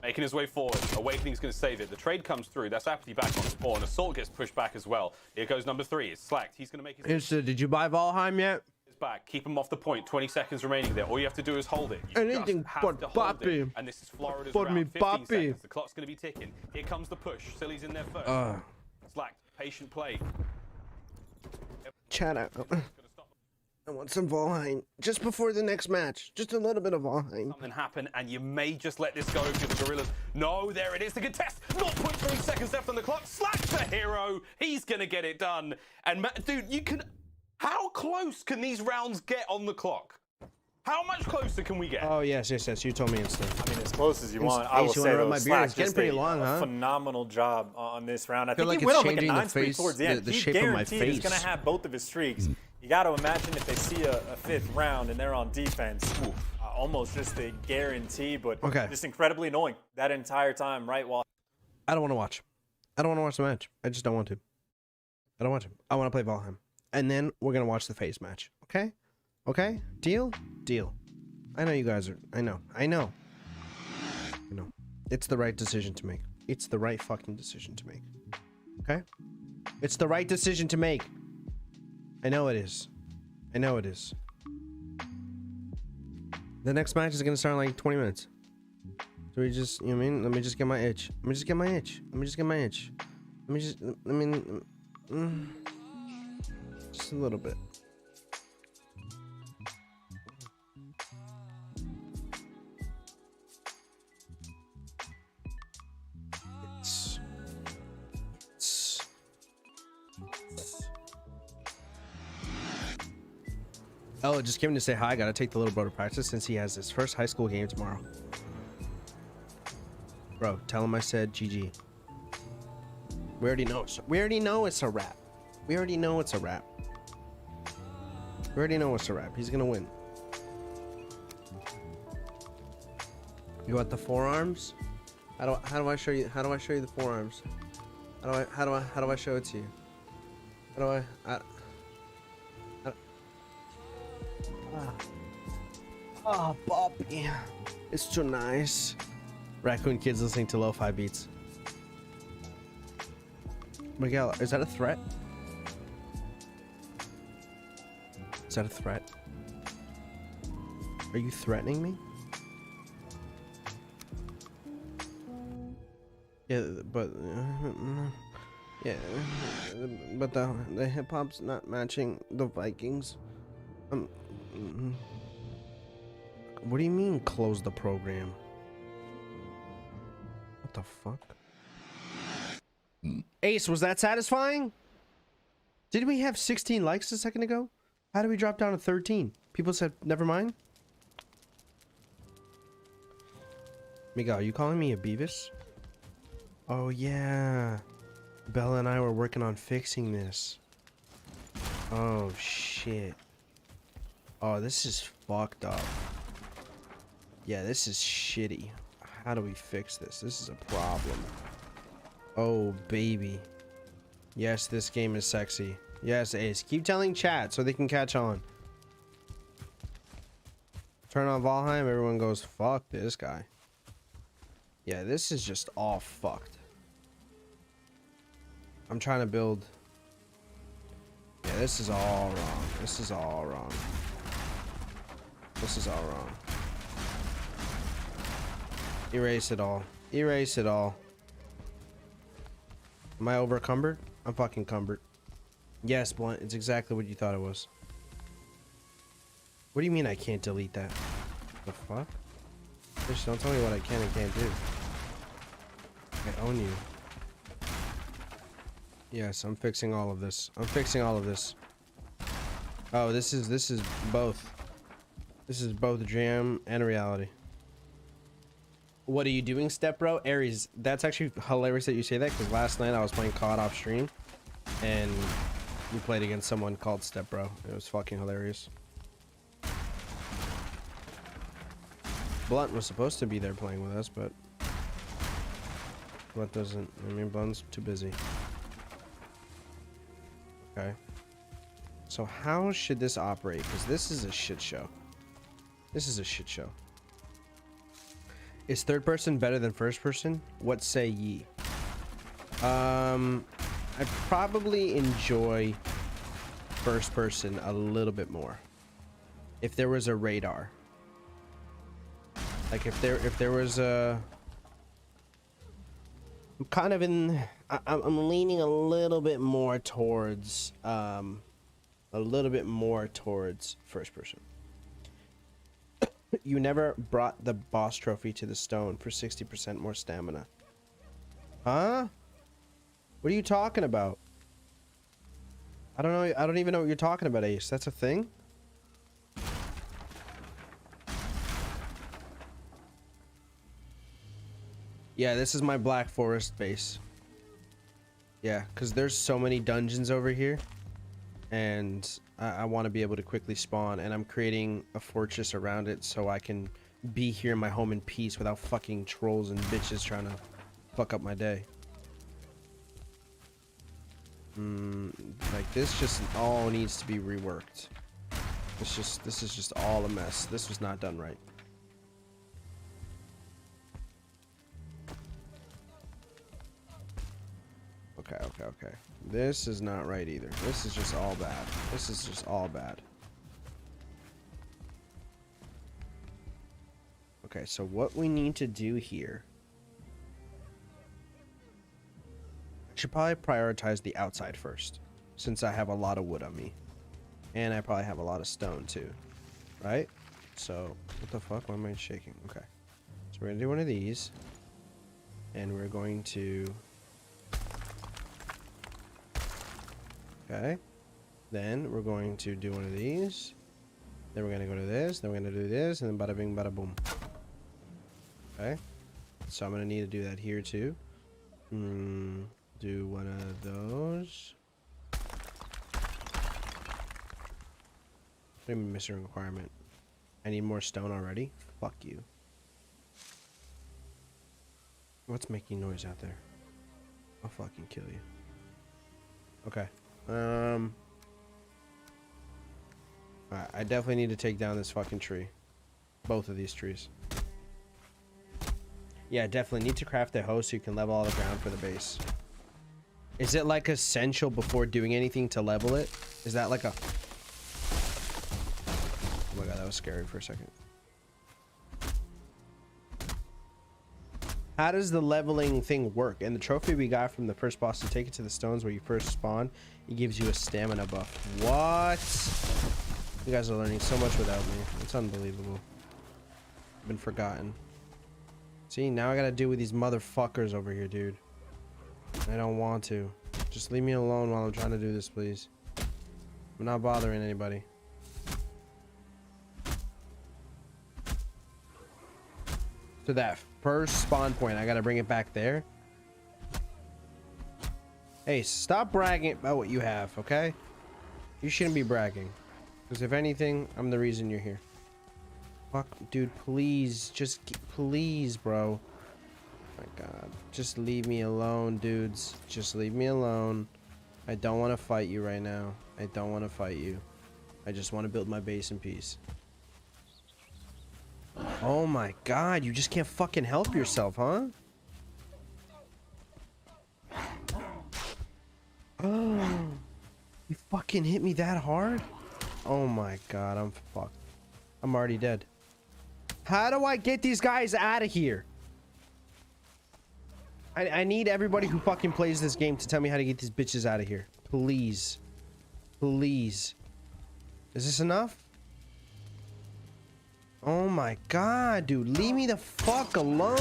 making his way forward. Awakening's going to save it. The trade comes through. That's Apathy back on spawn. Assault gets pushed back as well. Here goes number 3. It's Slacked. He's going to make his... Did you buy Valheim yet? Back. Keep him off the point. 20 seconds remaining there. All you have to do is hold it. You Anything just have but to hold Papi. it. And this is Florida's For round. me, 15 Papi. seconds. The clock's going to be ticking. Here comes the push. Silly's in there first. Slacked. Patient play. Chat out. I want some Valheim just before the next match. Just a little bit of Valheim. Something happen, and you may just let this go if you're the Gorillas. No, there it is. The contest. 0.3 seconds left on the clock. Slack's the hero. He's going to get it done. And dude, you can... How close can these rounds get on the clock? How much closer can we get? Oh, yes. You told me instant. I mean, as close as you want. I will say, though, Slack's getting pretty long, huh? Phenomenal job on this round. I think like he went it's on like a changing 9 the streak face- towards the end. the He shape of my guaranteed he's face. going to have both of his streaks. You got to imagine if they see a 5th round and they're on defense, almost just a guarantee, but just incredibly annoying that entire time, right? While I don't want to watch. I don't want to watch the match. I just don't want to. I don't want to. I want to play Valheim. And then we're going to watch the phase match. Okay? Okay? Deal? Deal. I know you guys are... I know. It's the right decision to make. It's the right fucking decision to make. Okay? It's the right decision to make. I know it is. I know it is. The next match is going to start in like 20 minutes. So we just... You know what I mean? Let me just get my itch. Let me just get my itch. Just a little bit. Oh, just came to say hi. Gotta take the little bro to practice since he has his first high school game tomorrow. Bro, tell him I said GG. We already know it's a wrap. We already know it's a wrap. He's gonna win. You want the forearms? How do I show you the forearms? How do I show it to you? Oh, Bobby. It's too nice. Raccoon kids listening to lo-fi beats. Miguel, is that a threat? Is that a threat? Are you threatening me? Yeah, but yeah, but the hip hop's not matching the Vikings. What do you mean close the program? What the fuck? Ace, was that satisfying? Did we have 16 likes a second ago? How did we drop down to 13? People said, never mind. Miguel, are you calling me a Beavis? Oh yeah. Bella and I were working on fixing this. Oh shit. Oh, this is fucked up. Yeah, this is shitty. How do we fix this? This is a problem. Oh, baby. Yes, this game is sexy. Yes, Ace. Keep telling chat so they can catch on. Turn on Valheim, everyone goes, fuck this guy. Yeah, this is just all fucked. I'm trying to build... Yeah, this is all wrong. This is all wrong. This is all wrong. Erase it all. Erase it all. Am I over cumbered? I'm fucking cumbered. Yes, Blunt. It's exactly what you thought it was. What do you mean I can't delete that? The fuck? Fish, don't tell me what I can and can't do. I own you. Yes, I'm fixing all of this. I'm fixing all of this. Oh, this is both. This is both jam and reality. What are you doing, Step Bro? Aries, that's actually hilarious that you say that, because last night I was playing COD off stream and we played against someone called Step Bro. It was fucking hilarious. Blunt was supposed to be there playing with us, but What doesn't? I mean, Bun's too busy. Okay. So how should this operate? Because this is a shit show. This is a shit show. Is third person better than first person? What say ye? I probably enjoy first person a little bit more. If there was a radar. Like if there was a... I'm kind of in... I'm leaning a little bit more towards... first person. You never brought the boss trophy to the stone for 60% more stamina. Huh? What are you talking about? I don't know. I don't even know what you're talking about, Ace. That's a thing? Yeah, this is my Black Forest base. Yeah, because there's so many dungeons over here. And I want to be able to quickly spawn. And I'm creating a fortress around it so I can be here in my home in peace without fucking trolls and bitches trying to fuck up my day. Like this just all needs to be reworked. This is just all a mess. This was not done right. Okay. This is not right either. This is just all bad. This is just all bad. Okay, so what we need to do here... I should probably prioritize the outside first, since I have a lot of wood on me. And I probably have a lot of stone too. Right? So, what the fuck? Why am I shaking? Okay. So we're gonna do one of these. And we're going to... Okay. Then we're going to do one of these. Then we're going to go to this. Then we're going to do this. And then bada bing, bada boom. Okay. So I'm going to need to do that here too. Do one of those. I'm missing a requirement. I need more stone already. Fuck you. What's making noise out there? I'll fucking kill you. Okay. Alright, I definitely need to take down this fucking tree. Both of these trees. Yeah, definitely need to craft a hoe so you can level all the ground for the base. Is it like essential before doing anything to level it? Is that like a... Oh my god, that was scary for a second. How does the leveling thing work? And the trophy we got from the first boss to take it to the stones where you first spawn, it gives you a stamina buff. What? You guys are learning so much without me. It's unbelievable. I've been forgotten. See, now I gotta deal with these motherfuckers over here, dude. I don't want to. Just leave me alone while I'm trying to do this, please. I'm not bothering anybody. To that first spawn point, I gotta bring it back there. Hey, stop bragging about what you have, okay? You shouldn't be bragging. Because if anything, I'm the reason you're here. Fuck, dude, please. Just, please, bro. Oh my god. Just leave me alone, dudes. Just leave me alone. I don't want to fight you right now. I don't want to fight you. I just want to build my base in peace. Oh my god, you just can't fucking help yourself, huh? Oh, you fucking hit me that hard? Oh my god, I'm fucked. I'm already dead. How do I get these guys out of here? I need everybody who fucking plays this game to tell me how to get these bitches out of here. Please. Please. Is this enough? Oh my god, dude. Leave me the fuck alone.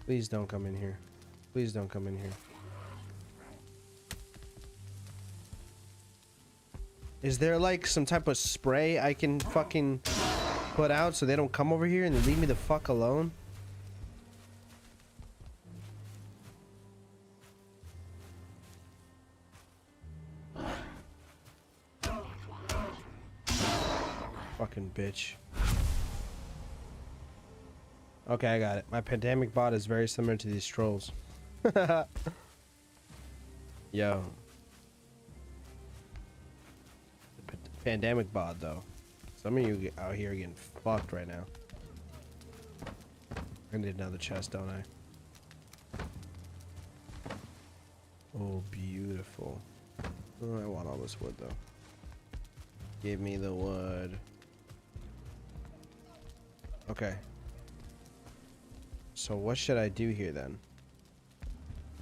Please don't come in here. Please don't come in here. Is there like some type of spray I can fucking put out so they don't come over here and they leave me the fuck alone? Fucking bitch. Okay, I got it. My pandemic bot is very similar to these trolls. Yo. The pandemic bot, though. Some of you out here getting fucked right now. I need another chest, don't I? Oh, beautiful. Oh, I want all this wood, though. Give me the wood. Okay. So what should I do here, then?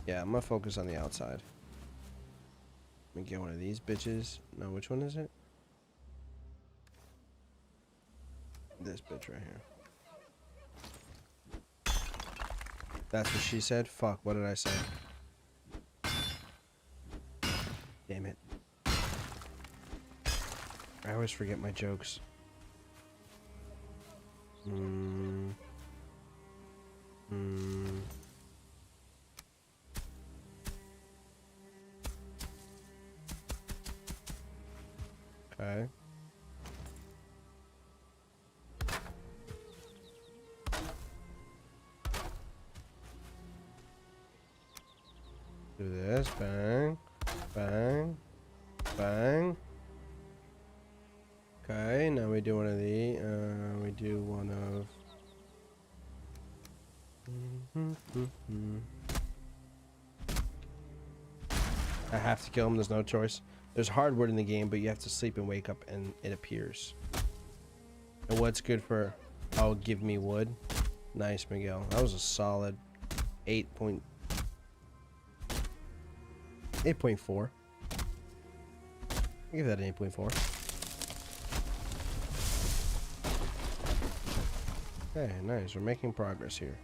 Yeah, I'm gonna focus on the outside. Let me get one of these bitches. No, which one is it? This bitch right here. That's what she said? Fuck, what did I say? Damn it. I always forget my jokes. Okay. Do this. Bang. Bang. Bang. Okay, now we do one of the, we do one of... I have to kill him, there's no choice. There's hardwood in the game, but you have to sleep and wake up and it appears. And what's good for... Oh, give me wood. Nice, Miguel. That was a solid 8.4. I'll give that an 8.4. Okay, nice. We're making progress here.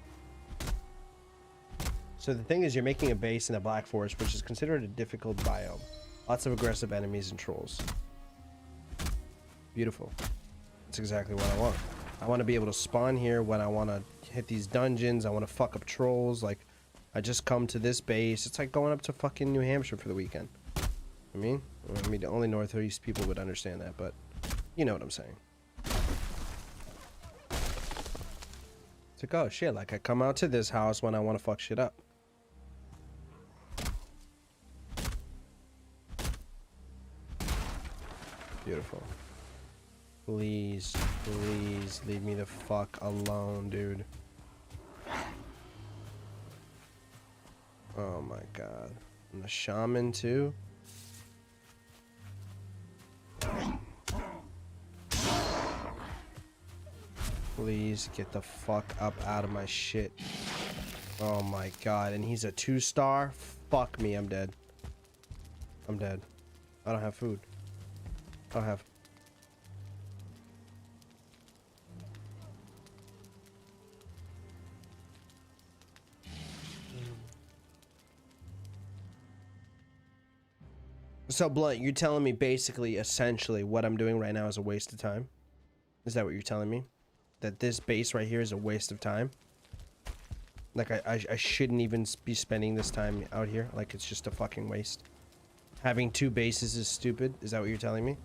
So the thing is, you're making a base in the Black Forest, which is considered a difficult biome. Lots of aggressive enemies and trolls. Beautiful. That's exactly what I want. I want to be able to spawn here when I want to hit these dungeons. I want to fuck up trolls. Like, I just come to this base. It's like going up to fucking New Hampshire for the weekend. I mean, only Northeast people would understand that, but you know what I'm saying. It's like, oh shit, like I come out to this house when I want to fuck shit up. Beautiful. Please, please leave me the fuck alone, dude. Oh my god. And the shaman too? Please get the fuck up out of my shit. Oh my god. And he's a 2-star? Fuck me, I'm dead. I'm dead. I don't have food. I don't have... So, Blunt, you're telling me basically, essentially, what I'm doing right now is a waste of time? Is that what you're telling me? That this base right here is a waste of time? Like, I shouldn't even be spending this time out here? Like, it's just a fucking waste? Having 2 bases is stupid? Is that what you're telling me?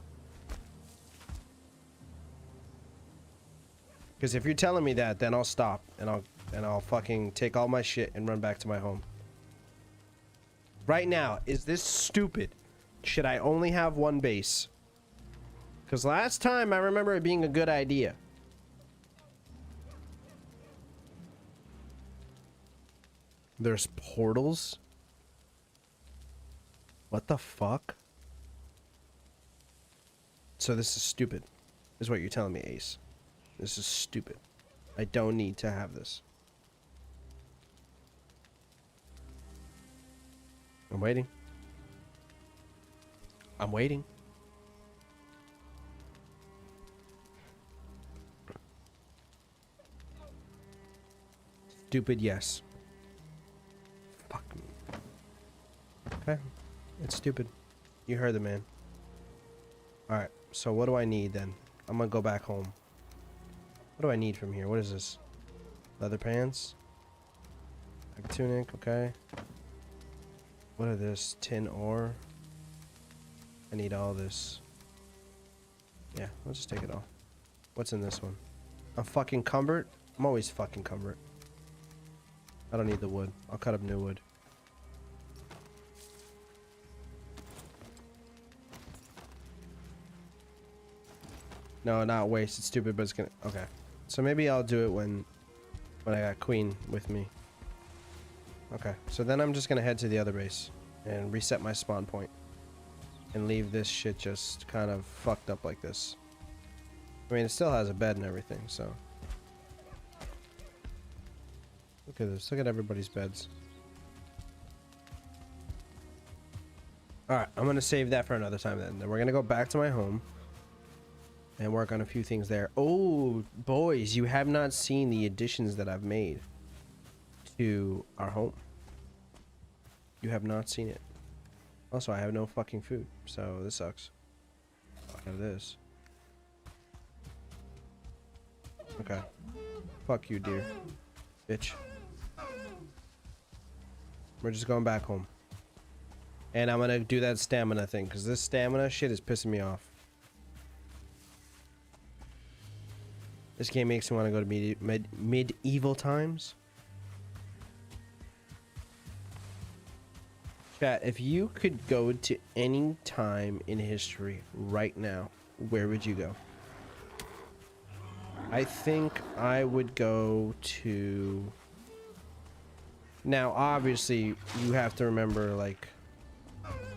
Because if you're telling me that, then I'll stop. And I'll fucking take all my shit and run back to my home. Right now, is this stupid? Should I only have 1 base? Because last time I remember it being a good idea. There's portals? What the fuck? So this is stupid, is what you're telling me, Ace. This is stupid. I don't need to have this. I'm waiting. I'm waiting. Stupid, yes. Fuck me. Okay. It's stupid. You heard the man. Alright, so what do I need then? I'm gonna go back home. What do I need from here? What is this? Leather pants? Like tunic, okay. What are this? Tin ore? I need all this. Yeah, let's just take it all. What's in this one? I'm fucking cumbered? I'm always fucking covered. I don't need the wood. I'll cut up new wood. No, not waste. It's stupid, but it's gonna... Okay. So maybe I'll do it when I got Queen with me. Okay. So then I'm just gonna head to the other base and reset my spawn point. And leave this shit just kind of fucked up like this. I mean, it still has a bed and everything, so... Look at this. Look at everybody's beds. Alright, I'm gonna save that for another time then. Then we're gonna go back to my home and work on a few things there. Oh, boys, you have not seen the additions that I've made to our home. You have not seen it. Also, I have no fucking food, so this sucks. Fuck out of this. Okay. Fuck you, dear. Bitch. We're just going back home. And I'm gonna do that stamina thing, because this stamina shit is pissing me off. This game makes me want to go to medieval times. Chat, if you could go to any time in history right now, where would you go? I think I would go to... Now, obviously, you have to remember, like,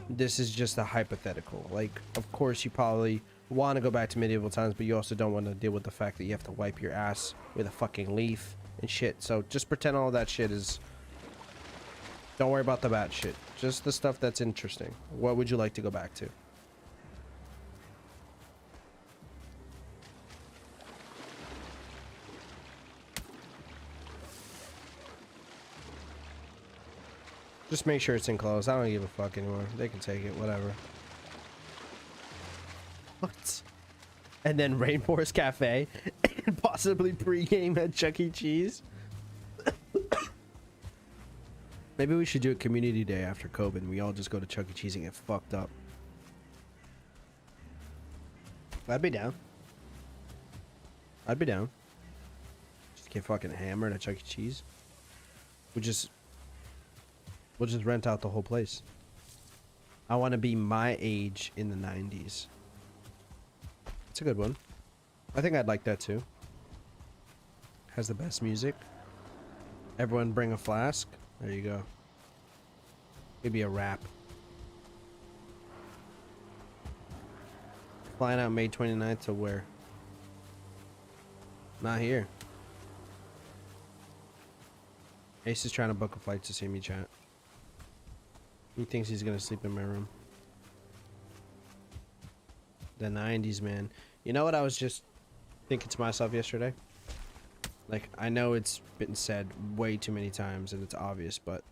this is just a hypothetical. Like, of course, you probably want to go back to medieval times, but you also don't want to deal with the fact that you have to wipe your ass with a fucking leaf and shit. So just pretend all that shit is... Don't worry about the bad shit. Just the stuff that's interesting. What would you like to go back to? Just make sure it's enclosed. I don't give a fuck anymore. They can take it, whatever. What? And then Rainforest Cafe and possibly pregame at Chuck E. Cheese. Maybe we should do a community day after COVID and we all just go to Chuck E. Cheese and get fucked up. I'd be down. I'd be down. Just get fucking hammered at Chuck E. Cheese. We'll just rent out the whole place. I want to be my age in the 90s. It's a good one. I think I'd like that too. Has the best music. Everyone bring a flask. There you go. Maybe a rap. Flying out May 29th to where? Not here. Ace is trying to book a flight to see me, chat. He thinks he's gonna sleep in my room. The 90s, man. You know what I was just thinking to myself yesterday? Like, I know it's been said way too many times and it's obvious, but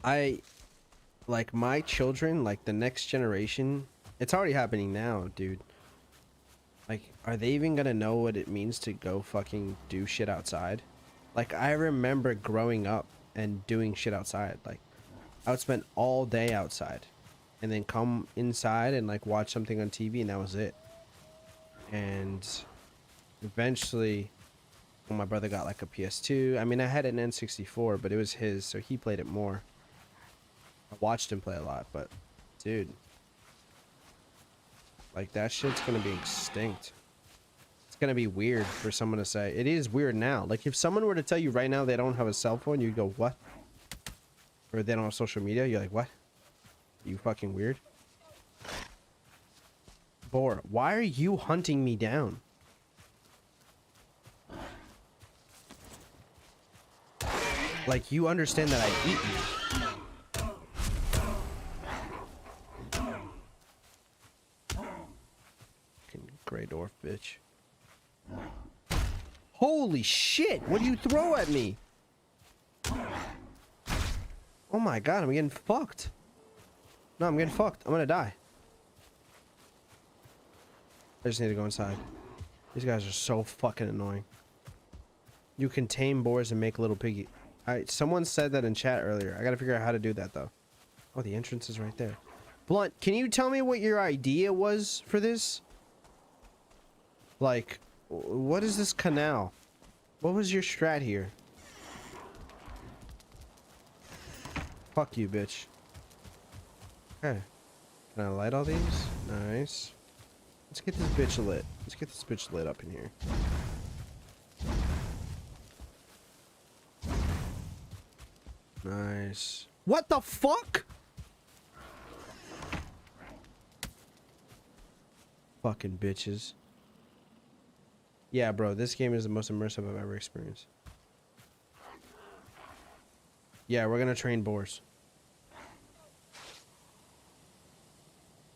like, my children, like the next generation, it's already happening now, dude. Like, are they even gonna know what it means to go fucking do shit outside? Like, I remember growing up and doing shit outside. Like, I would spend all day outside and then come inside and like watch something on TV and that was it. And eventually, when my brother got like a PS2, I mean, I had an N64, but it was his, so he played it more. I watched him play a lot, but dude, like, that shit's gonna be extinct. It's gonna be weird for someone to say. It is weird now. Like, if someone were to tell you right now they don't have a cell phone, you'd go, what? Or they don't have social media, you're like, what? You fucking weird? Boar, why are you hunting me down? Like, you understand that I eat you. Fucking Grey Dwarf, bitch. Holy shit! What do you throw at me? Oh my god, I'm getting fucked. No, I'm getting fucked. I'm gonna die. I just need to go inside. These guys are so fucking annoying. You can tame boars and make little piggy. Someone said that in chat earlier. I gotta figure out how to do that though. Oh, the entrance is right there. Blunt, can you tell me what your idea was for this? Like, What is this canal? What was your strat here? Fuck you, bitch. Okay. Can I light all these? Nice. Let's get this bitch lit. Let's get this bitch lit up in here. Nice. What the fuck? Fucking bitches. Yeah, bro, this game is the most immersive I've ever experienced. Yeah, we're gonna train boars.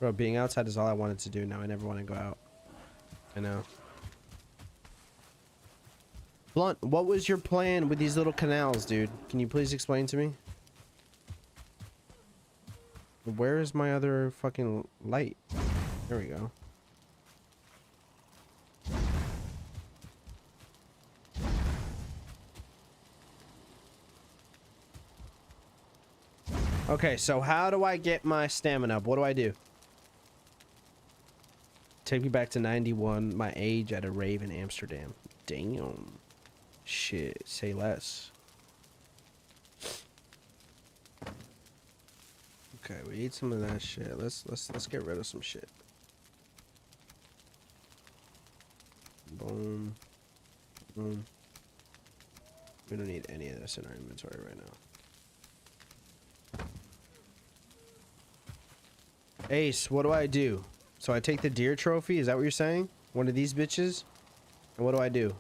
Bro, being outside is all I wanted to do now. I never want to go out. I know. Blunt, what was your plan with these little canals, dude? Can you please explain to me? Where is my other fucking light? There we go. Okay, so how do I get my stamina up? What do I do? Take me back to 91, my age at a rave in Amsterdam. Damn. Shit, say less. Okay, we need some of that shit. Let's get rid of some shit. Boom. Boom. We don't need any of this in our inventory right now. Ace, what do I do? So I take the deer trophy, is that what you're saying? One of these bitches? And what do I do?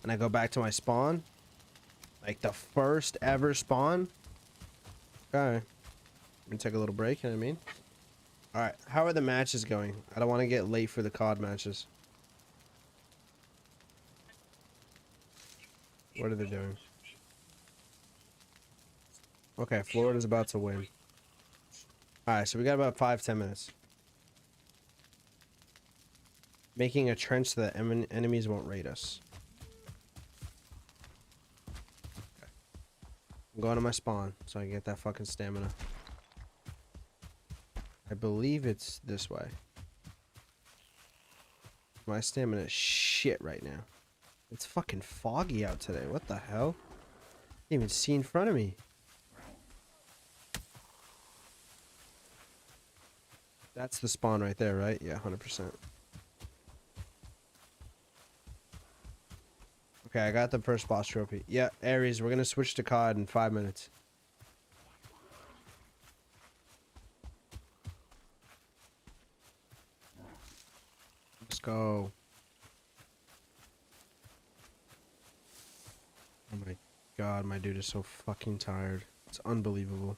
And I go back to my spawn? Like the first ever spawn? Okay. Let me take a little break, you know what I mean? Alright, how are the matches going? I don't want to get late for the COD matches. What are they doing? Okay, Florida's about to win. Alright, so we got about 5-10 minutes. Making a trench so that enemies won't raid us. Okay. I'm going to my spawn so I can get that fucking stamina. I believe it's this way. My stamina is shit right now. It's fucking foggy out today. What the hell? Can't even see in front of me. That's the spawn right there, right? Yeah, 100%. Okay, I got the first boss trophy. Yeah, Ares, we're gonna switch to COD in 5 minutes. Let's go. Oh my god, my dude is so fucking tired. It's unbelievable.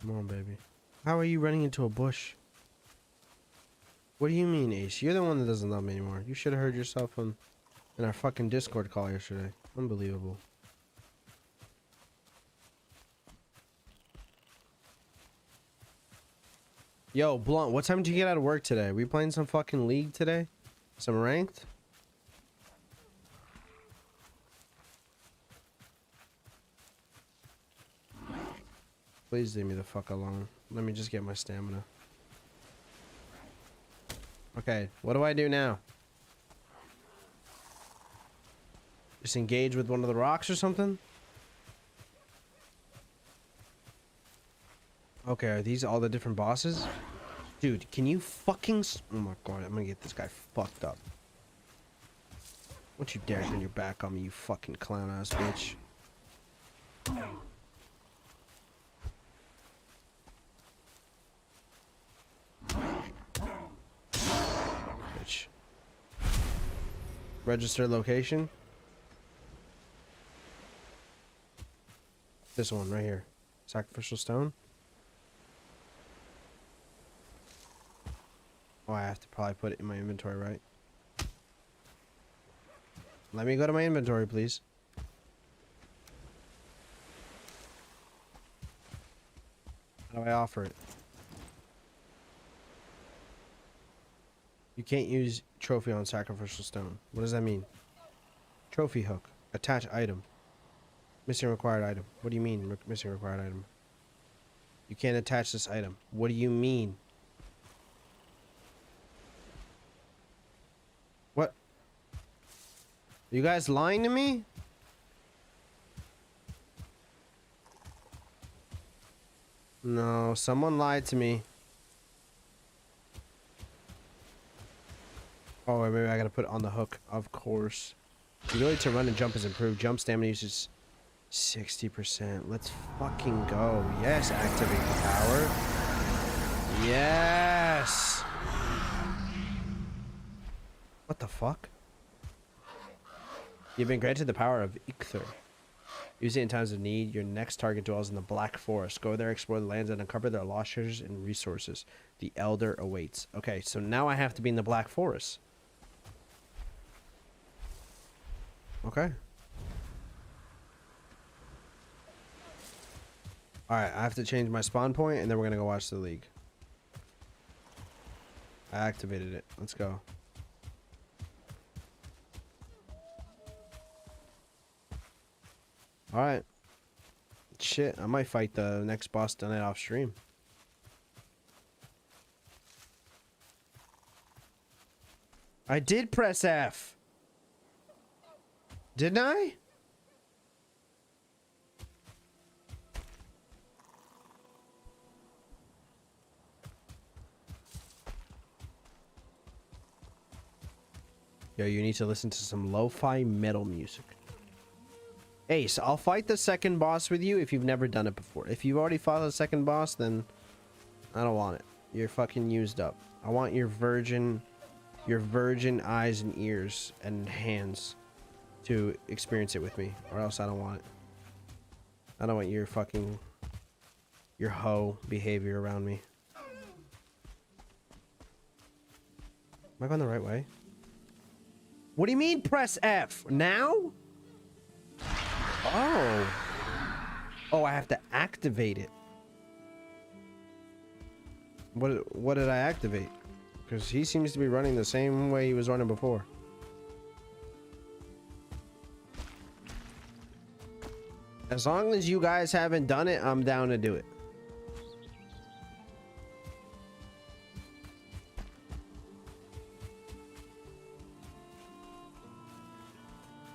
Come on, baby. How are you running into a bush? What do you mean, Ace? You're the one that doesn't love me anymore. You should have heard yourself in our fucking Discord call yesterday. Unbelievable. Yo, Blunt, what time did you get out of work today? We playing some fucking League today? Some ranked? Please leave me the fuck alone. Let me just get my stamina. Okay, what do I do now? Just engage with one of the rocks or something? Okay, are these all the different bosses? Dude, can you fucking... Oh my god, I'm gonna get this guy fucked up. Don't you dare turn your back on me, you fucking clown ass bitch. Bitch. Register location. This one right here. Sacrificial stone. Oh, I have to probably put it in my inventory, right? Let me go to my inventory, please. How do I offer it? You can't use trophy on sacrificial stone. What does that mean? Trophy hook. Attach item. Missing required item. What do you mean missing required item? You can't attach this item. What do you mean? What? You guys lying to me? No, someone lied to me. Oh, wait, maybe I gotta put it on the hook. Of course. The ability to run and jump is improved. Jump stamina uses 60%. Let's fucking go. Yes, activate the power. Yes. What the fuck? You've been granted the power of Ikther. Use it in times of need. Your next target dwells in the Black Forest. Go there, explore the lands, and uncover their lost treasures and resources. The Elder awaits. Okay, so now I have to be in the Black Forest. Okay. Alright, I have to change my spawn point, and then we're gonna go watch the league. I activated it. Let's go. Alright. Shit, I might fight the next boss tonight off stream. I did press F. Didn't I? Yo, you need to listen to some lo-fi metal music. Ace, I'll fight the second boss with you if you've never done it before. If you've already fought the second boss, then I don't want it. You're fucking used up. I want your virgin eyes and ears and hands to experience it with me, or else I don't want it. I don't want your fucking, your hoe behavior around me. Am I going the right way? What do you mean press F? Now? Oh. Oh, I have to activate it. What did I activate? Because he seems to be running the same way he was running before. As long as you guys haven't done it, I'm down to do it.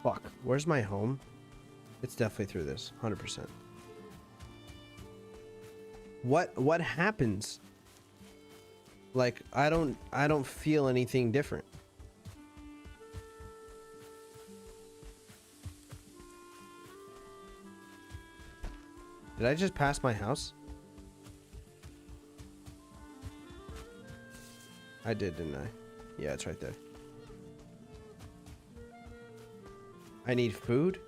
Fuck. Where's my home? It's definitely through this. 100%. What happens? Like, I don't feel anything different. Did I just pass my house? I did, didn't I? Yeah, it's right there. I need food?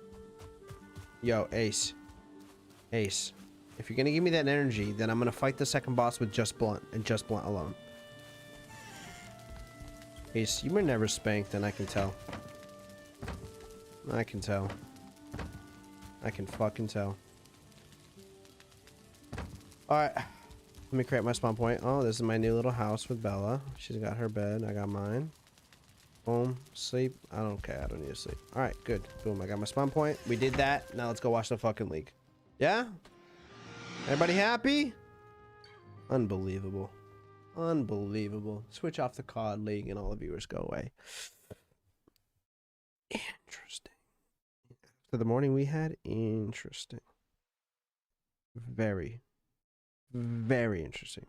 Yo, Ace. Ace. If you're gonna give me that energy, then I'm gonna fight the second boss with just Blunt, and just Blunt alone. Ace, you were never spanked, and I can tell. I can tell. I can fucking tell. Alright. Let me create my spawn point. Oh, this is my new little house with Bella. She's got her bed. I got mine. Boom. Sleep. I don't care. I don't need to sleep. Alright, good. Boom. I got my spawn point. We did that. Now let's go watch the fucking league. Yeah? Everybody happy? Unbelievable. Unbelievable. Switch off the COD League and all the viewers go away. Interesting. After the morning we had, interesting. Very, very interesting.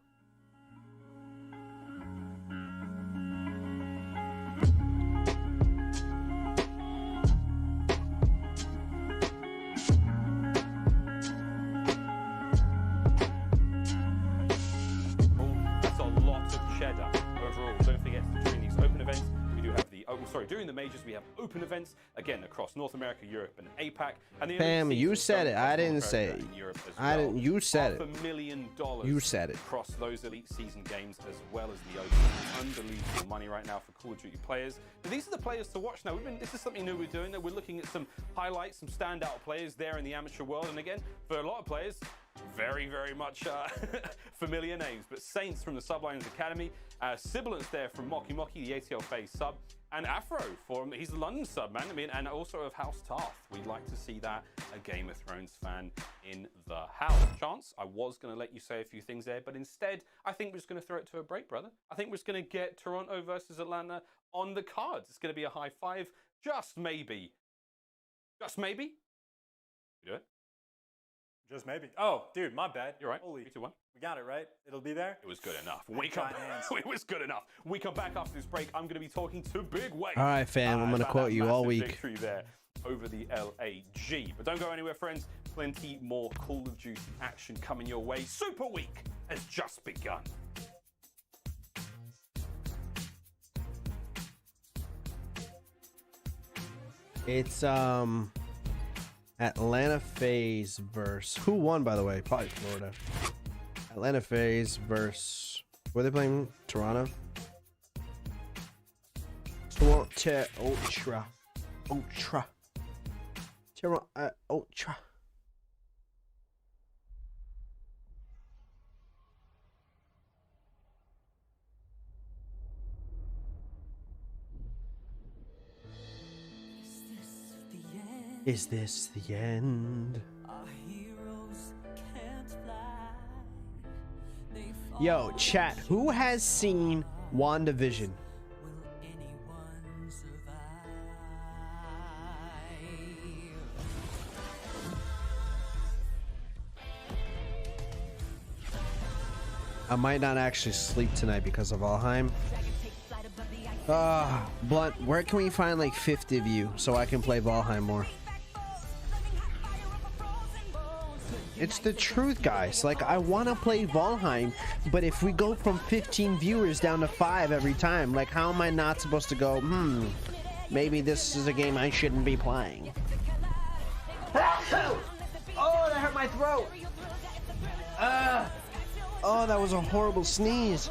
During the majors, we have open events, again, across North America, Europe, and APAC. And the Fam, you said it. I didn't say it. I didn't. You said it. $500,000 you said it. Across those elite season games, as well as the open. Unbelievable money right now for Call of Duty players. But these are the players to watch now. This is something new we're doing. We're looking at some highlights, some standout players there in the amateur world. And again, for a lot of players, very, very much familiar names, but Saints from the Subliners Academy, Sibilance there from Mocky Mocky, the ATL phase sub, and Afro he's the London sub, man. I mean, and also of House Tarth. We'd like to see that, a Game of Thrones fan in the house. Chance, I was going to let you say a few things there, but instead, I think we're just going to throw it to a break, brother. I think we're just going to get Toronto versus Atlanta on the cards. It's going to be a high five, just maybe. Just maybe. You do it? Just maybe. Oh, dude, my bad. You're right. Holy, 3, 2, 1. We got it, right? It'll be there? It was good enough. It was good enough. We come back after this break. I'm going to be talking to Big Wade. All right, fam. I'm going to quote you all week. Victory there over the LAG. But don't go anywhere, friends. Plenty more Call of Duty action coming your way. Super Week has just begun. It's Atlanta FaZe versus who won, by the way? Probably Florida. Atlanta FaZe versus were they playing? Toronto. Toronto Ultra. Toronto Ultra. Is this the end? Yo, chat, who has seen WandaVision? I might not actually sleep tonight because of Valheim. Blunt, where can we find like 50 of you so I can play Valheim more? It's the truth, guys. Like, I want to play Valheim, but if we go from 15 viewers down to 5 every time, like, how am I not supposed to go, maybe this is a game I shouldn't be playing? Oh, that hurt my throat. Oh, that was a horrible sneeze.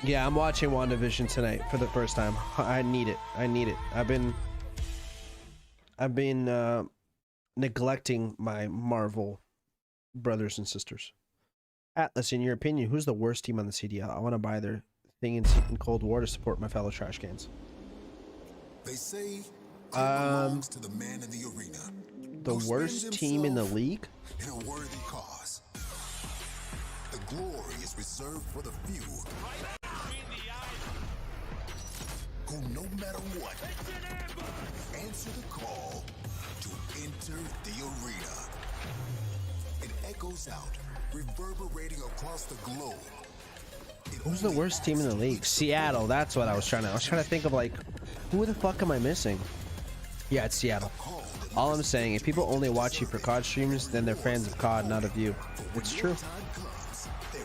Yeah, I'm watching WandaVision tonight for the first time. I need it. I've been neglecting my Marvel brothers and sisters. Atlas, in your opinion, who's the worst team on the CDL? I want to buy their thing in Cold War to support my fellow trash cans. They say it belongs to the man in the arena. The worst team in the league? In a worthy cause. The glory is reserved for the few. Who, no matter what, answer the call to enter the arena. It echoes out, reverberating across the globe. Who's the worst team in the league? Seattle, that's what I was trying to think of, like, who the fuck am I missing? Yeah, it's Seattle. All I'm saying, if people only watch you for COD streams, then they're fans of COD, not of you. It's true.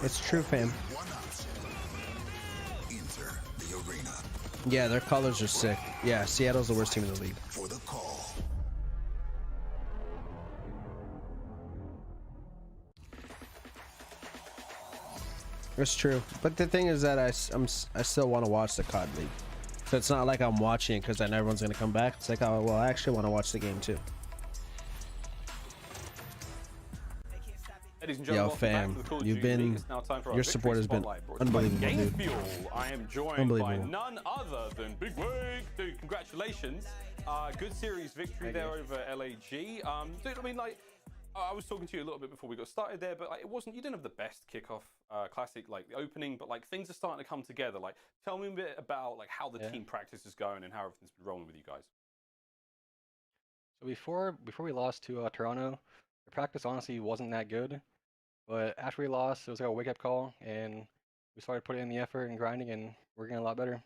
It's true, fam. Yeah, their colors are sick. Yeah, Seattle's the worst team in the league. For the call. It's true, but the thing is that I still want to watch the COD League. So it's not like I'm watching it because I know everyone's gonna come back. It's like, oh well, I actually want to watch the game too. Yo, fam, you've been, your support has been unbelievable, dude. Fuel. I am joined by none other than Big Wig. Dude, congratulations. Good series victory there over LAG. Dude, I mean, like, I was talking to you a little bit before we got started there, but like, it wasn't, you didn't have the best kickoff classic, like the opening, but like things are starting to come together. Like, tell me a bit about like how the team practice is going and how everything's been rolling with you guys. So before we lost to Toronto, the practice honestly wasn't that good. But after we lost, it was like a wake-up call, and we started putting in the effort and grinding, and we're getting a lot better.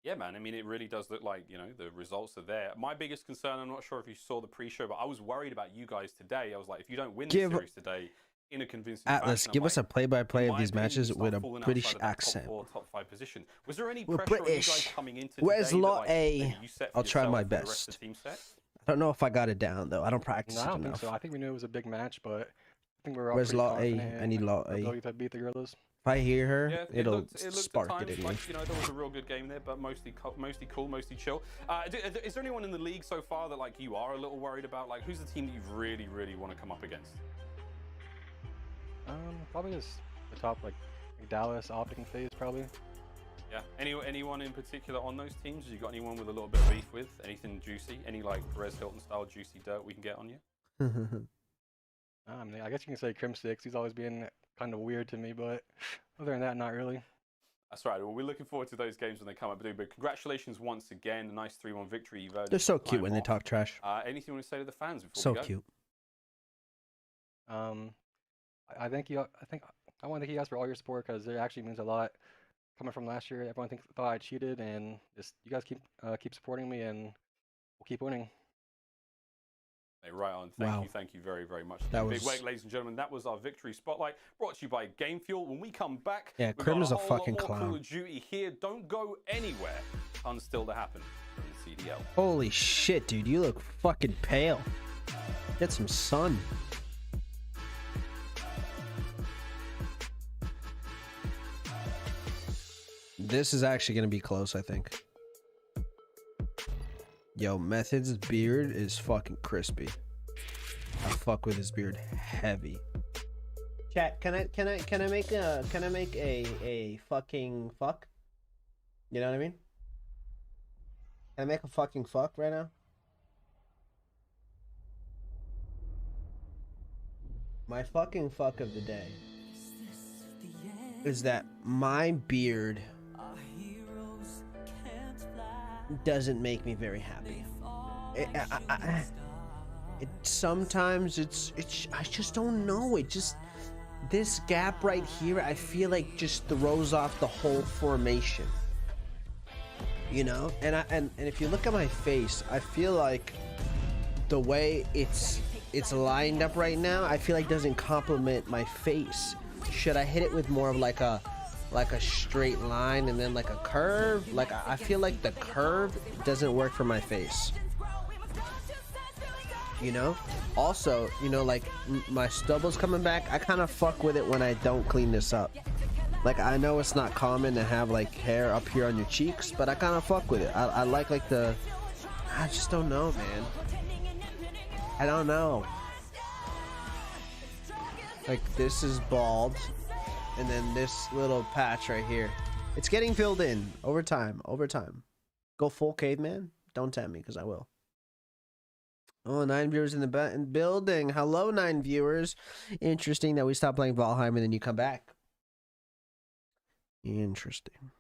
Yeah, man. I mean, it really does look like, you know, the results are there. My biggest concern, I'm not sure if you saw the pre-show, but I was worried about you guys today. I was like, if you don't win this series today in a convincing Atlas, fashion, give us a play-by-play of these matches with a British accent. Top 5 position. Was there any We're pressure British. on you guys coming into Where's today Lot that, like, A? that you set for I'll try yourself my and the rest of best. the team set? I don't know if I got it down though. I don't practice No, I it don't think enough. so. I think we knew it was a big match, but I think we were all Where's pretty Lot A? confident I need in Lot our A. ability to beat the Gorillas. I hear her, Yeah, it'll looked spark at it times in me. like, you know, there was a real good game there, but mostly cool, mostly chill. Is there anyone in the league so far that like you are a little worried about? Like, who's the team that you really want to come up against? Probably just the top, like Dallas, Optic, and FaZe, probably. Yeah. Anyone in particular on those teams? Have you got anyone with a little bit of beef with? Anything juicy? Any like Perez Hilton style juicy dirt we can get on you? I guess you can say Crim6. He's always been kind of weird to me, but other than that, not really. That's right. Well, we're looking forward to those games when they come up. But congratulations once again. A nice 3-1 victory. You've earned They're so cute when they talk trash. Anything you want to say to the fans before So we go? cute. I think I want to thank you guys for all your support because it actually means a lot. Coming from last year, everyone thought I cheated, and just you guys keep supporting me, and we'll keep winning. Hey, right on. Thank you very much. That Big was- weight, ladies and gentlemen. That was our victory spotlight, brought to you by Game Fuel. When we come back, Yeah, we've Krim got is a whole lot fucking more clown. Call of Duty here. Don't go anywhere. Tons still to happen in the CDL. Holy shit, dude, you look fucking pale. Get some sun. This is actually gonna be close, I think. Yo, Method's beard is fucking crispy. I fuck with his beard heavy. Chat, can I make a fucking fuck? You know what I mean? Can I make a fucking fuck right now? My fucking fuck of the day is that my beard doesn't make me very happy. Sometimes it's I just don't know. It just, this gap right here, I feel like just throws off the whole formation. You know, and if you look at my face, I feel like the way it's lined up right now, I feel like doesn't complement my face. Should I hit it with more of like a straight line and then like a curve? Like I feel like the curve doesn't work for my face. You know? Also, you know, like my stubble's coming back. I kind of fuck with it when I don't clean this up. Like, I know it's not common to have like hair up here on your cheeks, but I kind of fuck with it. I like the, I just don't know, man. I don't know. Like, this is bald, and then this little patch right here. It's getting filled in over time, Go full caveman? Don't tempt me, because I will. Oh, 9 viewers in the building. Hello, 9 viewers. Interesting that we stopped playing Valheim and then you come back. Interesting.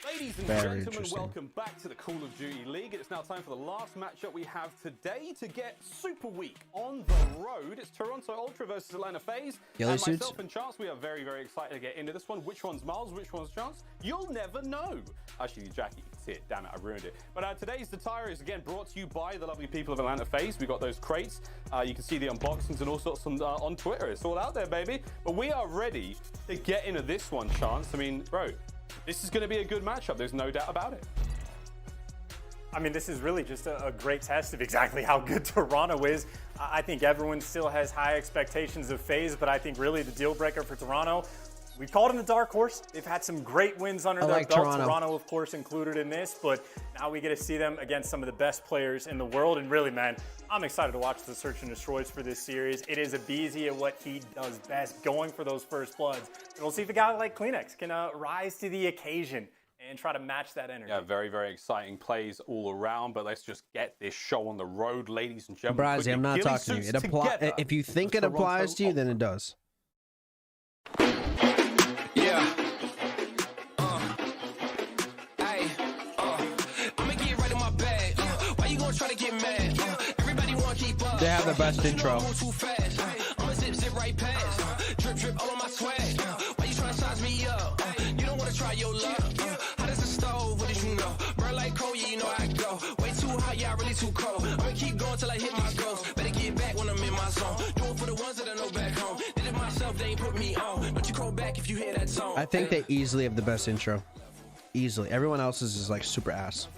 Ladies and Very gentlemen, interesting. welcome back to the Call of Duty League. It's now time for the last matchup we have today to get Super Week on the road. It's Toronto Ultra versus Atlanta FaZe. Yellow and suits. myself and Chance, we are very excited to get into this one. Which one's Miles? Which one's Chance? You'll never know. Actually, Jackie, you can see it. Damn it, I ruined it. But today's attire is again brought to you by the lovely people of Atlanta FaZe. We got those crates. You can see the unboxings and all sorts on Twitter. It's all out there, baby. But we are ready to get into this one, Chance. I mean, bro, this is going to be a good matchup. There's no doubt about it. I mean, this is really just a great test of exactly how good Toronto is. I think everyone still has high expectations of FaZe, but I think really the deal breaker for Toronto, we called them the dark horse. They've had some great wins under their belt. Toronto, of course, included in this, but now we get to see them against some of the best players in the world. And really, man, I'm excited to watch the Search and Destroys for this series. It is a BZ at what he does best, going for those first bloods. And we'll see if a guy like Kleenex can rise to the occasion and try to match that energy. Yeah, very exciting plays all around, but let's just get this show on the road, ladies and gentlemen. Brazzy, I'm not talking to you. It applies. If you think it applies to you, then it does. Try to get mad. Everybody want to keep up. They have the best intro. I'ma zip right past. Drip all on my swag. Why you trying to size me up? You don't want to try your luck. Hot as a stove, what did you know? Burn like coal, yeah, you know I go. Way too hot, yeah, really too cold. I'ma keep going till I hit my goals. Better get back when I'm in my zone. Do it for the ones that I know back home. Did it myself, they ain't put me on. Don't you call back if you hear that tone. I think they easily have the best intro. Easily. Everyone else's is like super ass.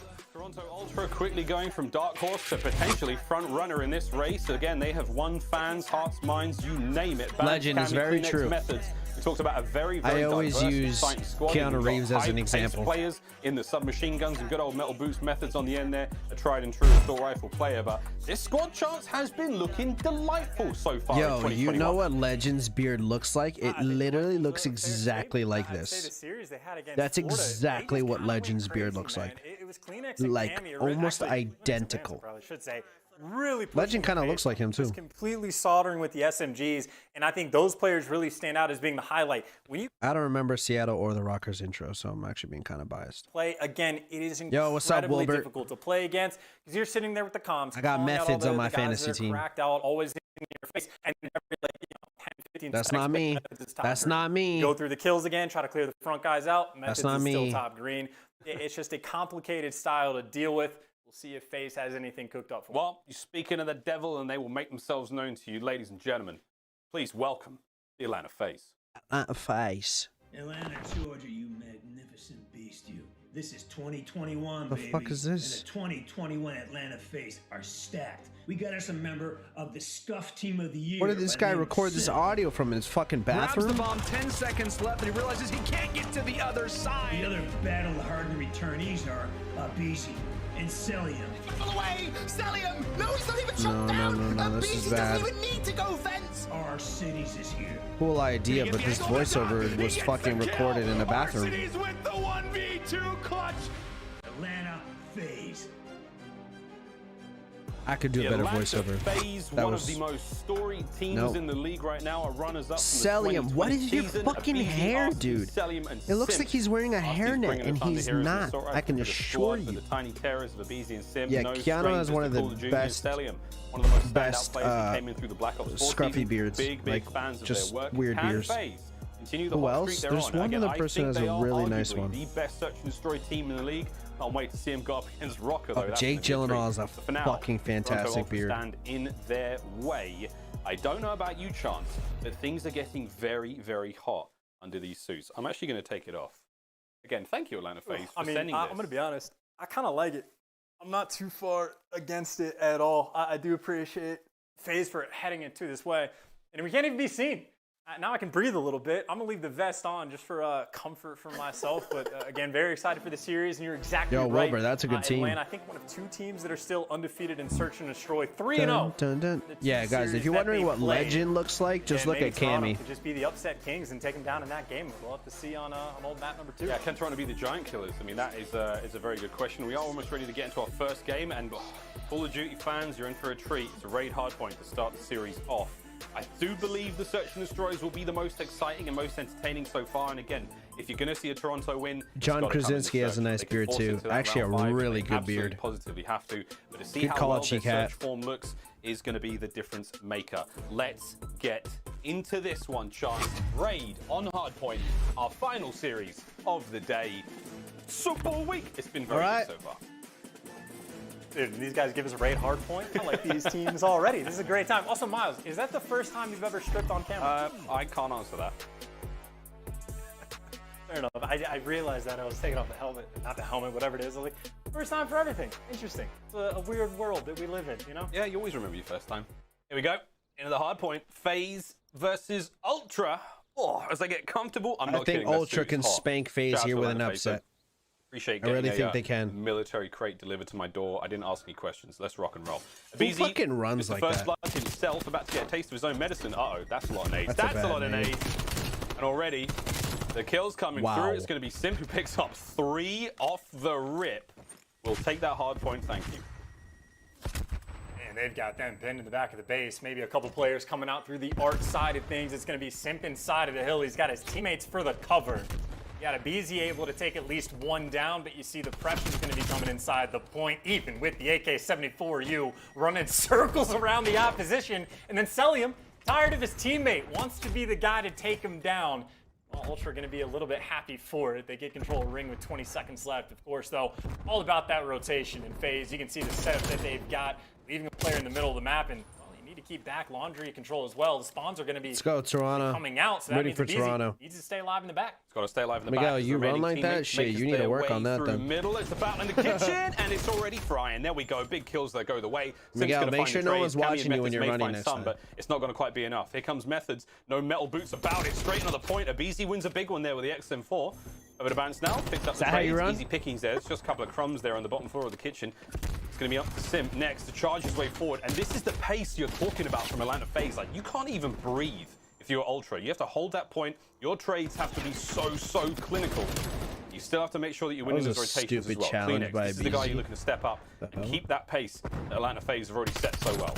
Toronto Ultra quickly going from dark horse to potentially front runner in this race. Again, they have won fans, hearts, minds, you name it. Legend is very true. Methods. We talked about a very I always diverse, use exciting squad. Keanu Reeves as an example. Players in the submachine guns and good old metal boots methods on the end there. A tried and true assault rifle player, but this squad chance has been looking delightful so far. Yo, you know what Legend's beard looks like? It literally looks exactly like this. That's exactly what Legend's beard looks like. Like almost identical. Really Legend kind of looks like him too. Completely soldering with the SMGs, and I think those players really stand out as being the highlight. When you I don't remember Seattle or the Rockers intro, so I'm actually being kind of biased. play again, it is Yo, what's up, incredibly Wilbert? difficult to play against because you're sitting there with the comms. I got calling out all methods on my the guys fantasy that are team. Cracked out, always in your face, and every, 10, 15 That's seconds, not me. Methods is top That's green. not me. Go through the kills again, try to clear the front guys out. Methods not is me. still top green. It's just a complicated style to deal with. We'll see if FaZe has anything cooked up for him. Well, you're speaking of the devil, and they will make themselves known to you, ladies and gentlemen. Please welcome the Atlanta FaZe. Atlanta FaZe. Atlanta, Georgia, you magnificent beast, you. This is 2021, The baby. fuck is this? And the 2021 Atlanta FaZe are stacked. We got us a member of the Scuff Team of the Year. Where did this by guy the name of record this Sim. audio from? In his fucking bathroom? Grabs the bomb, 10 seconds left, and he realizes he can't get to the other side. The other battle-hardened returnees are Beezy and Celium. Away! Celium! No, he's not even No, shut down! no, this is Beezy bad. doesn't even need to go fence! Our cities is here. Cool idea, but this voiceover was fucking recorded in a bathroom. with the 1v2 clutch! Atlanta FaZe. I could do a better Atlanta voiceover. FaZe, That one was of the most storied teams Nope. in the league right now, are runners up. Celium, what is your fucking hair, dude? It looks like he's wearing a hairnet, and he's not. I can assure you. The tiny terrors of Abizi and Sim. Yeah, no Keanu has strangers one to of the Call of Duty. best- Celium, one of the most best, standout players that came in through the Black Ops 4 scruffy season. beards, Big like, fans of just their work. weird Can beards. FaZe continue the Who hot else? streak they're There's on? one Again, other I person think has a they are really nice arguably one. the best search and destroy team in the league. Can't wait to see him go up against Rocker, though. That's Jake gonna be a Gyllenhaal treat. is a But for now, fucking Toronto fantastic Ultra beard. stand in their way. I don't know about you, Chance, but things are getting very, very hot under these suits. I'm actually going to take it off. Again, thank you, Atlanta FaZe, for sending this. I'm going to be honest. I kind of like it. I'm not too far against it at all. I do appreciate FaZe for heading into this way. And we can't even be seen. Now I can breathe a little bit. I'm going to leave the vest on just for comfort for myself. But again, very excited for the series. And you're exactly Yo, right. Wilbur, that's a good team. Atlanta, I think one of two teams that are still undefeated in Search and Destroy. 3-0. Dun, dun, dun. Yeah, guys, if you're wondering what Legend looks like, just look at Cammy. Could just be the upset kings and take them down in that game. We'll have to see on old map number 2. Yeah, can Toronto be the giant killers? I mean, that is a very good question. We are almost ready to get into our first game. And Call of Duty fans, you're in for a treat. It's a raid hardpoint to start the series off. I do believe the Search and Destroys will be the most exciting and most entertaining so far. And again, if you're going to see a Toronto win, John Krasinski has a nice beard too. Actually, a really good beard. Positively have to, but to see Good how call, well their Cheekat. search form looks is going to be the difference maker. Let's get into this one, Chance. Raid on Hardpoint, our final series of the day. Super week. It's been very good so far. Dude, these guys give us a raid hard point. I like these teams already. This is a great time. Also, Miles, is that the first time you've ever stripped on camera? I can't answer that. Fair enough. I realized that I was taking off the helmet, not the helmet, whatever it is. I was like, first time for everything. Interesting. It's a weird world that we live in, you know? Yeah, you always remember your first time. Here we go. Into the hard point. FaZe versus Ultra. Oh, as I get comfortable, I'm not kidding. I think Ultra can spank FaZe here with an upset. Appreciate I really getting think they can. Military crate delivered to my door. I didn't ask any questions. Let's rock and roll. Who fucking runs like the first that? blood himself, about to get a taste of his own medicine. Uh-oh, that's a lot of nades. That's a That's a bad lot of nade. nades. And already, the kill's coming Wow. through. It's going to be Sim who picks up 3 off the rip. We'll take that hard point, thank you. And they've got them pinned in the back of the base. Maybe a couple players coming out through the art side of things. It's going to be Simp inside of the hill. He's got his teammates for the cover. You got Abizi able to take at least one down, but you see the pressure's going to be coming inside the point, even with the AK-74U running circles around the opposition. And then Celium, tired of his teammate, wants to be the guy to take him down. Well, Ultra going to be a little bit happy for it. They get control of ring with 20 seconds left. Of course, though, all about that rotation in FaZe. You can see the setup that they've got, leaving a player in the middle of the map, and well, you need to keep back laundry control as well. The spawns are going to be Let's go, Toronto. coming out, so that Ready means for Beezy Toronto. needs to stay alive in the back. It's got to stay alive in the Miguel, back. you run like that? Shit, you need to work on that then. Middle, it's the battle in the kitchen, and it's already frying. There we go. Big kills that go the way. Miguel, make sure no one's watching you when you're running next time. But it's not going to quite be enough. Here comes Methods. No metal boots about it. Straight on the point. Abizi wins a big one there with the XM4. Over to Bounce now. Picked up the trades. Easy pickings there. It's just a couple of crumbs there on the bottom floor of the kitchen. It's going to be up to Sim next to charge his way forward. And this is the pace you're talking about from Atlanta FaZe. Like, you can't even breathe if you're Ultra. You have to hold that point. Your trades have to be so clinical. You still have to make sure that you're winning those rotations as well. Kleenex, this is the guy you're looking to step up and keep that pace that Atlanta FaZe have already set so well.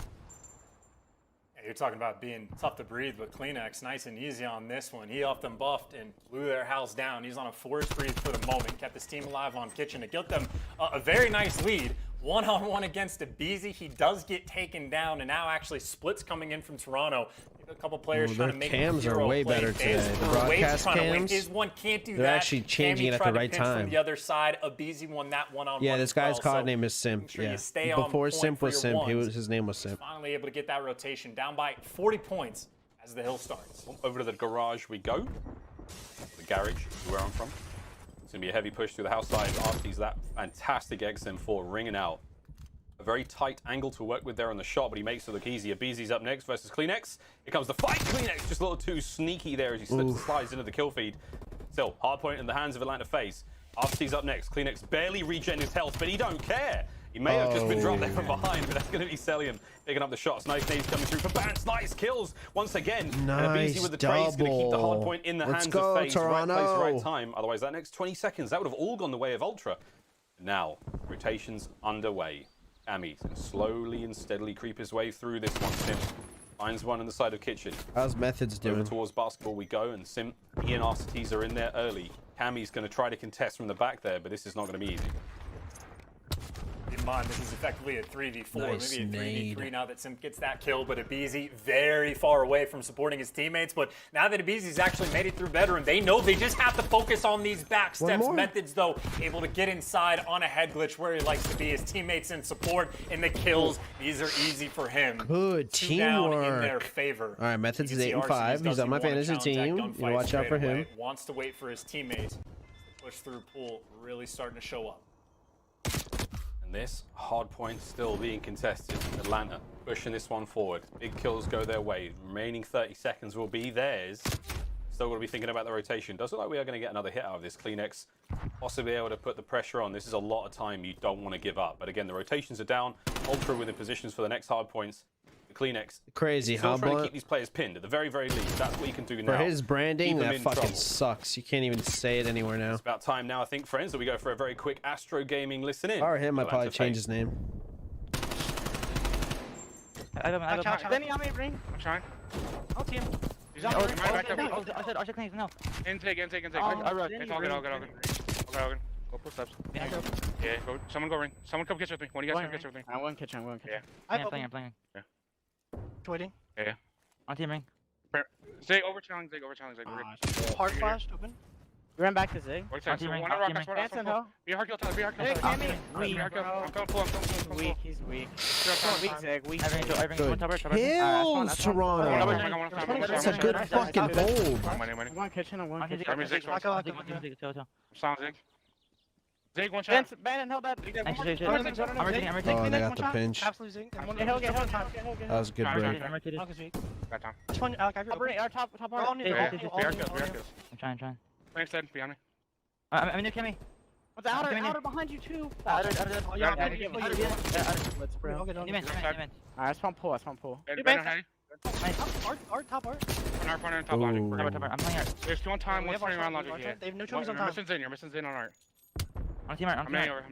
You're talking about being tough to breathe, but Kleenex nice and easy on this one. He off them buffed and blew their house down. He's on a forced breathe for the moment. Kept his team alive on kitchen to get them a very nice lead. One-on-one against Abizi. He does get taken down, and now actually splits coming in from Toronto. A couple players trying to make cams are way better today. The broadcast cams, his one can't do they're that. actually changing it at the right time. From the other side, Abizi won that one-on-one. Yeah, this guy's code so name is Simp. sure Yeah, you stay on before point Simp for was your Simp, ones. his name was Simp. Finally able to get that rotation down by 40 points as the hill starts. Over to the garage we go. The garage, where I'm from. It's going to be a heavy push through the house side. RC's that fantastic XM4 ringing out. A very tight angle to work with there on the shot, but he makes it look easier. Beezy's up next versus Kleenex. Here comes the fight. Kleenex just a little too sneaky there as he slips and slides into the kill feed. Still, hard point in the hands of Atlanta FaZe. RC's up next. Kleenex barely regen his health, but he don't care. He may have just been dropped there from behind, but that's going to be Celium picking up the shots. Nice nades coming through for Bance. Nice kills once again. Nice and Abizi with the trades going to keep the hard point in the hands of FaZe. Toronto. Right place, right time. Otherwise, that next 20 seconds, that would have all gone the way of Ultra. Now, rotations underway. Ami's going to slowly and steadily creep his way through this one. Sim finds one on the side of kitchen. How's Methods doing? Over towards basketball we go, and Sim, he and RCTs are in there early. Cammy's going to try to contest from the back there, but this is not going to be easy. Keep in mind, this is effectively a 3v4, Nice maybe a 3v3 now that Sim gets that kill, but Abizi very far away from supporting his teammates. But now that Abizi's actually made it through veteran, they know they just have to focus on these back steps. Methods, though, able to get inside on a head glitch where he likes to be. His teammates in support, and the kills, these are easy for him. Good teamwork. Down in their teamwork. favor. All right, Methods is 8-5. He's on my fantasy team. You know, watch out for him. Wants to wait for his teammates. The push through pool really starting to show up. And this hard point still being contested. Atlanta pushing this one forward. Big kills go their way. Remaining 30 seconds will be theirs. Still going to be thinking about the rotation. Does look like we are going to get another hit out of this. Kleenex possibly able to put the pressure on. This is a lot of time you don't want to give up. But again, the rotations are down. Ultra within positions for the next hard points. The Kleenex crazy. still How trying to about keep these players pinned at the very least. That's what you can do now. for his branding? That fucking trouble. sucks. You can't even say it anywhere now. It's about time now, I think, friends, that we go for a very quick Astro Gaming listen in. Or him, I'd probably change his name. Benny, I'm in ring. I'm trying. I'll team. He's on the ring. I said Archer Cleans, no. Intake. All good. Go pull steps. Yeah, go. Someone go ring. Someone come kitchen with me. One of you guys come kitchen with me. I'm going kitchen. Yeah. I'm playing. Yeah. Waiting. Yeah. On team ring. Zig over challenge. Hard flash open. We ran back to Zig. One rock. Be a hard kill time. I'm weak. He's weak. Weak Zig. Good kills, Toronto. That's a good fucking hold. I'm going kitchen. I'm Zig. Zig. Zig, one shot. Bannon, held that. Oh, they got the pinch. Absolute Zig. That was a good break. Got time. Top bar. I'm trying. Playing stead, behind me. I'm in there, Kimmy. What's outer behind you too? Outer. Let's bro. Alright, let's pump pull. Top art. Front and top logic. I'm playing art. There's two on time, one's turning around logic. They have no choice on time. You're missing in on art. I'm team art. I'm nailing.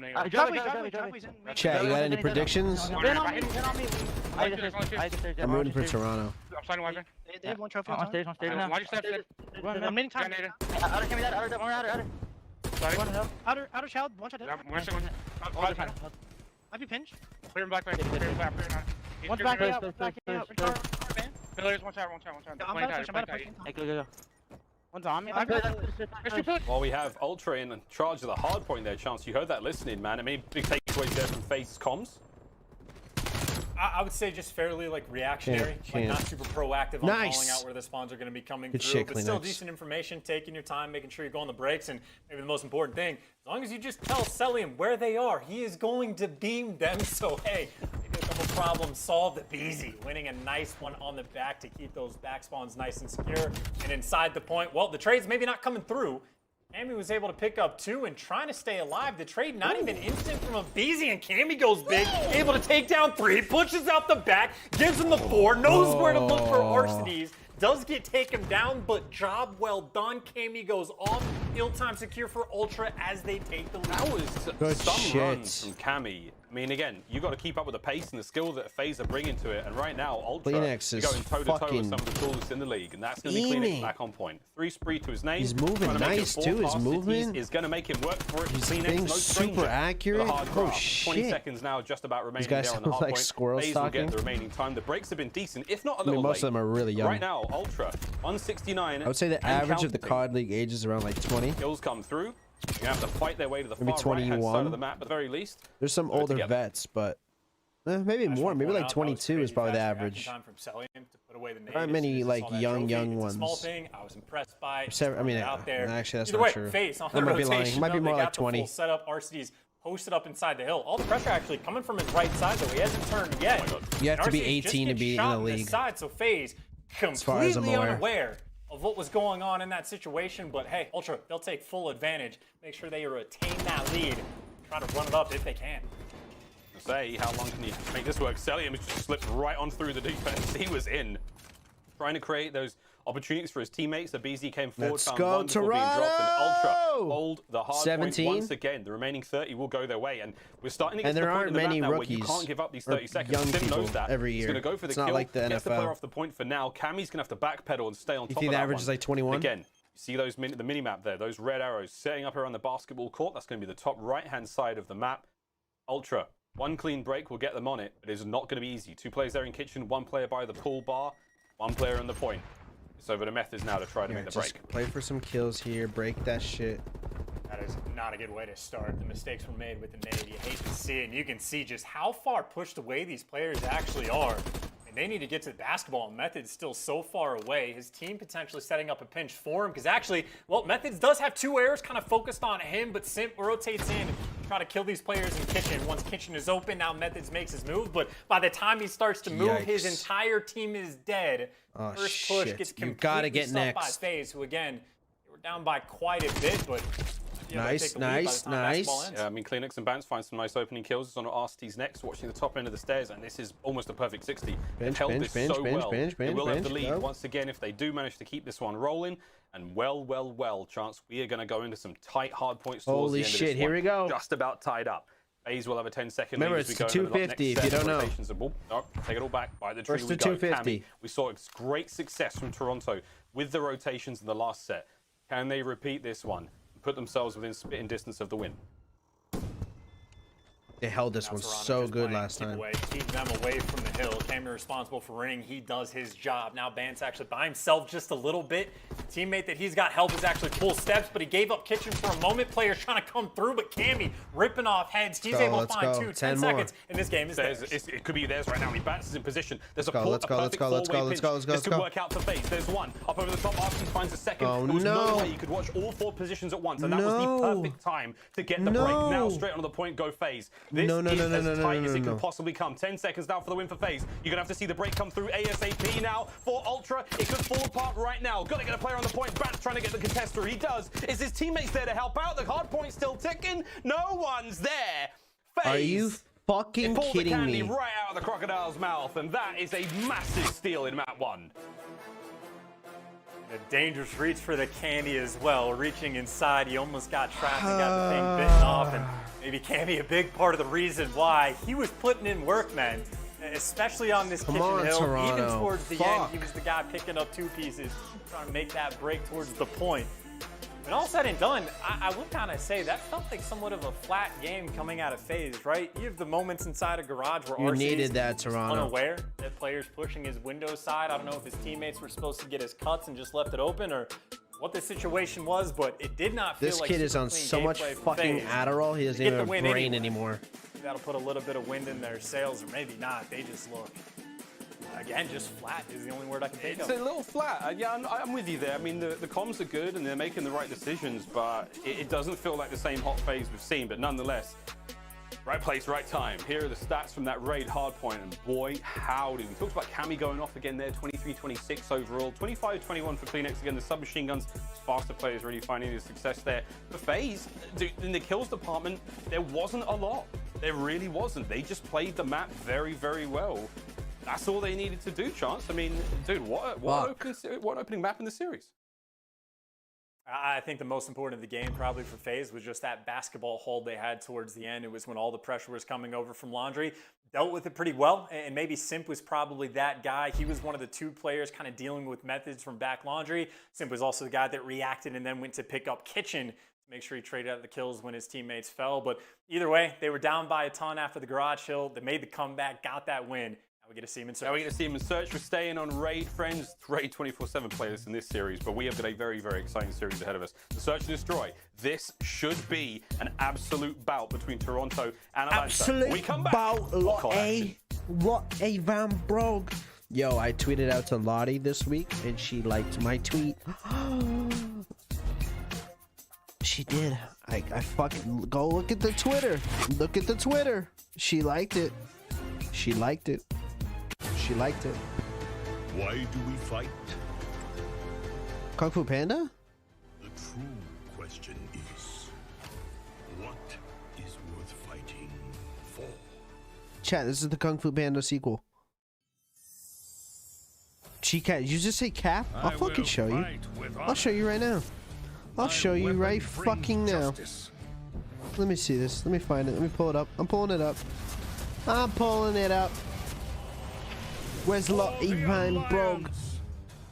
Chat, you got any predictions? I'm rooting for Toronto. I'm signing Wyvern. They have one trophy on stage now. Why'd you step? I'm mid time. Outer, give me that. Outer. Outer child. One shot. Might be pinch. Clear him back. One's backing out. Pillars, one shot. Go. One's on me. While we have Ultra in charge of the hard point there, Chance, you heard that listening, man. I mean, big takeaways there from FaZe's comms. I would say just fairly like reactionary, like not super proactive on calling out where the spawns are going to be coming through, but still decent information, taking your time, making sure you go on the breaks, and maybe the most important thing, as long as you just tell Celium where they are, he is going to beam them. So hey, maybe a couple problems solved. The BZ winning a nice one on the back to keep those back spawns nice and secure, and inside the point. Well, the trade's maybe not coming through. Cammy was able to pick up 2 and trying to stay alive. The trade not even instant from a BZ, and Cammy goes big, able to take down 3, pushes out the back, gives him the 4, knows where to look for Arcades, does get taken down, but job well done. Cammy goes off. Ill time secure for Ultra as they take the lead. That was some runs from Cammy. I mean, again, you got to keep up with the pace and the skill that FaZe are bringing to it. And right now, Ultra is going toe-to-toe with some of the tools in the league. And that's going to be Kleenex back on point. 3 spree to his name. He's moving nice, too. His movement is going to make him work for it. He's being super accurate. Oh, 20 shit. seconds now just about remaining These guys there on the hard like point. squirrels FaZe will talking. get the remaining time. The breaks have been decent, if not a little most late. of them are really young. Right now, Ultra, 169. I would say the average of the COD League age is around like 20. Kills come through. You're going to have to fight their way to the Maybe far right-hand 21. side of the map, at the very least. There's some older vets, but maybe more. Maybe like 22 is probably the average. There aren't many like young ones. Small thing. I was impressed by. I mean, out there. actually, that's Either not way, true. FaZe on I the might be lying. rotation. It might be more They like got the 20. full setup. RCD's posted up inside the hill. All the pressure actually coming from his right side, though he hasn't turned yet. You have to be RCD just 18 to gets be in shot the league. This side, so FaZe far as I'm completely aware. unaware of what was going on in that situation. But hey, Ultra, they'll take full advantage. Make sure they retain that lead. Try to run it up if they can. Say, how long can you make this work? Celium has just slipped right on through the defense. He was in. Trying to create those opportunities for his teammates. The BZ came forward, Let's found go, one before being dropped, and Ultra hold the hard 17. point once again. The remaining 30 will go their way, and we're starting to get And to the there point aren't in the map many now where rookies you can't give up these or 30 seconds. young Sim people knows that. every He's year. going to go for the It's kill. not like the Gets the NFL. player off the point for now. Cammy's going to have to backpedal and stay on top think of the that average one. is like 21? Again, you see those the mini map there, those red arrows setting up around the basketball court. That's going to be the top right-hand side of the map. Ultra. One clean break will get them on it, but it's not going to be easy. 2 players there in kitchen, 1 player by the pool bar, 1 player on the point. It's over to Methods now to try to make the break. Just play for some kills here, break that shit. That is not a good way to start. The mistakes were made with the nade. You hate to see it, and you can see just how far pushed away these players actually are. And they need to get to the basketball. Methods still so far away. His team potentially setting up a pinch for him, because actually, well, Methods does have 2 errors kind of focused on him, but Simp rotates in and try to kill these players in kitchen. Once kitchen is open, now Methods makes his move, but by the time he starts to move, his entire team is dead. Oh, First push shit. gets You completely gotta get stopped by next. FaZe, who again, they were down by quite a bit, but Nice. Yeah, I mean, Kleenex and Bounce find some nice opening kills. It's on RCT's next, watching the top end of the stairs, and this is almost a perfect 60. They've held this so well. They will have the lead go. once again if they do manage to keep this one rolling. And well, chance we are going to go into some tight hard points towards Holy the end shit, of this here one. we go. Just about tied up. FaZe will have a 10-second Remember, lead as we it's go to into the 250 next if you set of don't know. rotations. Take it all back. By the tree First we to go. 250. Cammy, we saw great success from Toronto with the rotations in the last set. Can they repeat this one and put themselves within spitting distance of the win? They held this one so good last time. Keep them away from the hill. Cammy responsible for ringing. He does his job. Now Bance actually by himself just a little bit. Teammate that he's got help is actually full steps, but he gave up kitchen for a moment. Players trying to come through, but Cammy ripping off heads. He's able to find 10 seconds, and this game is theirs. It could be theirs right now. He Bance is in position. There's a Let's go. This could work out for FaZe. There's one up over the top. Archie finds a second. Oh, there was no no. way you could watch all 4 positions at once, and that was the perfect time to get the break. Now straight onto the point, go FaZe. This is as tight as it can possibly come. 10 seconds now for the win for FaZe. You're gonna have to see the break come through ASAP now for Ultra. It could fall apart right now. Gotta get a player on the point. Bats trying to get the contester. He does. Is his teammates there to help out? The hard point's still ticking. No one's there. FaZe. Are you fucking pulled kidding the candy me? right out of the crocodile's mouth, and that is a massive steal in map 1. A dangerous reach for the candy as well. Reaching inside, he almost got trapped and got the thing bitten off. And maybe Cammy a big part of the reason why he was putting in work, man. Especially on this kitchen hill. Toronto. Even towards the end, he was the guy picking up 2 pieces, trying to make that break towards the point. And all said and done, I will kind of say that felt like somewhat of a flat game coming out of FaZe, right? You have the moments inside a garage where You RC's needed that, Toronto. unaware that player's pushing his window side. I don't know if his teammates were supposed to get his cuts and just left it open, or what the situation was, but it did not feel This like kid is super on clean so much gameplay from fucking FaZe. Adderall, he doesn't They even get the have a win brain anyway. anymore. that'll put a little bit of wind in their sails, or maybe not. They just look, again, just flat is the only word I can think of. It's a little flat. Yeah, I'm with you there. I mean, the comms are good and they're making the right decisions, but it doesn't feel like the same hot phase we've seen. But nonetheless, right place, right time. Here are the stats from that raid hardpoint, and boy, howdy. We talked about Cammy going off again there, 23-26 overall, 25-21 for Kleenex. Again, the submachine guns, faster players really finding the success there. For FaZe, in the kills department, there wasn't a lot. There really wasn't. They just played the map very, very well. That's all they needed to do, Chance. I mean, dude, what opening map in the series? I think the most important of the game probably for FaZe was just that basketball hold they had towards the end. It was when all the pressure was coming over from Laundry. Dealt with it pretty well, and maybe Simp was probably that guy. He was one of the two players kind of dealing with methods from back Laundry. Simp was also the guy that reacted and then went to pick up Kitchen to make sure he traded out the kills when his teammates fell. But either way, they were down by a ton after the garage hill. They made the comeback, got that win. We get to see him in search. Now we get to see him in search. We're staying on Raid, friends. Raid 24/7 playlist in this series, but we have got a very, very exciting series ahead of us. The Search and Destroy. This should be an absolute bout between Toronto and Atlanta. Absolute we come back. bout, what a Van Brog. Yo, I tweeted out to Lottie this week, and she liked my tweet. She did. I fucking go look at the Twitter. Look at the Twitter. She liked it. She liked it. She liked it. Why do we fight? Kung Fu Panda? The true question is, what is worth fighting for? Chat, this is the Kung Fu Panda sequel. Chica, you just say cap? I'll fucking show you. I'll show you right now. I'll show you right fucking now. Let me see this. Let me find it. Let me pull it up. I'm pulling it up. I'm pulling it up. Where's Lot A Van Brog?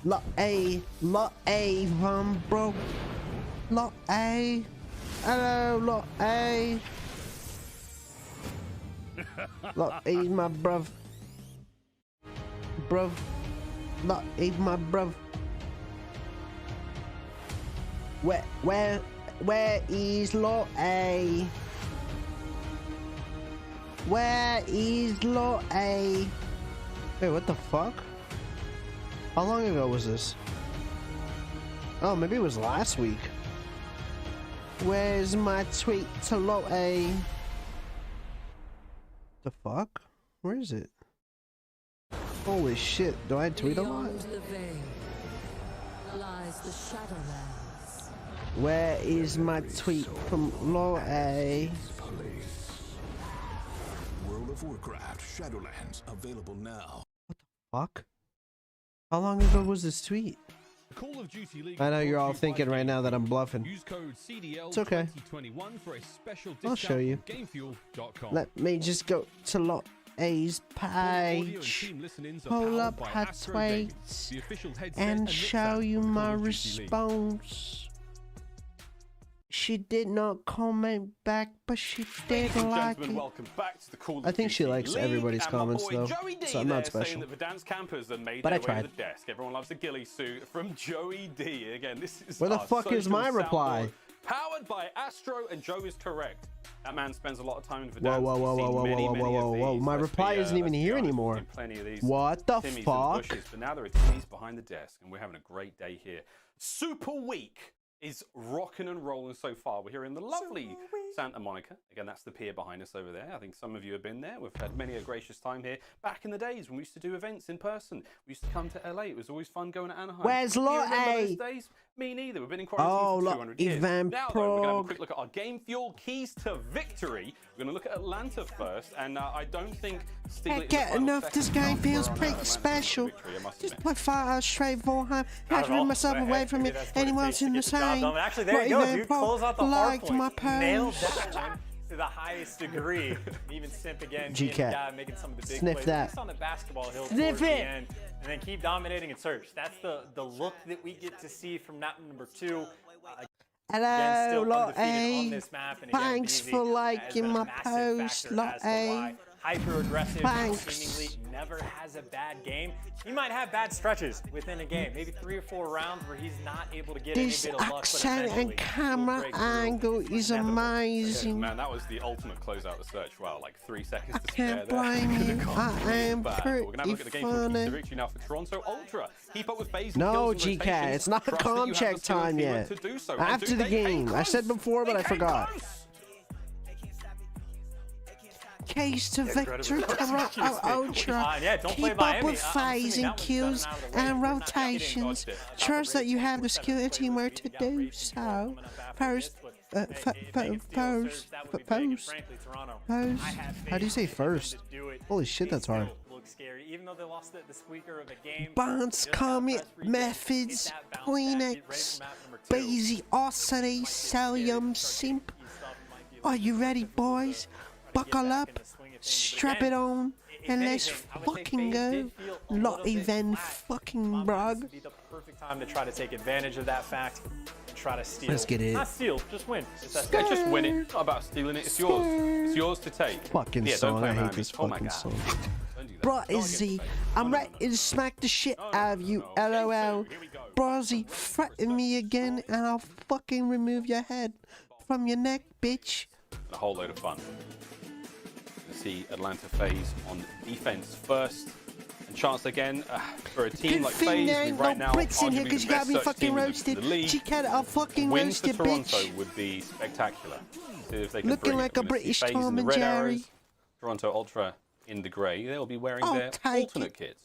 Lot A Van Brog. Lot A. Hello, Lot A. Lot A, my bruv. Bruv. Lot A, my bruv. Where is Lot A? Where is Lot A? Wait, what the fuck? How long ago was this? Oh, maybe it was last week. Where's my tweet to Lot A? The fuck? Where is it? Holy shit, do I tweet a lot? Beyond the veil lies the Shadowlands. Where is my tweet from Lot A? World of Warcraft Shadowlands available now. Fuck? How long ago was this tweet? Call of Duty League. I know you're all thinking right now that I'm bluffing. Use code CDL it's okay. 2021 for a special discount. I'll show you. GameFuel.com. Let me just go to Lot A's page. Pull up her tweets and show you my response. She did not comment back, but she did like it. Welcome back to the Call of I think she Duty likes League, everybody's and my comments boy though, Joey D so I'm not special. Saying that the dance campers have made But their I tried. way to the desk. Everyone loves a ghillie suit from Joey D. Again, this is Where the our fuck is social my reply? soundboard, powered by Astro, and Joe is correct. That man spends a lot of time in the Whoa, dance. whoa, whoa, whoa, whoa, whoa, whoa, whoa! My reply isn't even here anymore. Plenty of these What the Timmies and fuck? Bushes, but now there are Timmies behind the desk, and we're having a great day here. Super Week is rocking and rolling so far. We're here in the lovely Santa Monica. Again, that's the pier behind us over there. I think some of you have been there. We've had many a gracious time here. Back in the days when we used to do events in person, we used to come to LA. It was always fun going to Anaheim. Where's Do you Lot remember A? those days? Me neither. We've been in quarantine for 200 years. Van Now, though, we're going to have a Prog. quick look at our Game Fuel keys to victory. We're going to look at Atlanta first, and I don't think stealing Can't get enough. This game feels pretty special. Just play 5 hours straight for him. I had to rid myself away from it. Anyone else in the same. Actually, there you go, dude. Close out the hard Liked my points. Nailed post. that one to the highest degree. Even Simp again, being the G-Cat. guy making some of the big Sniff plays. that. At least on the basketball hill Sniff towards the it. end. And then keep dominating in search. That's the look that we get to see from map number 2. Again, Hello, still Lot undefeated on A. this map, and again, Thanks BZ for has liking been a my massive post, factor Lot as to A. why hyper aggressive, seemingly never has a bad game. He might have bad stretches within a game, maybe 3 or 4 rounds where he's not able to get any bit of luck. Accent and camera angle is amazing. Man, that was the ultimate closeout the search. Wow, like 3 seconds to Can't spare there. blame you. I am We're pretty gonna have a look at the game from funny. the victory now for Toronto Ultra. Keep up with phase. No, GCat, it's not com check time yet. After the game. I said before, but I forgot. Case to victory, Toronto Ultra. Keep up with phasing, kills, and rotations. Trust that you have the skill and teamwork to do so. First. How do you say first? Holy shit, that's hard. Bonds, Comet, Methods, Kleenex, Bazy, Ossity, Celium, Simp. Are you ready, boys? Buckle up, strap it on, and let's fucking go. Lottie then fucking brug. Be the perfect time to try to take advantage of that fact and try to steal. Let's get it. Not steal, just win. Yeah, just win it. It's not about stealing it. It's yours. It's yours to take. Fucking yeah, song. I hate Miami. this Oh my fucking God. song. Bro, Izzy, I'm ready to smack the shit out of you, LOL. Brozzy, threaten me again, and I'll fucking remove your head from your neck, bitch. A whole load of fun. See Atlanta FaZe on defense first, and chance again for a team like FaZe, who right now Brits in here arguably because the you got best me search fucking team in roasted. the league. Chicat, I'll fucking Wins roast for you, Toronto bitch. would be spectacular. See if they can Looking bring like it. a We're gonna see British FaZe in Tom the and red Jerry. arrows, Toronto Ultra in the grey. They'll be wearing I'll their take alternate kits.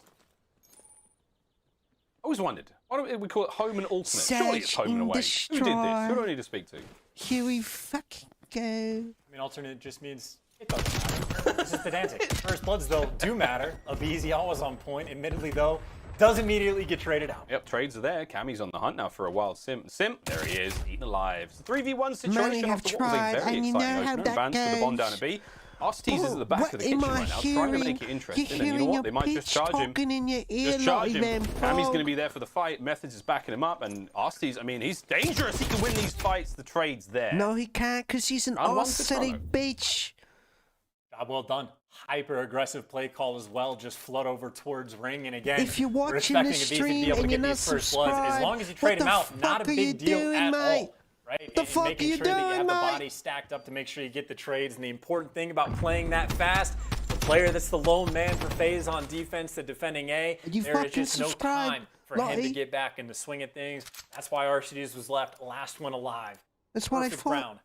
I always wondered, why don't we call it home and alternate? Surely it's home and away. Who did this? Who do I need to speak to? Here we fucking go. I mean, alternate just means it doesn't matter. This is pedantic. First bloods, though, do matter. Abizi always on point. Admittedly, though, does immediately get traded out. Yep, trades are there. Cammy's on the hunt now for a wild Simp. Simp, there he is, eaten alive. It's a 3v1 situation Many after have what was a tried, very and you exciting know how opener. that Vans for the bomb down goes. to B. Arsteez is at the back of the kitchen right now, trying to make it interesting. And you know what? They might just charge him. In your ear, Just charge him. them, Cammy's going to be there for the fight. Methods is backing him up. And Arsteez, I mean, he's dangerous. He can win these fights. The trade's there. No, he can't because he's an Round one for arsenic Toronto. bitch. Job well done. Hyper aggressive play call as well. Just flood over towards ring. And again, If you're we're watching expecting the Abizi to be stream able to and get you're not these first bloods. As subscribed, long as you trade what him the out, not a fuck are you big deal doing, at mate? all. Right? The And fuck making are you sure that you doing, have the mate? body stacked up to make sure you get the trades. And the important thing about playing that fast, the player that's the lone man for FaZe on defense, the defending A, You there is fucking just no subscribe, time for him to Lottie. get back in the swing of things. That's why Arsteez was left last one alive. That's what I Perfect thought. round.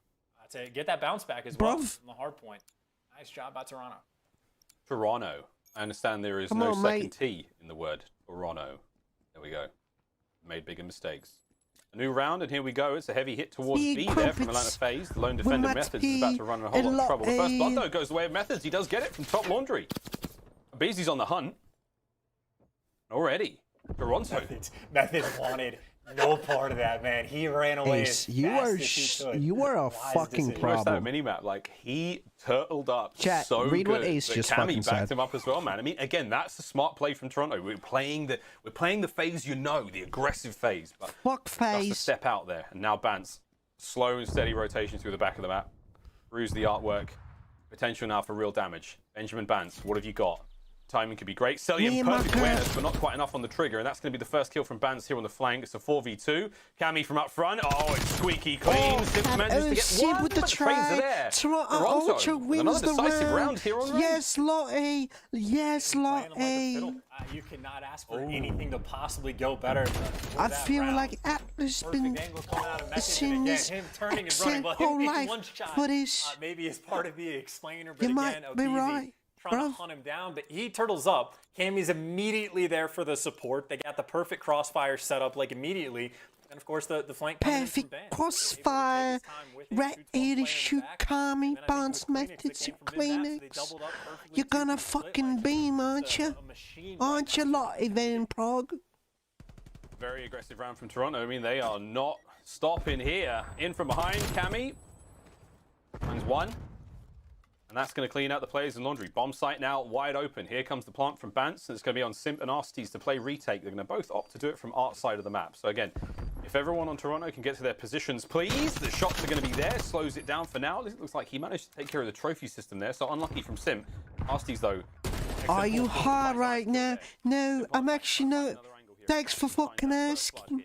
To get that bounce back as well Bruv. from the hard point. Nice job by Toronto. Toronto. I understand there is Come no on, second mate. T in the word Toronto. There we go. Made bigger mistakes. A new round, and here we go. It's a heavy hit towards Big B there from crumpets. Atlanta FaZe. The lone defender Matt Methods is about P to run in a whole lot of trouble. The first and blood, though, goes the way of Methods. He does get it from top laundry. Beasley's on the hunt. Already. Toronto. Methods wanted no part of that, man. He ran away Ace, as you fast are as he could. you are a Wise fucking decision. You noticed that problem. mini-map, like, he turtled up Chat, so read good what Ace that just Cammy fucking backed said. him up as well, man. I mean, again, that's a smart play from Toronto. We're playing the phase, you know, the aggressive phase. But Fuck just to phase. step out there. And now Bance, slow and steady rotation through the back of the map. Bruise the artwork. Potential now for real damage. Benjamin Bance, what have you got? Timing could be great. Me Celium, and my perfect girl. awareness, but not quite enough on the trigger. And that's going to be the first kill from Bance here on the flank. It's a 4v2. Cammy from up front. Oh, it's squeaky clean. Simp manages to get Sid one, with the but the trades are try. there. Toronto Ultra wins another the decisive round. round here on Ring. Yes, Lottie. Yes, Playing him like a Lottie. fiddle. You cannot ask for anything to possibly go better. for I that feel round. like Atlas been Perfect angle coming out of Methods, seen and again, this him turning and accent running. Well, whole him making life one shot, for this. maybe as part of the explainer, but You again, might be Abizi right, trying bruv. to hunt him down, but he turtles up. Cammy's immediately there for the support. They got the perfect crossfire set up like immediately. And of course, the flank coming in from Perfect Bance. crossfire. Ready to shoot Kami, Bounce Methods, and Kleenex. You're gonna fucking beam, aren't you? Aren't you, Lottie Van Prog? Very aggressive round from Toronto. I mean, they are not stopping here. In from behind, Cammy. Finds one. And that's going to clean out the players in laundry. Bomb site now wide open. Here comes the plant from Bance. And it's going to be on Simp and Arsteez to play retake. They're going to both opt to do it from Art's side of the map. So again, If everyone on Toronto can get to their positions, please. The shots are going to be there. Slows it down for now. It looks like he managed to take care of the trophy system there. So unlucky from Sim. Asties, though. Are you high right now? No, I'm actually not. Thanks for fucking asking.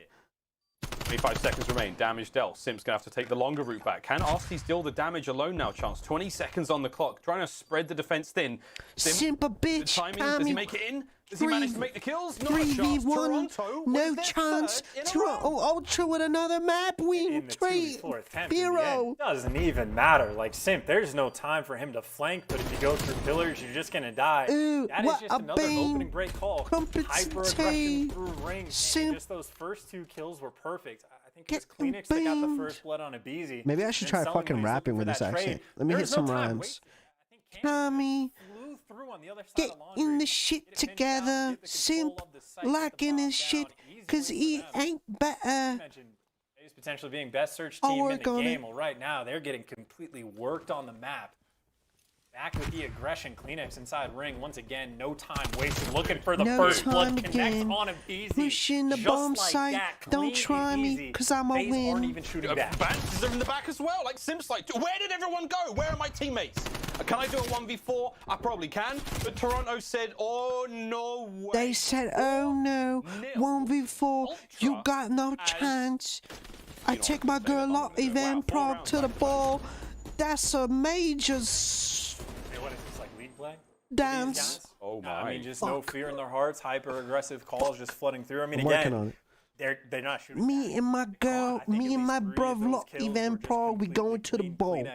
25 seconds remain. Damage dealt. Sim's going to have to take the longer route back. Can Asties deal the damage alone now, Chance? 20 seconds on the clock. Trying to spread the defense thin. Simp a bitch. The timing, does he make it in? Does he manage to make the kills? Not a chance. 3v1. Toronto No chance. Toronto Ultra with another map win. 3-0. It doesn't even matter. Like, Simp, there's no time for him to flank, but if you go through pillars, you're just going to die. Ooh, that is just another opening break call. Hyper-aggression through ring. And just those first 2 kills were perfect. I think it's Kleenex that got the first blood on Abizi. Maybe I should try fucking rapping with this accent. Let me hit some rhymes. Tommy, get in the shit together. Simp, locking his shit, cause he ain't better. He's potentially being best search team in the game. Well, right now, they're getting completely worked on the map. Back with the aggression. Kleenex inside ring. Once again, no time wasted. Looking for the first blood. Connects on Abizi. Pushing the bomb site. Don't try me, cause I'm a win. Aren't even shooting back. Banks are in the back as well. Like Sim's like, where did everyone go? Where are my teammates? Can I do a 1v4? I probably can. But Toronto said, oh, no way. They said, oh, no. 1v4. You got no chance. I take my girl up, Evan Prague to the ball. That's a major What is this, like league play? dance. Oh, my. I mean, just no fear in their hearts. Hyper-aggressive calls just flooding through. I mean, I'm working on again, it. they're not shooting. Me and my girl, me and my brother, Evan Prague, we going to the ball.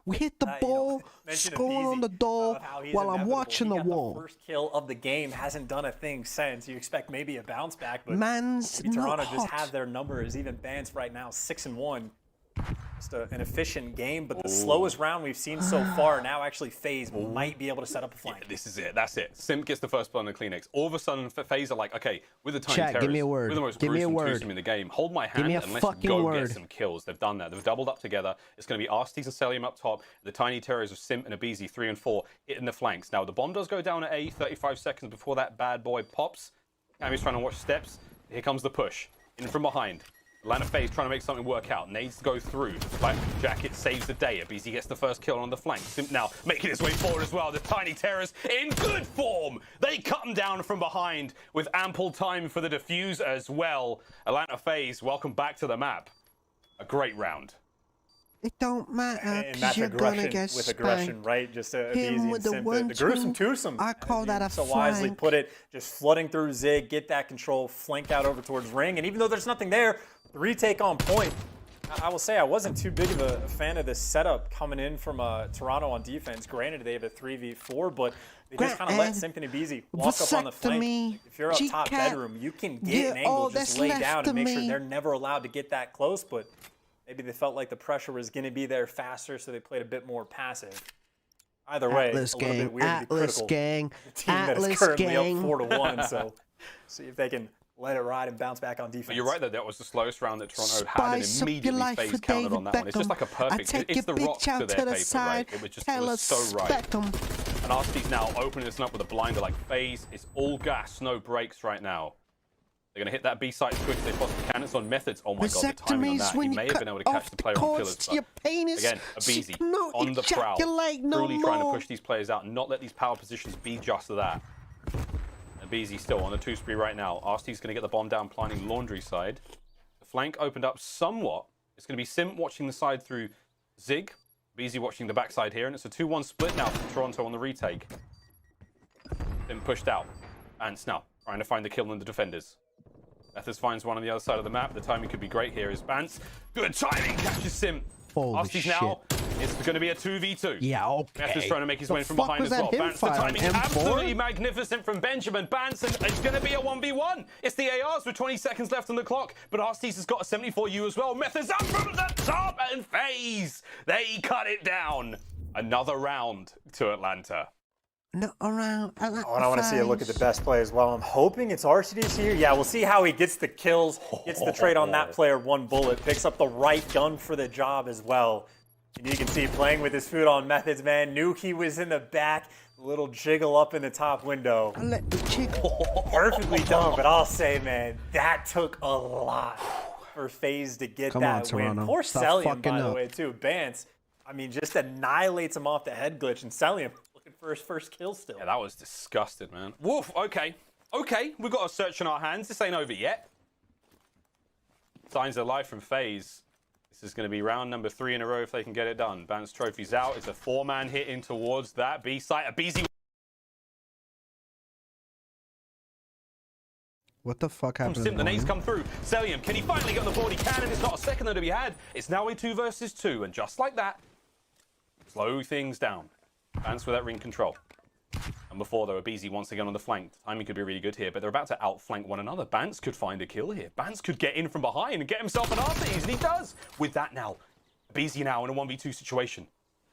We hit the ball, score on the door while I'm watching the wall. The first kill of the game, hasn't done a thing since. You expect maybe a bounce back, but Man's maybe Toronto not just hot. have their numbers even balanced right now, 6-1. Just an efficient game, but the slowest round we've seen so far. Now actually FaZe might be able to set up a flank. Yeah, this is it. That's it. Sim gets the first blood on the Kleenex. All of a sudden, FaZe are like, okay, with the tiny terrorists, give me a word. we're the most Give me a gruesome word. twosome in the game. Hold my hand Give me a and let's fucking go word. get some kills. They've done that. They've doubled up together. It's going to be Asties and Celium up top. The tiny terrorists of Sim and Abizi, 3 and 4, hitting the flanks. Now, the bomb does go down at A, 35 seconds before that bad boy pops. Tammy's trying to watch steps. Here comes the push. In from behind. Atlanta FaZe trying to make something work out. Nades to go through. Black Jacket saves the day. Abizi gets the first kill on the flank. Simp now making his way forward as well. The tiny terrorists in good form. They cut him down from behind with ample time for the defuse as well. Atlanta FaZe, welcome back to the map. A great round. It don't matter, And cause that's you're gonna aggression get with aggression, spanked. right? Just a Him Abizi with and the Simp, one, the gruesome two. twosome. I call that a so wisely flank. put it, just flooding through Zig, get that control, flank out over towards ring, and even though there's nothing there, the retake on point. I will say I wasn't too big of a fan of this setup coming in from Toronto on defense. Granted, they have a 3v4, but they just kind of let Simp and Abizi walk up on the flank. If you're up top bedroom, you can get an angle, just lay down and make sure they're never allowed to get that close, but maybe they felt like the pressure was going to be there faster, so they played a bit more passive. Either way, Atlas a little bit weird to be Atlas critical. gang, The team Atlas that is currently gang. up 4-1, so see if they can let it ride and bounce back on defense. But you're right, though. That was the slowest round that Toronto had, and Spice up your immediately life FaZe with counted David on that one. It's just Beckham. like a perfect. I take It's your the bitch rock to out their to the paper, side. right? It was just Tell it was us so right. Beckham. And Asties now opening this up with a blinder like FaZe. It's all gas, no brakes right now. They're going to hit that B site as quick as they possibly can. It's on methods. Oh my god, the timing on that. He may have been able to catch the player on killers. But again, Abizi on the prowl. Truly trying to push these players out and not let these power positions be just that. Abizi still on a 2-spree right now. Asti's going to get the bomb down, planting laundry side. The flank opened up somewhat. It's going to be Sim watching the side through Zig. Abizi watching the backside here, and it's a 2-1 split now for Toronto on the retake. Sim pushed out. Ants now trying to find the kill in the defenders. Methodz finds one on the other side of the map. The timing could be great here. Is Bance. Good timing. Catches Sim. Holy Asties shit. now. It's going to be a 2v2. Yeah, okay. Methodz trying to make his The way in from fuck behind was as that well. him Bance, the fire on timing M4? absolutely magnificent from Benjamin Bance, and it's going to be a 1v1. It's the ARs with 20 seconds left on the clock, but Asties has got a 74U as well. Methodz up from the top, and FaZe. They cut it down. Another round to Atlanta. Not around. I want to see a look at the best play as well. I'm hoping it's RCD's here. Yeah, we'll see how he gets the kills, gets the trade on that player, 1 bullet, picks up the right gun for the job as well. And you can see playing with his foot on Methodz, man. Knew he was in the back. Little jiggle up in the top window. I let the jiggle. Perfectly done, but I'll say, man, that took a lot for FaZe to get Come on, that win. Toronto. Poor Stop Celium, fucking by the up. way, too. Bance, I mean, just annihilates him off the head glitch, and Celium looking for his first kill still. Yeah, that was disgusting, man. Woof, okay. Okay, we've got a search in our hands. This ain't over yet. Signs of life from FaZe. This is going to be round number 3 in a row if they can get it done. Bance trophy's out. It's a 4-man hit in towards that B site. A BZ. What the fuck happened? The nades come through. Celium, can he finally get on the board? He can, and it's not a second though to be had. It's now a 2 versus 2, and just like that, slow things down. Bance with that ring control. And before, though, Abizi once again on the flank. Timing could be really good here, but they're about to outflank one another. Bance could find a kill here. Bance could get in from behind and get himself an Arthas, and he does. With that now, Abizi now in a 1v2 situation.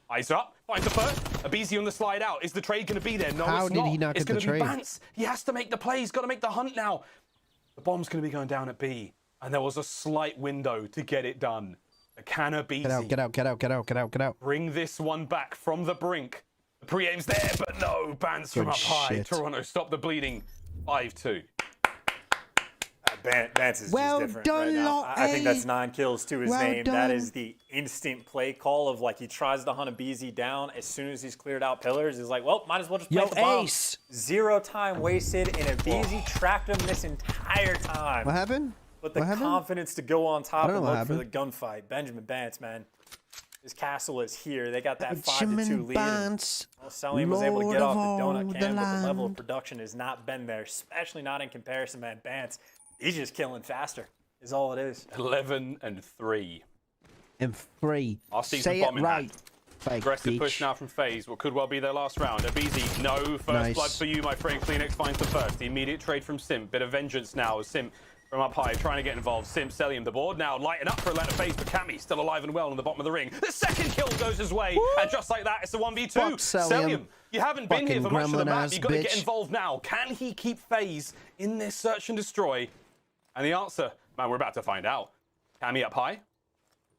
Eyes up, finds the first. Abizi on the slide out. Is the trade going to be there? No, How it's did not. he not It's get the going to be trade? Bance. He has to make the play. He's got to make the hunt now. The bomb's going to be going down at B, and there was a slight window to get it done. Can Abizi Get out, get out, get out, get out, get out, get out. bring this one back from the brink? The pre-aim's there, but no. Bance from Good up high. shit. Toronto, stop the bleeding. 5-2. Bance is Well just different done, right now. I think that's Lottie. 9 kills to his Well name. That done. is the instant play call of like he tries to hunt a BZ down. As soon as he's cleared out pillars, he's like, well, might as well just plant the bomb. Ace. 0 time wasted, and a BZ trapped him this entire time. What happened? But the What happened? confidence to go on top I don't and know what look for the happened. gunfight. Benjamin Bance, man. His castle is here. They got that 5-2 Benjamin lead. Bance, Well, Celium was able to get Lord off of the all donut the can, but the level of land. production has not been there, especially not in comparison, man. Bance, he's just killing faster, is all it is. 11-3. And 3. Our season Say it bomb in right. hand. Fake Aggressive bitch. push now from FaZe. What could well be their last round. Abizi, no first Nice. blood for you, my friend. Kleenex finds the first. The immediate trade from Simp. Bit of vengeance now as Simp from up high trying to get involved. Simp Celium the board now lighting up for Atlanta FaZe, but Cammy still alive and well on the bottom of the ring. The second kill goes his way, and just like that, it's a 1v2. Fuck Celium. You haven't been here Fucking for much of the gremlin map. ass You've got to get bitch. involved now. Can he keep FaZe in this search and destroy? And the answer, man, we're about to find out. Cammy up high.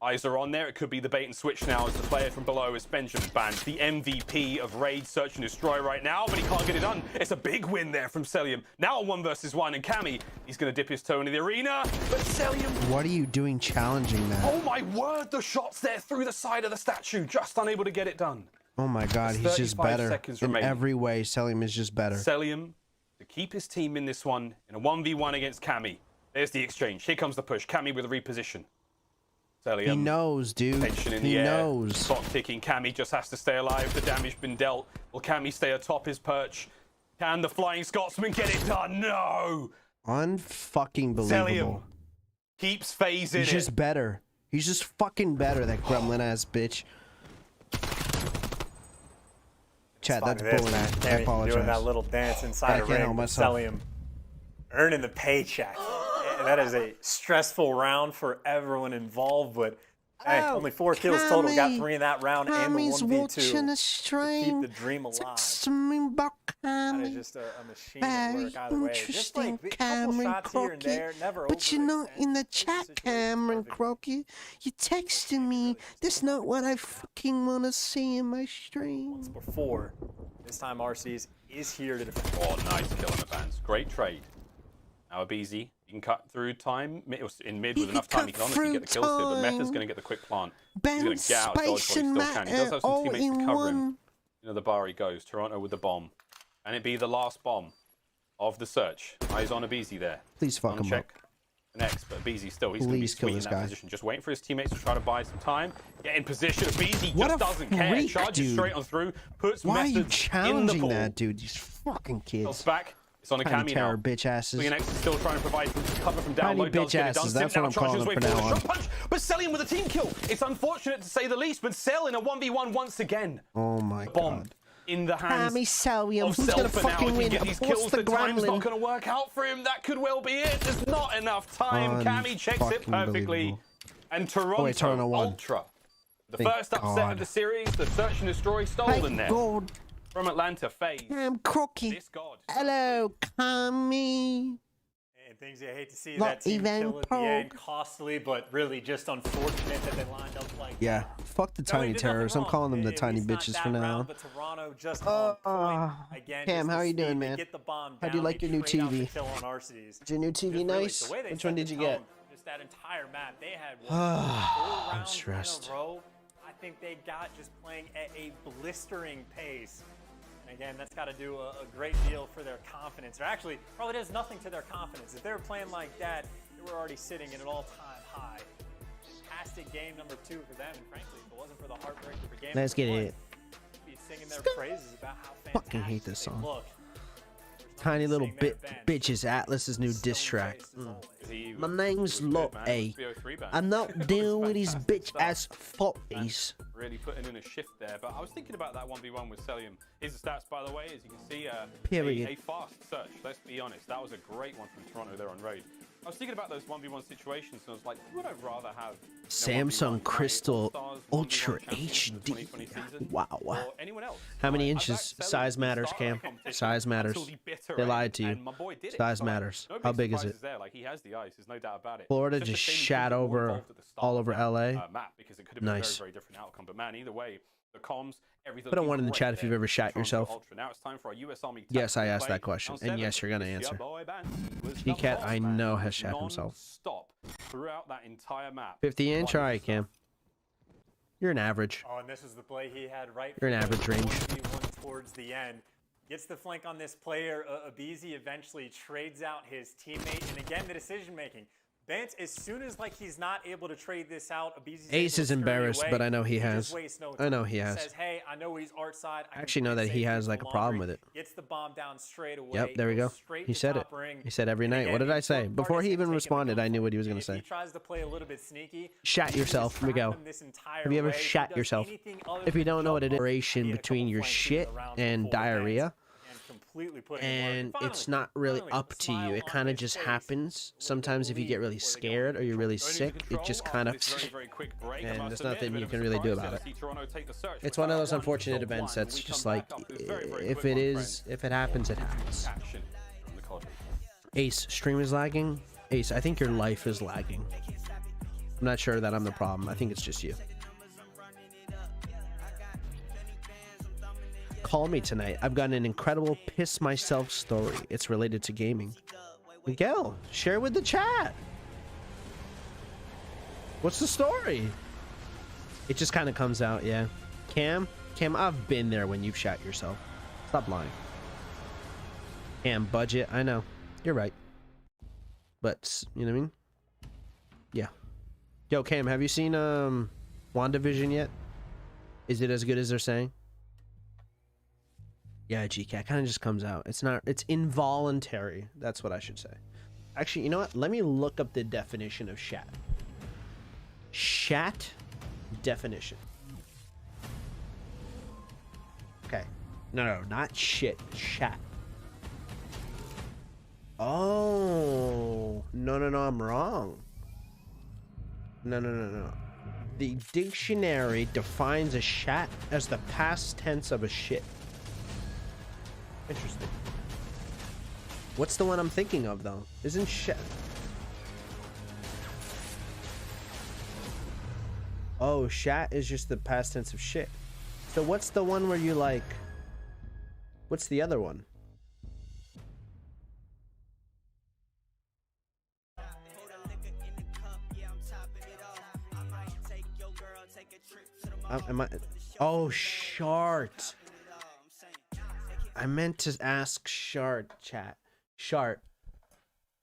Eyes are on there. It could be the bait and switch now as the player from below is Benjamin Bance, the MVP of Raid Search and Destroy right now, but he can't get it done. It's a big win there from Celium. Now a 1 versus 1, and Cammy, he's going to dip his toe into the arena, but Celium... What are you doing challenging that? Oh my word, the shots there through the side of the statue, just unable to get it done. Oh my god, There's he's just 35 better. seconds In remaining. every way, Celium is just better. Celium to keep his team in this one in a 1v1 against Cammy. There's the exchange. Here comes the push. Cammy with a reposition. Celium. He knows, dude. Tension in He the air. knows. Clock ticking. Cammy just has to stay alive. The damage been dealt. Will Cammy stay atop his perch? Can the Flying Scotsman get it done? No! Unfucking believable. Celium keeps FaZe in He's it. just better. He's just fucking better, that gremlin ass bitch. Chat, that's This, bullying. man. I Cammy apologize. doing that little dance inside I a can't ring. help myself. Celium earning the paycheck. And that is a stressful round for everyone involved, but hey, only 4 kills total. Got 3 in that round and the 1v2 to keep the dream alive. That is just a machine at work either way. Just like a couple shots here and there, never But you're not in the chat, Cameron Crocky. You're texting me. That's not what I fucking want to see in my stream. before. This time RCs is here to defend. Oh, nice kill on the Bance. Great trade. Now Abizi, he can cut through time. In mid with enough time, he can honestly get the kills here, but Meta's going to get the quick plant. He's going to get out of dodge while he still can. He does have some teammates to cover him. You know, the bar he goes. Toronto with the bomb. Can it be the last bomb of the search? Eyes on Abizi there. Please fuck him check. Next, but Abizi still, he's going to be Please kill sweet in this that guy. position. Just waiting for his teammates to try to buy some time. Get in position. Abizi What just a doesn't care. freak, Charges dude. straight on through. Puts Why are you methods in the challenging pool. that, dude? These fucking kids. Else back. It's on a Tiny Cammy terror now. bitch asses. Leonex is still trying to provide cover from down Tiny low. Does bitch get it done. asses, Sim that's now what I'm charges calling way them from forward. now on. Shot punch, but Celium with a team kill. It's unfortunate to say the least, but Cell in a 1v1 once again. Oh my Bomb god. in the hands Cammy Celium, of who's gonna Selfa now. fucking If he win? get these Of course kills, the the time's not gremlin. going to work out for him. That could well be it. There's not enough time. Cammy checks it Unfucking perfectly. believable. And Toronto, Oh, wait, Toronto won. Ultra. The Thank first upset God. of the series, the search and destroy stolen Thank there. God. From Atlanta, FaZe. I'm Crocky. This god. Hello, Cammy. And things you hate to see, Not that team even kill at the end. Costly, but really just unfortunate that they lined up like Yeah, fuck the tiny terrorists. I'm calling them the tiny bitches for now. But Toronto just on point. Again, Cam, just how the are you speed doing, to man? Get the bomb How do you down, like they your new trade out the TV? kill on RCs. Is your new TV Just really, nice? the way they Which set one the did you tone get? just that entire map. They had I'm 4 rounds stressed. in a row. I think they got just playing at a blistering pace. And again, that's got to do a great deal for their confidence. Or actually, probably does nothing to their confidence. If they were playing like that, they were already sitting at an all-time high. Fantastic game number 2 for them. And frankly, if it wasn't for the heartbreaker for game Let's get number 1, it. they'd be singing their praises about how fantastic Fucking hate this they song. look. Tiny little bitches, Atlas's new diss track. My name's Lot A. I'm not dealing with these bitch ass fuckface. Really putting in a shift there, but I was thinking about that 1v1 with Celium. Here's the stats, by the way, as you can see, Period. a fast search. Let's be honest, that was a great one from Toronto there on Raid. I was thinking about those 1v1 situations, and I was like, who would I rather have? Samsung Crystal Ultra HD. Wow. How many inches? Size matters, Cam. Size matters. They lied to you. Size matters. How big is it? Like, he has the ice, there's no doubt about it. Florida just shat over all over LA. Because it could have been Nice. a very, very different outcome. But man, either way, the comms, everything. Put a 1 in the chat if you've ever shat yourself. Ultra. Now it's time for our US Army. Yes, I asked that question, and yes, you're gonna answer. GCat, I know, has shat himself. Stop throughout that entire map. 50 inch, all right, Cam. You're an average. Oh, and this was the play he had right. You're an average range. 1v1 towards the end. Gets the flank on this player. Abizi eventually trades out his teammate, and again the decision making. Bent, as soon as like he's not able to trade this out, Abizi's Ace is embarrassed, but I know he has. just wastes no I time. know he has. Says, hey, I know he's art side. I actually know that he has like a problem with it. Gets the bomb down straight away. Yep, there we go. He said it. He said every night. What did I say? Before he even responded, I knew what he was gonna say. He tries to play a little bit sneaky. Shat yourself. Here we go. Have you ever shat yourself? If you don't know what it is, separation between your shit and diarrhea. And it's not really up to you. It kind of just happens. Sometimes if you get really scared or you're really sick, it just kind of, and there's nothing you can really do about it. It's one of those unfortunate events that's just like, if it happens, it happens. Ace, stream is lagging. Ace, I think your life is lagging. I'm not sure that I'm the problem. I think it's just you. Call me tonight. I've got an incredible piss myself story. It's related to gaming. Miguel, share with the chat. What's the story? It just kind of comes out, yeah. Cam, I've been there when you've shot yourself. Stop lying. Cam, budget, I know. You're right. But, you know what I mean? Yeah. Yo, Cam, have you seen WandaVision yet? Is it as good as they're saying? Yeah, GCat kind of just comes out. It's involuntary. That's what I should say. Actually, you know what? Let me look up the definition of shat. Shat definition. Okay. No, not shit. Shat. Oh. No, I'm wrong. No. The dictionary defines a shat as the past tense of a shit. Interesting. What's the one I'm thinking of, though? Isn't shit? Oh, shat is just the past tense of shit. So what's the one where you like... What's the other one? Am I... Oh, shart. I meant to ask Shart, chat. Shart.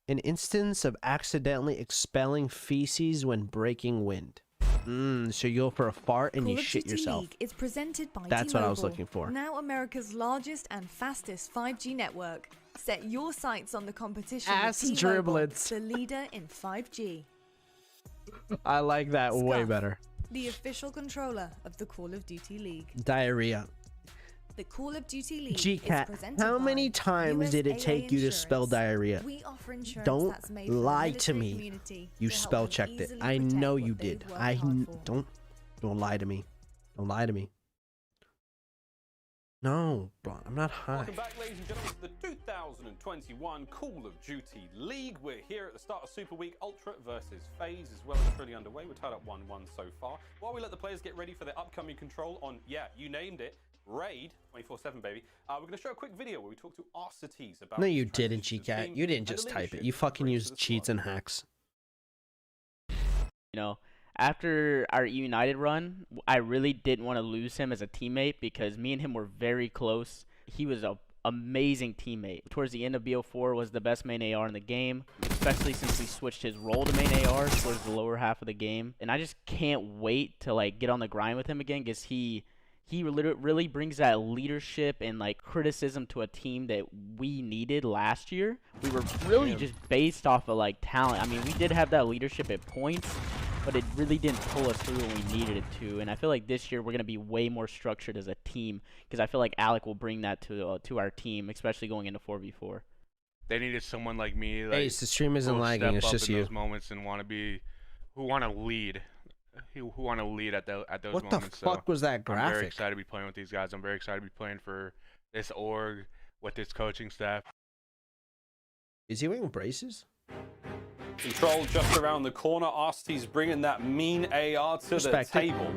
An instance of accidentally expelling feces when breaking wind. So you go for a fart and you shit yourself. League is presented by That's what I was looking for. Now America's largest and fastest 5G network. Set your sights on the competition Ass with T-Mobile, driblets. the leader in 5G. I like that way better. The official controller of the Call of Duty League. Diarrhea. The Call of Duty League GCat, how many times did it take you to spell diarrhea? Don't lie to me. You spell checked it. I know you did. Don't lie to me. Don't lie to me. No, bro, I'm not high. Welcome back, ladies and gentlemen, to the 2021 Call of Duty League. We're here at the start of Super Week. Ultra versus FaZe is well and truly underway. We're tied up 1-1 so far. While we let the players get ready for their upcoming control on, yeah, you named it, Raid 24/7, baby. We're going to show a quick video where we talk to Arcites about... No, you didn't, GCat. You didn't just type it. You fucking used cheats and hacks. You know, after our United run, I really didn't want to lose him as a teammate because me and him were very close. He was a amazing teammate. Towards the end of BO4 was the best main AR in the game, especially since we switched his role to main AR towards the lower half of the game. And I just can't wait to like get on the grind with him again because he really brings that leadership and like criticism to a team that we needed last year. We were really just based off of like talent. I mean, we did have that leadership at points, but it really didn't pull us through when we needed it to. And I feel like this year we're going to be way more structured as a team because I feel like Alec will bring that to our team, especially going into 4v4. They needed someone like me. Like, Ace, the stream isn't lagging. It's just you. Those moments and who want to lead. Who want to lead at those what moments. What the fuck was that graphic? I'm very excited to be playing with these guys. I'm very excited to be playing for this org with this coaching staff. Is he wearing braces? Control just around the corner. Arsty's bringing that mean AR to the table.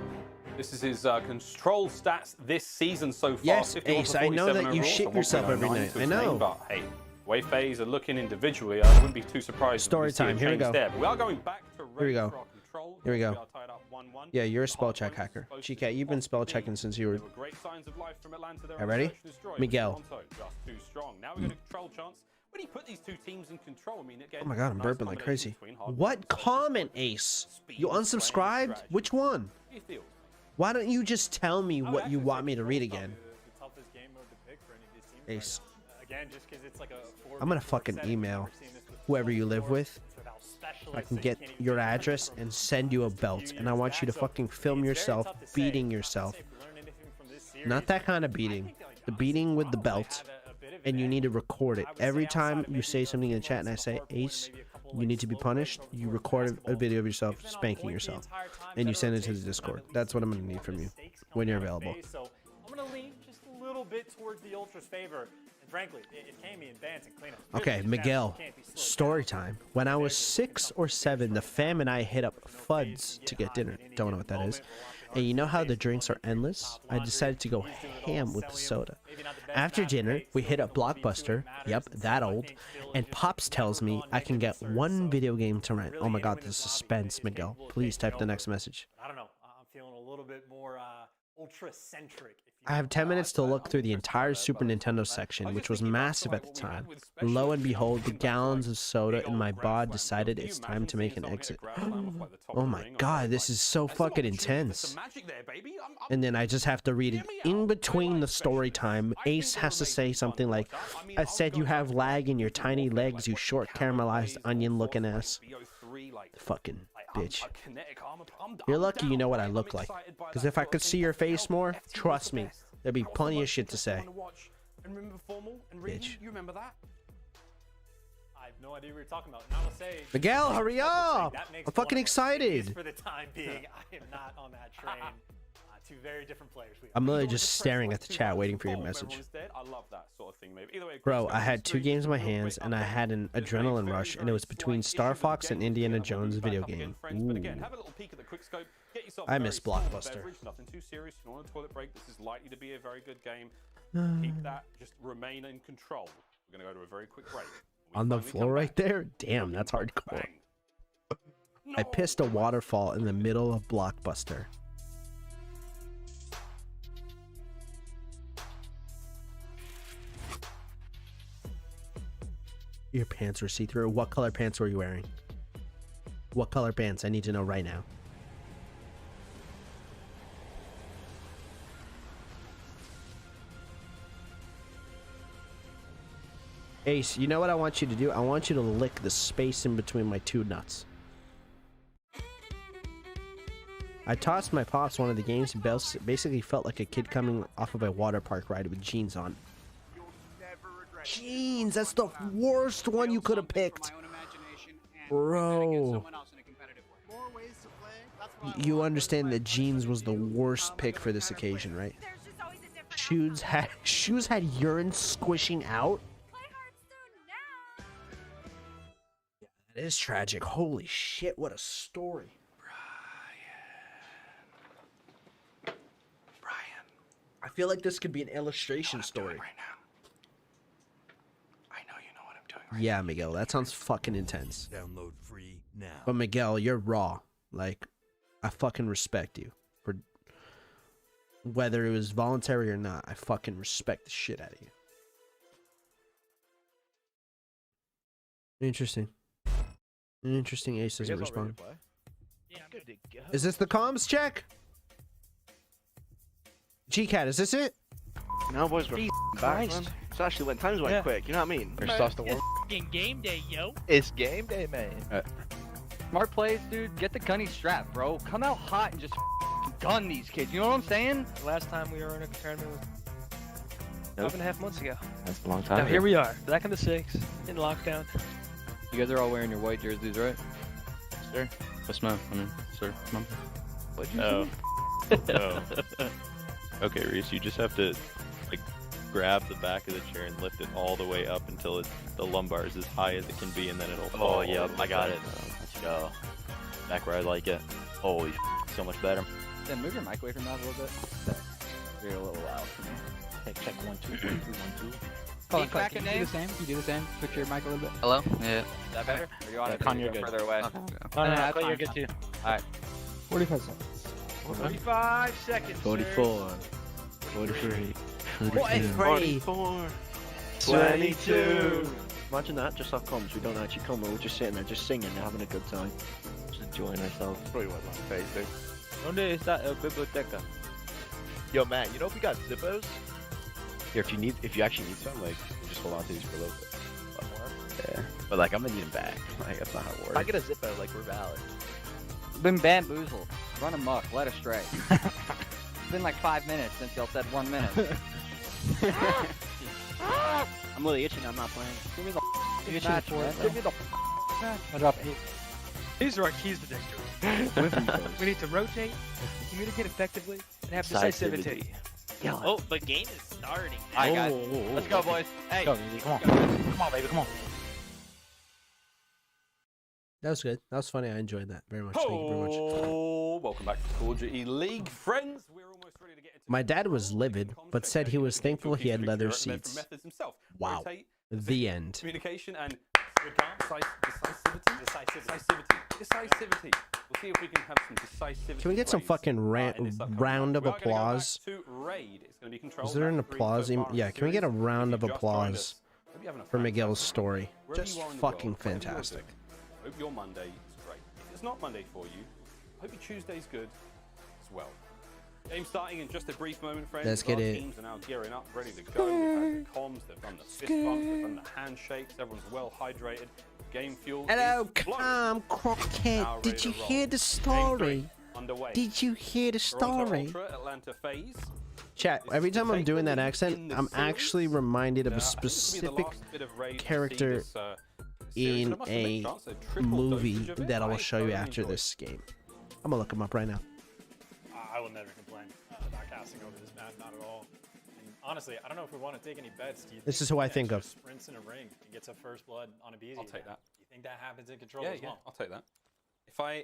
This is his control stats this season so far. Yes, Ace, I know that you shit yourself every night. I know. But hey, way phase are looking individually. I wouldn't be too surprised. Story time. Here we go. We are going back to here we go. Here we go. Yeah, you're a spell check hacker. GK, you've been spell checking since you were. Alright, ready? Miguel. When he put these two teams in control, I mean, Oh my god, I'm burping like crazy. What comment, Ace? You unsubscribed? Which one? Why don't you just tell me what you want me to read again? Ace. I'm gonna fucking email whoever you live with. I can get your address and send you a belt, and I want you to fucking film yourself beating yourself. Not that kind of beating. The beating with the belt, and you need to record it. Every time you say something in the chat and I say, Ace, you need to be punished, you record a video of yourself spanking yourself, and you send it to the Discord. That's what I'm going to need from you when you're available. So I'm going to lean just a little bit towards the Ultra's favor. Frankly, it came in bans and cleanup. Okay, Miguel, story time. When I was 6 or 7, the fam and I hit up Fuds to get dinner. Don't know what that is. And you know how the drinks are endless? I decided to go ham with the soda. After dinner, we hit up Blockbuster. Yep, that old. And Pops tells me I can get one video game to rent. Oh my god, the suspense, Miguel. Please type the next message. I don't know. I'm feeling a little bit more ultra-centric. I have 10 minutes to look through the entire Super Nintendo section, which was massive at the time. Lo and behold, the gallons of soda in my bod decided it's time to make an exit. Oh my god, this is so fucking intense. And then I just have to read it in between the story time. Ace has to say something like, I said you have lag in your tiny legs, you short caramelized onion looking ass. Fucking bitch. You're lucky you know what I look like. Because if I could see your face more, trust me, there'd be plenty of shit to say. Bitch. You remember that? I have no idea what you're talking about. And I will say, Miguel, hurry up! I'm fucking excited. For the time being, I am not on that train. Two very different players. I'm literally just staring at the chat waiting for your message. Bro, I had 2 games in my hands and I had an adrenaline rush, and it was between Star Fox and Indiana Jones video game. Ooh. I miss Blockbuster. Nothing too serious. If you want a toilet break, this is likely to be a very good game. Keep that. Just remain in control. We're going to go to a very quick break. On the floor right there? Damn, that's hardcore. I pissed a waterfall in the middle of Blockbuster. Your pants were see-through. What color pants were you wearing? What color pants? I need to know right now. Ace, you know what I want you to do? I want you to lick the space in between my 2 nuts. I tossed my pops one of the games and basically felt like a kid coming off of a water park ride with jeans on. Jeans, that's the worst one you could have picked. Bro. You understand that jeans was the worst pick for this occasion, right? Shoes had urine squishing out. Yeah, that is tragic. Holy shit, what a story. Brian. I feel like this could be an illustration story. Yeah, Miguel, that sounds fucking intense. Download free now. But Miguel, you're raw. Like, I fucking respect you for whether it was voluntary or not. I fucking respect the shit out of you. Interesting. An interesting Ace doesn't respond. Yeah, I'm good to go. Is this the comms check? GCAT, is this it? No, boys, we're back, man. It's actually when times went quick, you know what I mean? It's game day, yo. It's game day, man. Smart plays, dude. Get the gunny strap, bro. Come out hot and just gun these kids. You know what I'm saying? Last time we were in a tournament was 5.5 months ago. That's a long time. Now here we are, back in the 6, in lockdown. You guys are all wearing your white jerseys, right? Sir? What's my? I mean, sir, mom. What'd you Oh. Okay, Reese, you just have to like grab the back of the chair and lift it all the way up until the lumbar is as high as it can be, and then it'll fall. Oh, yeah, I got it. Let's go. Back where I like it. Holy so much better. Then move your mic away from that a little bit. You're a little loud for me. Check 1 2 1 2 1 2. Oh, can you do the same? Can you do the same? Switch your mic a little bit. Hello? Yeah. Is that better? Are you on it? Con, you're good. Further away. Okay. No, I thought you were good too. Alright. 45 seconds. 45 seconds. 44. 43. 44. 22. Imagine that, just our comms. We don't actually come, we're just sitting there, just singing and having a good time. Just enjoying ourselves. Probably what my face, dude. ¿Dónde está el biblioteca? Yo, man, you know if we got zippos? Here, if you actually need some, like, we'll just hold on to these for a little bit. Yeah. But, like, I'm gonna need them back. Like, that's not how it works. If I get a zippo, like, we're valid. Been bamboozled. Run amok. Led astray. It's been like 5 minutes since y'all said 1 minute. I'm really itching, I'm not playing. Give me the match, Give me the I dropped 8. These are our keys to victory. We need to rotate, communicate effectively, and have decisivity. Yeah. Oh, the game is starting. Alright, guys. Let's go, boys. Hey. Go, easy. Come on. Come on, baby. Come on. That was good. That was funny. I enjoyed that very much. Thank you very much. Oh, welcome back to Call of Duty League, friends. We're almost ready to get into My dad was livid, but said he was thankful he had leather seats. Wow. The end. Communication and decisivity. We'll see if we can have some decisivity. Can we get some fucking round of applause? Is there an applause? Yeah, can we get a round of applause for Miguel's story? Just fucking fantastic. Hope your Monday is great. If it's not Monday for you, hope your Tuesday's good as well. Game starting in just a brief moment, friends. Let's get it. Teams are now gearing up, ready to go. We've had the comms, they've done the fist bumps, they've done the handshakes. Everyone's well hydrated. Game fuel. Hello, Calm Crockett. Did you hear the story? Did you hear the story? Atlanta phase. Chat, every time I'm doing that accent, I'm actually reminded of a specific character in a movie that I will show you after this game. I'm gonna look him up right now. I will never complain about casting over this map, not at all. And honestly, I don't know if we want to take any bets. This is who I think of. Sprints in a ring and gets a first blood on a BZ. I'll take that. Do you think that happens in control Yeah, as well? I'll take that.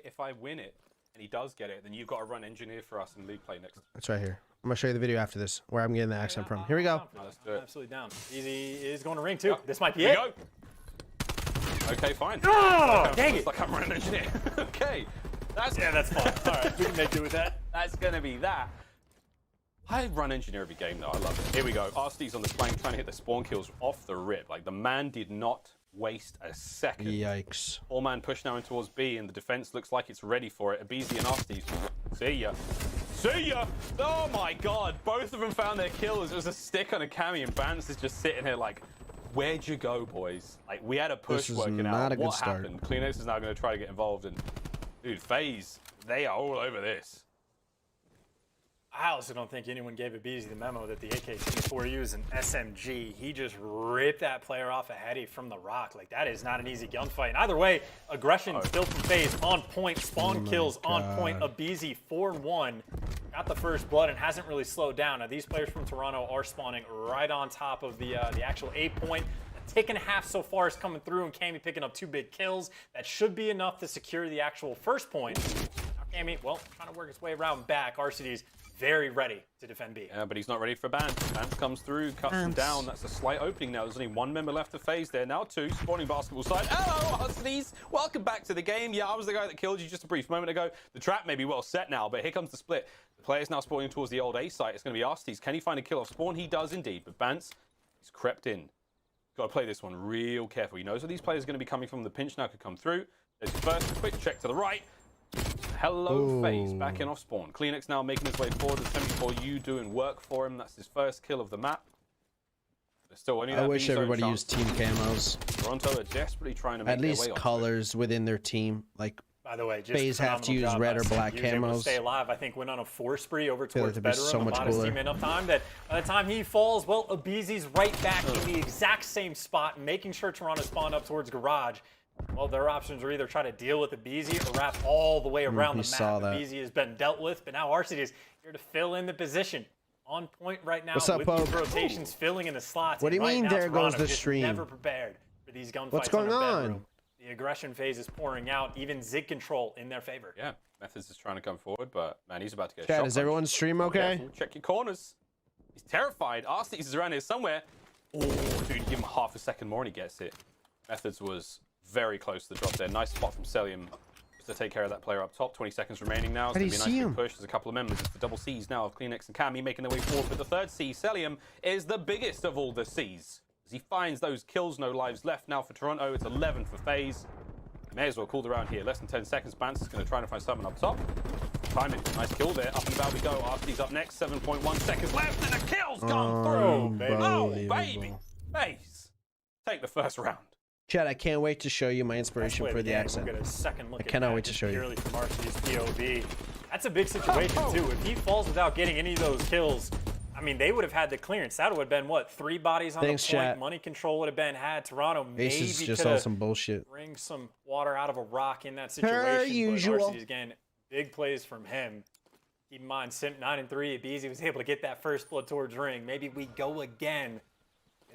If I win it and he does get it, then you've got to run engineer for us in league play next. That's right here. I'm gonna show you the video after this, where I'm getting the accent from. Here we go. Let's do it. Absolutely down. BZ is going to ring too. This might be Here it. we go. Okay, fine. Oh, dang it! It's like I'm running engineer. Okay. That's fine. All right, we can make do with that. That's gonna be that. I run engineer every game though. I love it. Here we go. RCD's on the flank trying to hit the spawn kills off the rip. Like the man did not waste a second. Yikes. All man push now in towards B, and the defense looks like it's ready for it. Abizi and RCD. See ya. See ya. Oh my god. Both of them found their kills. It was a stick on a cami, and Vance is just sitting here like, where'd you go, boys? Like we had a push working not out. a good What start. happened? Kleenex is now going to try to get involved, and dude, FaZe, they are all over this. I also don't think anyone gave Abizi the memo that the AK-24U is an SMG. He just ripped that player off a heady from the rock. Like, that is not an easy gunfight. And either way, aggression still from FaZe on point. Spawn kills on point. Abizi 4-1. Got the first blood and hasn't really slowed down. Now, these players from Toronto are spawning right on top of the actual 8-point. A tick and a half so far is coming through, and Cammy picking up 2 big kills. That should be enough to secure the actual first point. Now, Cammy, well, trying to work his way around back. RCD's very ready to defend B. Yeah, but he's not ready for Bance. Bance comes through, cuts him down. That's a slight opening now. There's only one member left to phase there. Now two. Spawning basketball side. Hello, Huskies. Welcome back to the game. Yeah, I was the guy that killed you just a brief moment ago. The trap may be well set now, but here comes the split. The player's now spawning towards the old A site. It's going to be Arstes. Can he find a kill off spawn? He does indeed, but Bance, he's crept in. Got to play this one real careful. He knows where these players are going to be coming from. The pinch now could come through. There's first quick check to the right. Hello, FaZe, back in off spawn. Kleenex now making his way forward. The 74U doing work for him. That's his first kill of the map. There's still only I wish everybody used team camos. Toronto are desperately trying to make at their least way colors within their team. Like, by the way, just FaZe have to use red or black he was able to camos. stay alive. I think went on a 4 spree over feel like towards it'd be bedroom. so much Bought his cooler. team enough time that by the time he falls, well, Abizi's right back in the exact same spot, making sure Toronto spawned up towards garage. Well, their options are either try to deal with Abizi or wrap all the way around the map. Abizi has been dealt with, but now Arstes is here to fill in the position. On point right now. What's up, with Pope? these rotations filling in the slots. What do you And right mean now, there goes Toronto the just stream? Never prepared for these gunfights. What's going on? The aggression phase is pouring out. Even Zig control in their favor. Yeah, Methods is trying to come forward, but man, he's about to get Chad, shot. is everyone's stream okay? Careful, check your corners. He's terrified. Arstes is around here somewhere. Oh, dude, give him half a second more and he gets it. Methods was very close to the drop there. Nice spot from Celium to take care of that player up top. 20 seconds remaining now. It's going to be a nice big push. There's a couple of members. It's the double C's now of Kleenex and Cammy making their way forward. But the third C, Celium, is the biggest of all the C's. As he finds those kills, no lives left now for Toronto. It's 11 for FaZe. May as well call around here. Less than 10 seconds. Bance is going to try to find someone up top. Timing. Nice kill there. Up and about we go. Arstes up next. 7.1 seconds left. And the kill's gone through. Oh, baby. FaZe. Take the first round. Chad, I can't wait to show you my inspiration for the accent. We'll get a second look I cannot at wait to show you. purely from Arstes POV. That's a big situation, too. If he falls without getting any of those kills, I mean, they would have had the clearance. That would have been, what, 3 bodies on the point? Chat. Money control would have been had. Toronto Aces maybe just could all have some bullshit. bring some water out of a rock in that situation. Per But usual. Arstes, again, big plays from him. Keep in mind, Simp 9 and 3. Abizi was able to get that first blood towards ring. Maybe we go again.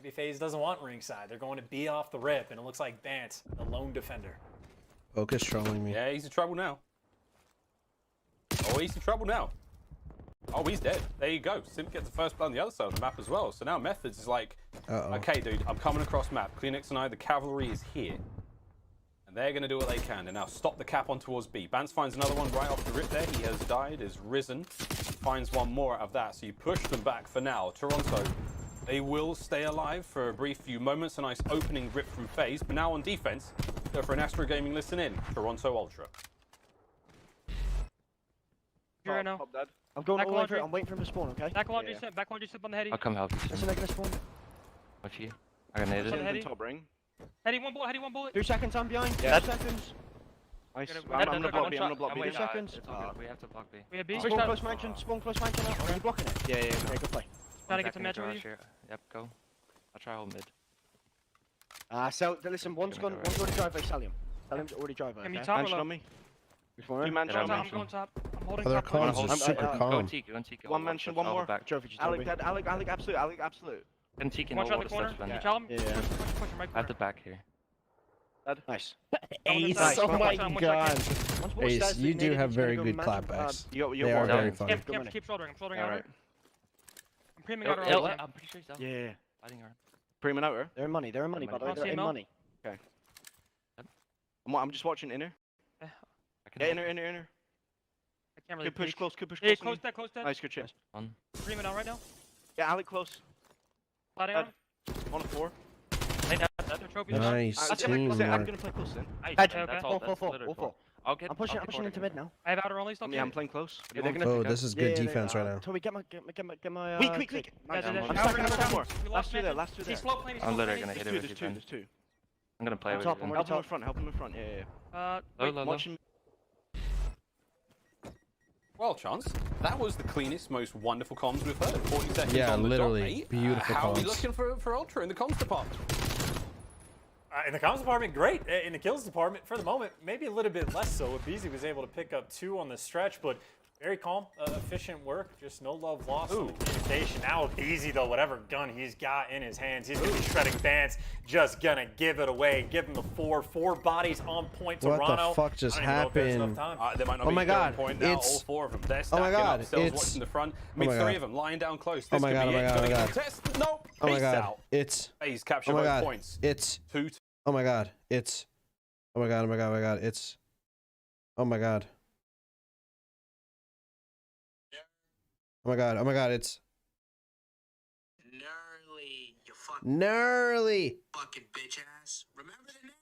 Maybe FaZe doesn't want ringside. They're going to be off the rip, and it looks like Bance, the lone defender. Focus trolling me. Yeah, he's in trouble now. Oh, he's in trouble now. Oh, he's dead. There you go. Simp gets the first blood on the other side of the map as well. So now Methods is like, okay, dude, I'm coming across map. Kleenex and I, the cavalry is here. And they're going to do what they can. And now stop the cap on towards B. Bance finds another one right off the rip there. He has died, is risen. Finds one more out of that. So you push them back for now. Toronto, they will stay alive for a brief few moments. A nice opening rip from FaZe. But now on defense, go for an Astro Gaming listen in. Toronto Ultra. Here right now. I'm going Back all over laundry. it. I'm waiting for him to spawn, okay? Back laundry step. Back laundry step on the heady. I'll come help you. Listen, they're gonna spawn. With you. I got naded. On the heady. Top ring. Heady one bullet. Heady one bullet. 2 seconds, I'm behind. Yeah. 2 seconds. Nice. Get it. I'm gonna block B. I'm gonna block B. Wait, 2 seconds. It's all good. We have to block B. We have B. Spawn close mansion. Spawn close mansion. Are you blocking it? Yeah. Okay, good play. Trying to get to match with you. Yep, go. I'll try hold mid. So listen, one's already driveway. Salium. Salium's already driveway. Can you okay? top or Mansion low? on me. Two mansion. I'm going top. I'm holding Other top. cons are super Go calm. Tiki, go Tiki. One mansion, one more. Trophy Alec dead. Alec absolute. Alec absolute. Can Tiki Watch no out the water corner. steps, You man. tell him. Yeah. Push him right At corner. the back here. Nice. Ace, Nice. oh my Watch out, god. Once more Ace, stairs you do designated, have he's very gonna go good mansion. clapbacks. You're They are very down. funny. Keep shouldering. I'm shouldering Alright. outer. I'm preeming outer all the time. I'm pretty sure he's down. Yeah. Fighting around. Premium outer. They're in money. They're in money, by the way. Can't see They're in him out. money. Okay. I'm just watching inner. I can Yeah, help. inner. I can't really Good push peek. close. Good push Yeah, close. close that. Nice, good chip. On. Preeming out right now. Yeah, Alec close. Sliding out. On a 4. Lay down. That's a trophy. Nice I'm teamwork. gonna play close then. That's okay. all. Four, That's four, literally four. four. I'll get. I'm pushing I'll get into corner. mid now. I have outer only still. Yeah, I'm playing close. You They're want- gonna Oh, pick up. this is good defense right now. Toby, get my. Weak. I'm Yeah, stacking more. We Last lost 2 there. man. Last 2 there. He's slow playing. He's I'm slow literally playing. gonna hit him if There's you 2. can. There's 2. I'm gonna play with Top. you. I'm then. helping him in front. Helping him in front. Yeah. Low. Watching. Well, Chance, that was the cleanest, most wonderful comms we've heard. 40 seconds Yeah, on the literally. dot, mate. Beautiful How are we comms. looking for Ultra in the comms department? In the comms department, great. In the kills department, for the moment, maybe a little bit less so. Abizi was able to pick up 2 on the stretch, but Very calm, efficient work, just no love lost in the communication. Now Easy though, whatever gun he's got in his hands, he's gonna be shredding fans, just gonna give it away. Give him the four bodies on point. What Toronto. the fuck just happened? They might not Oh be my God, point now. it's- All four of them. They're Oh stacking my God, up. Stills it's- watching the front. I Oh mean, my three God. of them lying down close. Oh This my could God, be oh my it. God, Gonna oh my get God. the test. No. Oh my Peace God, out. it's. FaZe capture Oh my both God, points. it's. 2-2. Oh my God, it's. Oh my God, oh my God, oh my God, it's. Oh my God. Oh my God, oh my God, it's. Gnarly. Fucking bitch ass. Remember the name?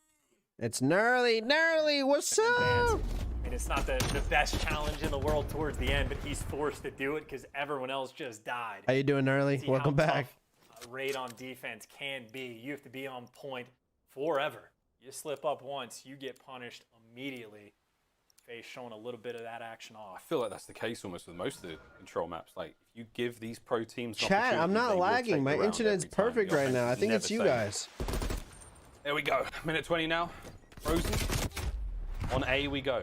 It's gnarly. Gnarly, what's up? I mean, it's not the best challenge in the world towards the end, but he's forced to do it because everyone else just died. How you doing, gnarly? See Welcome how back. tough a raid on defense can be. You have to be on point forever. You slip up once, you get punished immediately. FaZe showing a little bit of that action I off. feel like that's the case almost with most of the control maps. Like, if you give these pro teams an Chat, I'm opportunity, not they will lagging. take My the round internet's every time. perfect The right offense now. I is think never it's you safe. guys. There we go. Minute 20 now. Frozen. On A we go.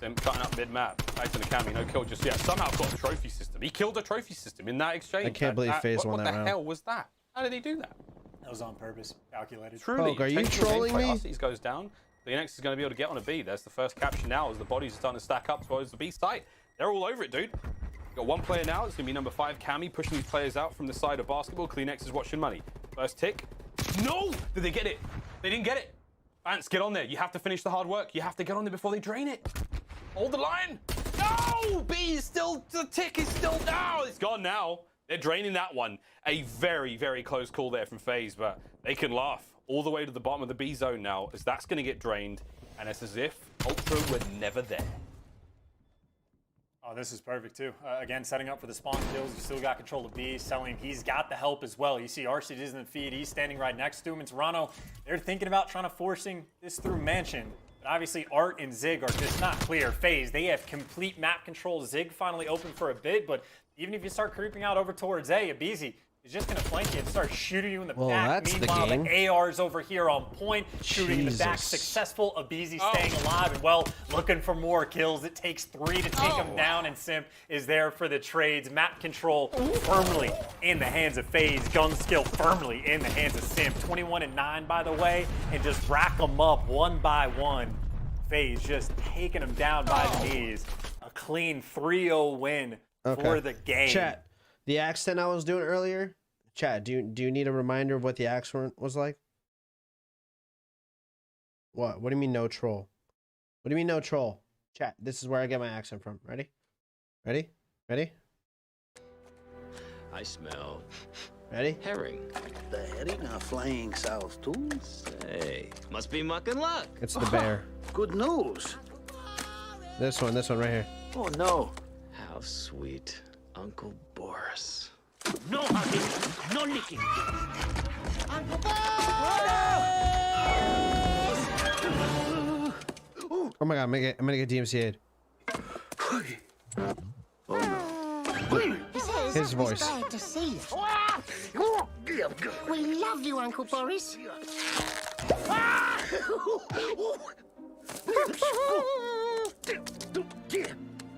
Sim cutting up mid-map. Back to the cami. No kill just yet. Somehow got a trophy system. He killed a trophy system in that exchange. I can't believe FaZe won that What round. the hell was that? How did he do that? That was on purpose, calculated. Truly. Are you intentional trolling gameplay. me? Arcees goes down. Phoenix is going to be able to get on a B. There's the first capture now as the bodies are starting to stack up towards the B site. They're all over it, dude. Got one player now. It's going to be number 5, Cami, pushing these players out from the side of basketball. Kleenex is watching money. First tick. No! Did they get it? They didn't get it. Vance, get on there. You have to finish the hard work. You have to get on there before they drain it. Hold the line. No! B is still, the tick is still down. It's gone now. They're draining that one. A very, very close call there from FaZe, but they can laugh all the way to the bottom of the B zone now, as that's going to get drained, and it's as if Ultra were never there. Oh, this is perfect too. Again, setting up for the spawn kills. You still got control of B. Selling, he's got the help as well. You see RC is in the feed. He's standing right next to him. And Toronto, they're thinking about trying to forcing this through Mansion. But obviously, Art and Zig are just not clear. FaZe, they have complete map control. Zig finally open for a bit, but even if you start creeping out over towards A, Abizi is just going to flank you and start shooting you in the back. That's the Meanwhile, game. the AR's over here on point, shooting in the back. Jesus. Successful. Abizi staying alive and well, looking for more kills. It takes 3 to take him down, and Simp is there for the trades. Map control firmly in the hands of FaZe. Gun skill firmly in the hands of Simp. 21-9, by the way, and just rack them up one by one. FaZe just taking them down by the knees. A clean 3-0 win for the game. Chat, the accent I was doing earlier. Chat, do you need a reminder of what the accent was like? What? What do you mean no troll? What do you mean no troll? Chat, this is where I get my accent from. Ready? Ready? Ready? I smell Ready? herring. The herring are flying south too. Say, must be muck and luck. It's the bear. Good news. This one right here. Oh no. How sweet, Uncle Boris. No hugging, no licking. Oh my god, I'm gonna get DMCA'd. His voice. Glad to see you. We love you, Uncle Boris.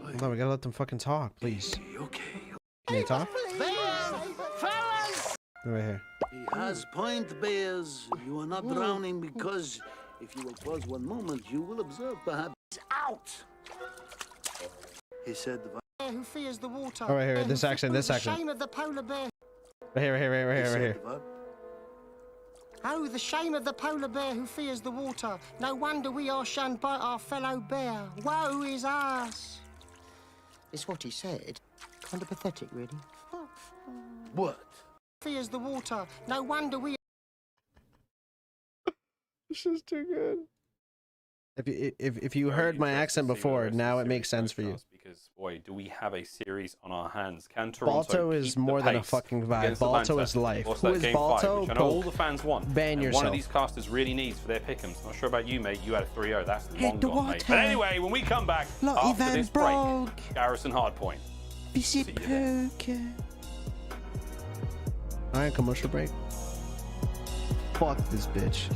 Hold on, we gotta let them fucking talk, please. Can they talk? Right here. He has point, bears. You are not drowning because if you will pause one moment, you will observe perhaps out. He said, Who fears the water? Oh, right here, this accent, this The accent. shame of the polar bear. Right here, right here. Oh, the shame of the polar bear who fears the water. No wonder we are shunned by our fellow bear. Woe is us. It's what he said. Kind of pathetic, really. What? Fears the water. No wonder we. This is too good. If you heard my accent before, now it makes sense for you. Because boy, do we have a series on our hands. Can Toronto Balto is keep the more than a pace fucking vibe. against Balto Atlanta? is life. What's Who that is game Balto? 5, which I know all Poke. the fans want. Ban and yourself. one of these casters really needs for their pick'ems. Not sure about you, mate. You had a 3-0. That's Hit long the gone, mate. water. But anyway, when we come back Lottie after Van this break, Brogg. Garrison Hardpoint. Visit See you there. poker. Alright, commercial break. Fuck this bitch.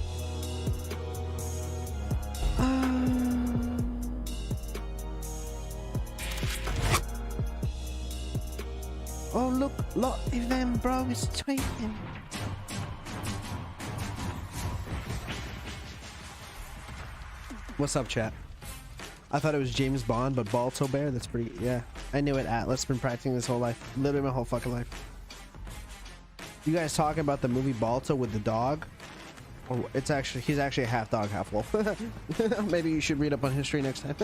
Oh, look, lot of them, bro. It's tweeting. What's up, chat? I thought it was James Bond, but Balto Bear, that's pretty, yeah. I knew it, Atlas. Been practicing this whole life. Literally my whole fucking life. You guys talking about the movie Balto with the dog? Oh, it's actually, he's actually a half dog, half wolf. Maybe you should read up on history next time.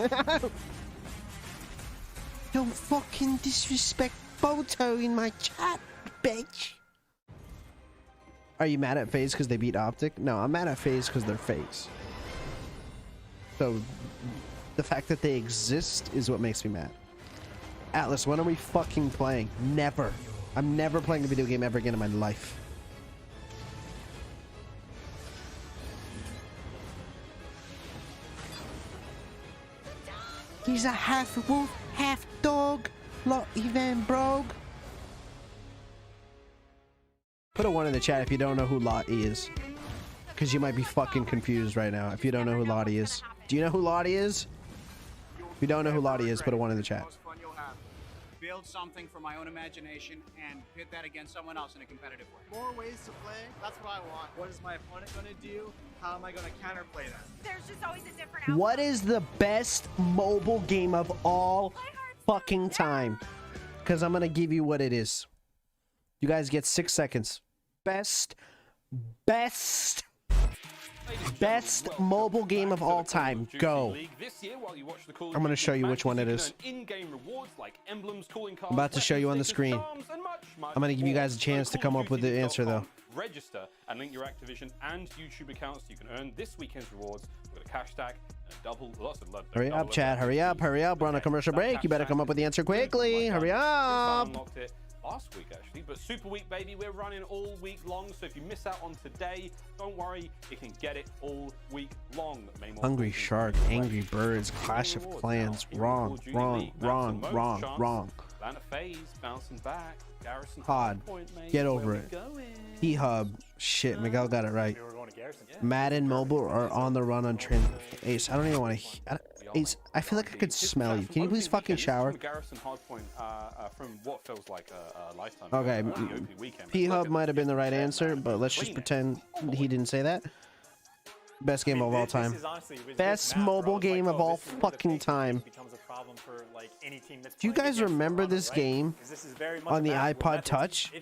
Don't fucking disrespect Balto in my chat, bitch. Are you mad at FaZe because they beat Optic? No, I'm mad at FaZe because they're FaZe. So, the fact that they exist is what makes me mad. Atlas, when are we fucking playing? Never. I'm never playing a video game ever again in my life. He's a half wolf, half dog. Lot even brogue. Put a 1 in the chat if you don't know who Lottie is. Because you might be fucking confused right now if you don't know who Lottie is. Do you know who Lottie is? If you don't know who Lottie is, put a 1 in the chat. Build something from my own imagination and pit that against someone else in a competitive way. More ways to play, that's what I want. What is my opponent going to do? How am I going to counterplay that? There's just always a different outcome. What is the best mobile game of all fucking time? Because I'm going to give you what it is. You guys get 6 seconds. Best mobile game of all time. Go. I'm going to show you which one it is. I'm about to show you on the screen. I'm going to give you guys a chance to come up with the answer, though. Register and link your Activision and YouTube accounts so you can earn this weekend's rewards with a cash stack and lots of love. Hurry up, chat. Hurry up. Hurry up. We're on a commercial break. You better come up with the answer quickly. Hurry up. Last week actually, but Super Week, baby, we're running all week long, so if you miss out on today, don't worry, you can get it all week long. Hungry Shark, Angry Birds, Clash of Clans. Wrong. Atlanta FaZe bouncing back. Garrison Pod, get over it. P-Hub, shit, Miguel got it right. Madden Mobile or On the Run on Trend. Ace, I don't even want to. Ace, I feel like I could smell you. Can you please fucking shower? Garrison Hardpoint from what feels like a lifetime. Okay, P-Hub might have been the right answer, but let's just pretend he didn't say that. Best game of all time. Best mobile game of all fucking time. Do you guys remember this game on the iPod Touch?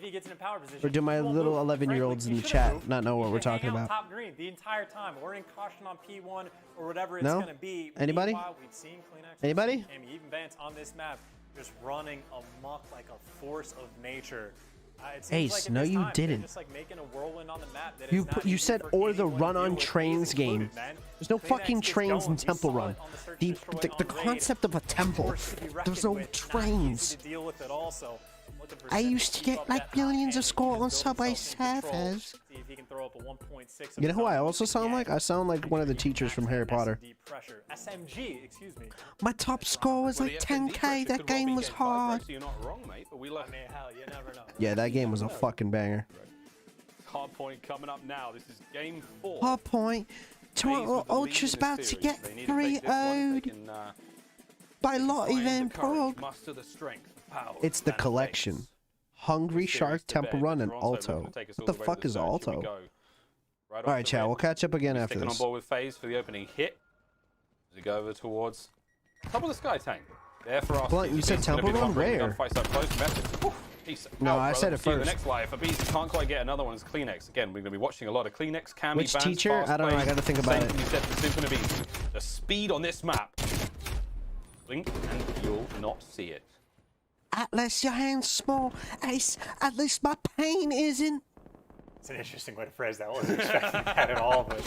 Or do my little 11-year-olds in the chat not know what we're talking about? Top green the entire time. We're in caution on P1 or whatever it's No? going to be. Anybody? Meanwhile, we've seen Kleenex, Anybody? and even Vance on this map just running amok like a force of nature. It seems Ace, like at no, this you time, didn't. they're just like making a whirlwind on the map that is not You easy said for or the anyone to Run on deal with, Trains me game. included, man. There's no Kleenex fucking is trains going. in Temple We saw Run. it on the search The and destroy on raid. concept of a temple. Force to be reckoned There's no with, not trains. easy to deal with at all, so looking for I Sim used to keep get up like that high millions of end, score keep on his Subway self control, Surfers. see if he can throw up a 1.6 You know who I himself. also sound like? I sound like one of the teachers from Harry Potter. Deep pressure. SMG, excuse me. My top score was like 10k. That game was hard. You're not wrong, mate, but we love I mean, hell, you never know. Yeah, that game was a fucking banger. Hardpoint coming up now. This is game 4. Hard point. Toronto Ultra's about to get 3-0'd by Lottie Van Prague. It's the collection. Hungry Shark, Temple Run, and Alto. What the fuck is Alto? Alright, chat, we'll catch up again after Sticking this. on board with FaZe for the opening hit. As we go over towards top of the sky tank. There for us. Blunt, you said Temple Run? Where? No, I said it first. The next live for Beast can't quite get another one as Kleenex. Again, we're going to be watching a lot of Kleenex, Cammy, Which Vance, teacher? fast I don't know, I plays. gotta think about Same it. thing you said for Symphony Beast. The speed on this map. Blink and you'll not see it. Atlas, your hand's small. Ace, at least my pain isn't. It's an interesting way to phrase that. I wasn't expecting that at all, but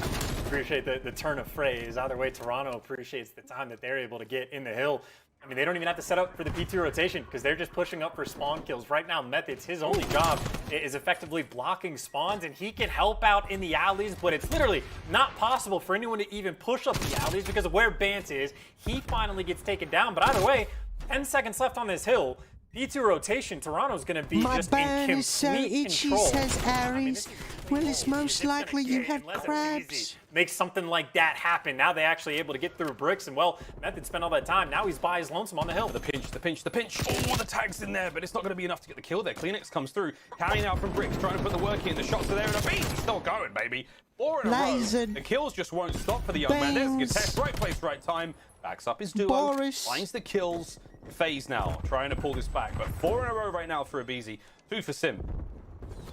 appreciate the turn of phrase. Either way, Toronto appreciates the time that they're able to get in the hill. I mean, they don't even have to set up for the P2 rotation because they're just pushing up for spawn kills. Right now, Methods, his only job is effectively blocking spawns, and he can help out in the alleys, but it's literally not possible for anyone to even push up the alleys because of where Bance is. He finally gets taken down, but either way, 10 seconds left on this hill. P2 rotation, Toronto's going to be My just band in is so complete itchy, control. says Aries. Well, it's most likely you have Unless crabs. Easy make something like that happen. Now they actually able to get through bricks, and well, Method spent all that time. Now he's by his lonesome on the hill. The pinch, the pinch, the pinch. Oh, the tag's in there, but it's not going to be enough to get the kill there. Kleenex comes through, carrying out from bricks, trying to put the work in. The shots are there, and a beat. He's still going, baby. 4 in a row. Lasered. The kills just won't stop for the young man. There's a good test. Right place, right time. Backs up his duo. Boris. Finds the kills. FaZe now trying to pull this back, but 4 in a row right now for Abizi. 2 for Sim.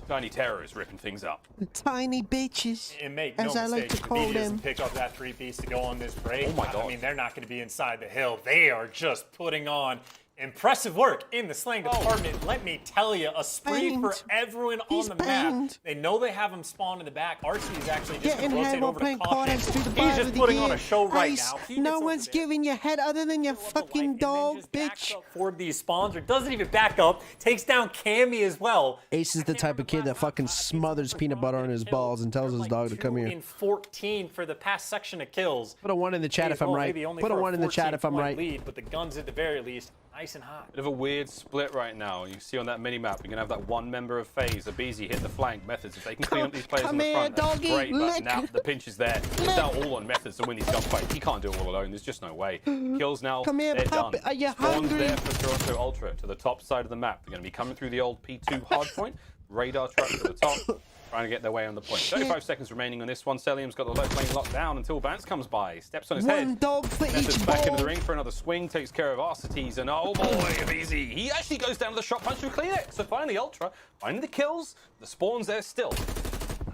Tiny Terror is ripping things up. Tiny bitches, And make as no I like mistake, to call Abizi doesn't them. pick up that 3-piece to go on this break. Oh my God. I mean, they're not going to be inside the hill. They are just putting on impressive work in the slaying department. Let me tell you, a spree for everyone on the map. They know they have him spawn in the back. RC is actually just going to rotate over to Caution. He's just putting on a show right now. No one's giving you head other than your fucking dog, bitch. For these spawns, or doesn't even back up, takes down Cammy as well. Ace is the type of kid that fucking smothers peanut butter on his balls and tells his dog to come here. In 14 for the past section of kills. Put a 1 in the chat if I'm right. Put a 1 in the chat if I'm right. Lead, but the guns at the very least, nice and hot. Bit of a weird split right now. You can see on that mini-map, you're going to have that one member of FaZe, Abizi, hit the flank. Methods, if they can clean up these players on the front, that's great, but now the pinch is there. It's now all on Methods to win these gunfights. He can't do it all alone. There's just no way. Kills now, they're done. Are you Spawns hungry? there for Toronto Ultra to the top side of the map. They're going to be coming through the old P2 hardpoint. Radar truck to the top. Trying to get their way on the point. 35 seconds remaining on this one. Celium's got the left lane locked down until Vance comes by. Steps on his head. One dog for Method's each back ball. into the ring for another swing. Takes care of Arcites. And oh boy, easy. He actually goes down to the shot punch with Kleenex. So finally, Ultra finding the kills. The spawn's there still.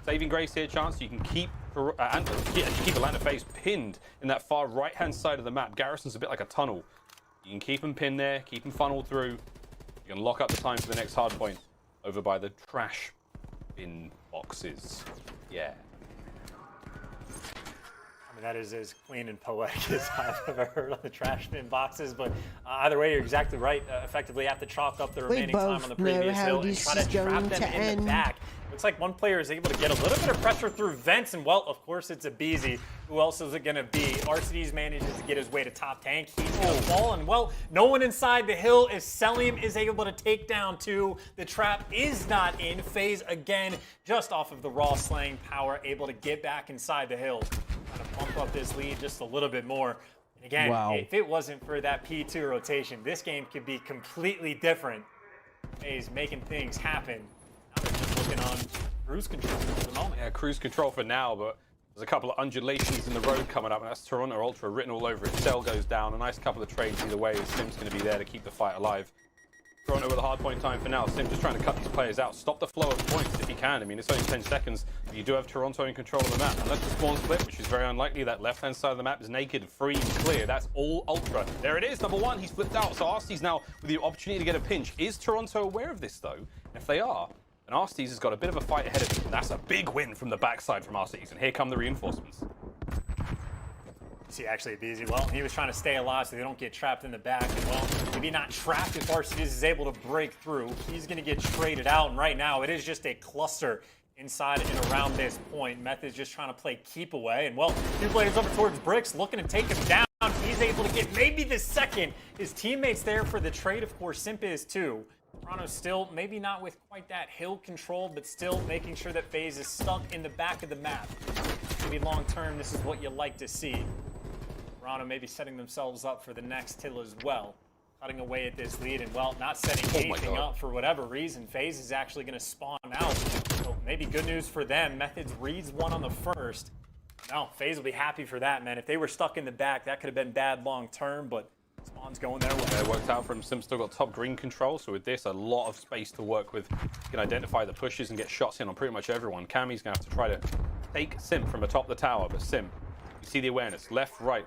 Saving grace here, chance. You can keep Atlanta FaZe pinned in that far right-hand side of the map. Garrison's a bit like a tunnel. You can keep him pinned there. Keep him funneled through. You can lock up the time for the next hard point over by the trash bin boxes. Yeah. I mean, that is as clean and poetic as I've ever heard on the trash bin boxes, but either way, you're exactly right. Effectively have to chalk up the remaining time on the previous hill and try to trap them in the back. Looks like one player is able to get a little bit of pressure through vents, and well, of course, it's Abizi. Who else is it going to be? RCD's manages to get his way to top tank. He's going to fall, and well, no one inside the hill as Celium is able to take down 2. The trap is not in. FaZe again, just off of the raw slaying power, able to get back inside the hill. Trying to bump up this lead just a little bit more. And again, if it wasn't for that P2 rotation, this game could be completely different. FaZe making things happen. Now they're just looking on cruise control for the moment. Yeah, cruise control for now, but there's a couple of undulations in the road coming up, and that's Toronto Ultra written all over it. Cell goes down. A nice couple of trades either way. Sim's going to be there to keep the fight alive. Toronto with a hard point time for now. Sim just trying to cut these players out. Stop the flow of points if he can. I mean, it's only 10 seconds. But you do have Toronto in control of the map. Unless the spawn split, which is very unlikely, that left-hand side of the map is naked, free, and clear. That's all Ultra. There it is, number 1. He's flipped out. So Arcees now with the opportunity to get a pinch. Is Toronto aware of this, though? And if they are, then Arcees has got a bit of a fight ahead of him. That's a big win from the backside from Arcees. And here come the reinforcements. See, actually, Abizi, well, he was trying to stay alive so they don't get trapped in the back. And, well, maybe not trapped if Arceus is able to break through. He's going to get traded out, and right now it is just a cluster inside and around this point. Method's just trying to play keep away. And, well, 2 players over towards Bricks looking to take him down. He's able to get maybe the second. His teammates there for the trade, of course. Simp is too. Toronto still, maybe not with quite that hill control, but still making sure that FaZe is stuck in the back of the map. Maybe long term, this is what you like to see. Toronto maybe setting themselves up for the next hill as well. Cutting away at this lead and, well, not setting anything up for whatever reason. FaZe is actually going to spawn out. So maybe good news for them. Methods reads 1 on the first. No, FaZe will be happy for that, man. If they were stuck in the back, that could have been bad long term, but spawn's going their way. It worked out for him. Sim still got top green control, so with this, a lot of space to work with. You can identify the pushes and get shots in on pretty much everyone. Cammy's going to have to try to take Sim from atop the tower, but Sim, you see the awareness. Left, right,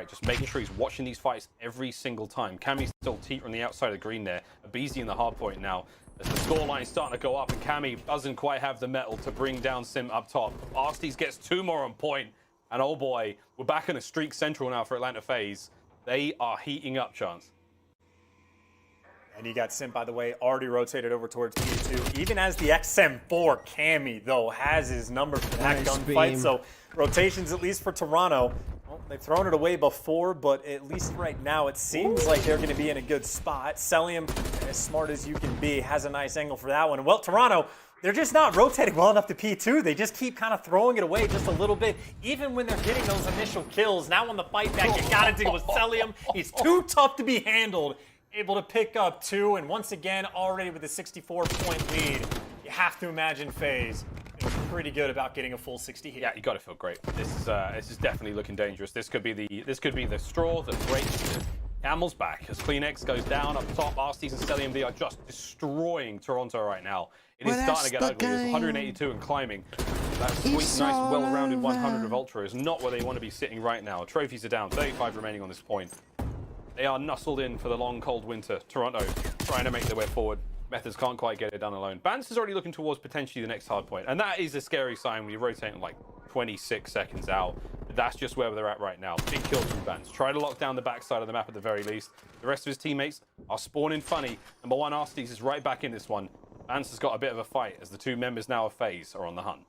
just making sure he's watching these fights every single time. Cammy's still teeter on the outside of the green there. Abizi in the hard point now. As the scoreline's starting to go up, and Cammy doesn't quite have the metal to bring down Sim up top. Arstes gets 2 more on point, and oh boy, we're back in a streak central now for Atlanta FaZe. They are heating up, Chance. And you got Sim, by the way, already rotated over towards P2. Even as the XM4, Cammy, though, has his number for that gunfight. So rotations, at least for Toronto. Well, they've thrown it away before, but at least right now it seems like they're going to be in a good spot. Celium, as smart as you can be, has a nice angle for that one. Well, Toronto, they're just not rotating well enough to P2. They just keep kind of throwing it away just a little bit, even when they're getting those initial kills. Now on the fight back, you got to deal with Celium. He's too tough to be handled. Able to pick up 2, and once again, already with a 64-point lead, you have to imagine FaZe feels pretty good about getting a full 60 here. Yeah, you got to feel great. This is definitely looking dangerous. This could be the straw that breaks the camel's back as Kleenex goes down up top. Arsties and Celium D are just destroying Toronto right now. It is starting to get ugly. It's 182 and climbing. That sweet, nice, well-rounded 100 of Ultra is not where they want to be sitting right now. Trophies are down, 35 remaining on this point. They are nuzzled in for the long, cold winter. Toronto trying to make their way forward. Methods can't quite get it done alone. Bance is already looking towards potentially the next hard point, and that is a scary sign when you're rotating like 26 seconds out. But that's just where they're at right now. Big kills from Bance. Try to lock down the backside of the map at the very least. The rest of his teammates are spawning funny. Number 1 Arsties is right back in this one. Bance has got a bit of a fight as the 2 members now of FaZe are on the hunt.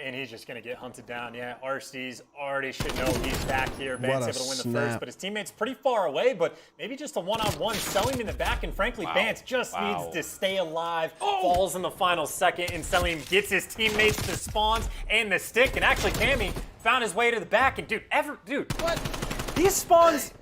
And he's just going to get hunted down. Yeah, Arsties already should know he's back here. Bance able to win the first, but his teammate's pretty far away, but maybe just a one-on-one. Selling in the back, and frankly, Bance just needs to stay alive. Falls in the final second, and Selim gets his teammates the spawns and the stick, and actually, Cammy found his way to the back, and dude, what? These spawns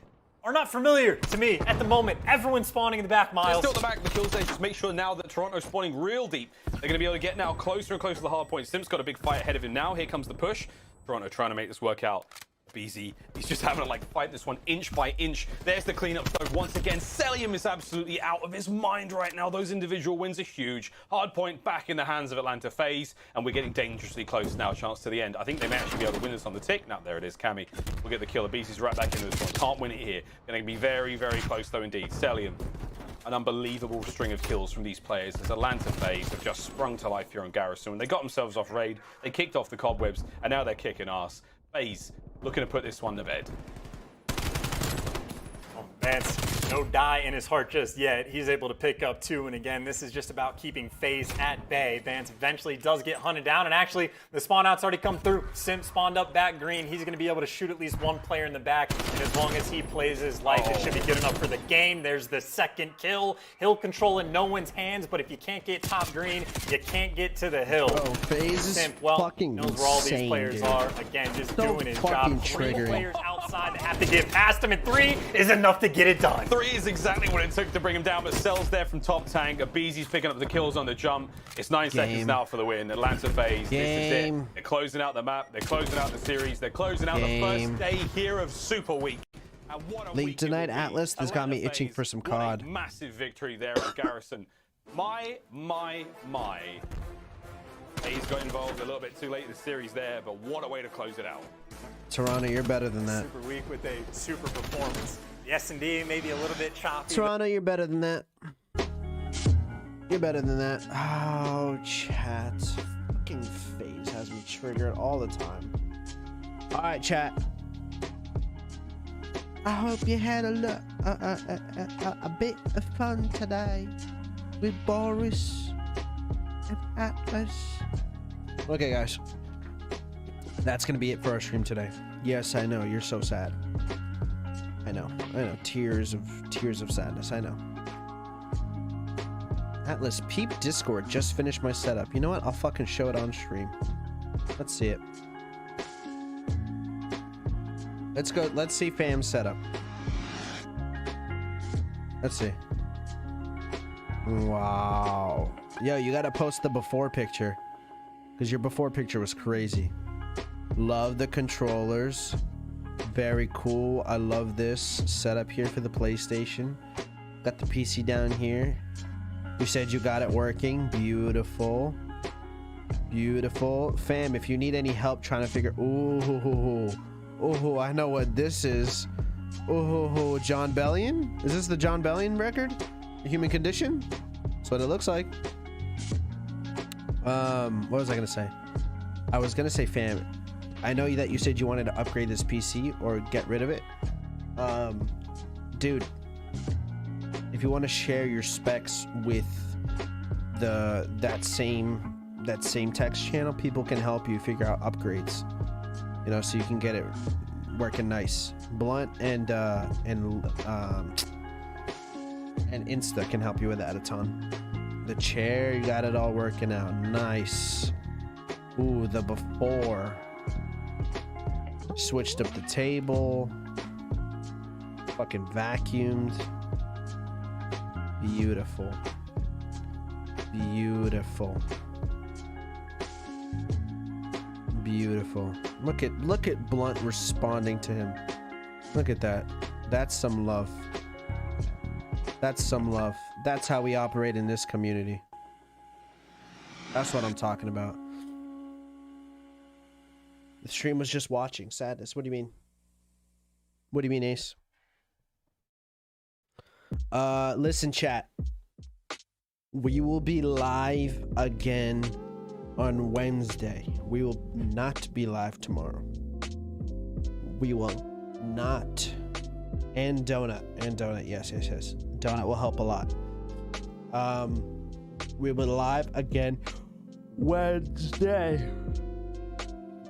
are not familiar to me at the moment. Everyone's spawning in the back, Miles. Still at the back of the kill stage. Just make sure now that Toronto's spawning real deep. They're going to be able to get now closer and closer to the hard point. Sim's got a big fight ahead of him now. Here comes the push. Toronto trying to make this work out. BZ, he's just having to like fight this one inch by inch. There's the cleanup stove once again. Celium is absolutely out of his mind right now. Those individual wins are huge. Hard point back in the hands of Atlanta FaZe, and we're getting dangerously close now. Chance to the end. I think they may actually be able to win this on the tick. Now there it is. Cammy will get the kill. BZ's right back into this one. Can't win it here. Going to be very, very close though indeed. Celium, an unbelievable string of kills from these players as Atlanta FaZe have just sprung to life here on Garrison. They got themselves off raid. They kicked off the cobwebs, and now they're kicking ass. FaZe looking to put this one to bed. Oh, Vance, no die in his heart just yet. He's able to pick up 2, and again, this is just about keeping FaZe at bay. Vance eventually does get hunted down, and actually, the spawn out's already come through. Simp spawned up back green. He's going to be able to shoot at least 1 player in the back, and as long as he plays his life, it should be good enough for the game. There's the second kill. Hill control in no one's hands, but if you can't get top green, you can't get to the hill. Oh, FaZe is Simp, well, fucking knows where all these insane, players dude. are. Again, just So doing his fucking job. 3 triggering. players outside that have to get past him, and 3 is enough to get it done. 3 is exactly what it took to bring him down, but Cell's there from top tank. Abeezy's picking up the kills on the jump. It's 9 seconds now for the win. Atlanta FaZe, this is it. They're closing out the map. They're closing out the series. They're closing out the first day here of Super Week. And what a League week tonight, it will be. Atlas. This got me Atlanta itching FaZe, for some what a COD. massive victory there at Garrison. My. He's got involved a little bit too late in the series there, but what a way to close it out. Toronto, you're better than that. Super weak with a super performance. The S&D maybe a little bit choppy. Toronto, you're better than that. You're better than that. Oh, chat. Fucking FaZe has me triggered all the time. All right, chat. I hope you had a bit of fun today with Boris and Atlas. Okay, guys. That's gonna be it for our stream today. Yes, I know you're so sad. I know. Tears of sadness. I know. Atlas, peep Discord. Just finished my setup. You know what? I'll fucking show it on stream. Let's see it. Let's go. Let's see fam setup. Let's see. Wow. Yo, you gotta post the before picture, because your before picture was crazy. Love the controllers. Very cool. I love this setup here for the PlayStation. Got the PC down here. You said you got it working. Beautiful. Beautiful. Fam, if you need any help trying to figure... Ooh, I know what this is. Ooh, John Bellion? Is this the John Bellion record? The Human Condition? That's what it looks like. What was I gonna say? I was gonna say, fam, I know that you said you wanted to upgrade this PC or get rid of it. Dude, if you want to share your specs with that same text channel, people can help you figure out upgrades. You know, so you can get it working nice. Blunt and Insta can help you with that a ton. The chair, you got it all working out. Nice. Ooh, the before. Switched up the table. Fucking vacuumed. Beautiful. Beautiful. Beautiful. Look at Blunt responding to him. Look at that. That's some love. That's some love. That's how we operate in this community. That's what I'm talking about. The stream was just watching. Sadness. What do you mean? What do you mean, Ace? Listen, chat. We will be live again on Wednesday. We will not be live tomorrow. We will not. And Donut. Yes. Donut will help a lot. We will live again Wednesday.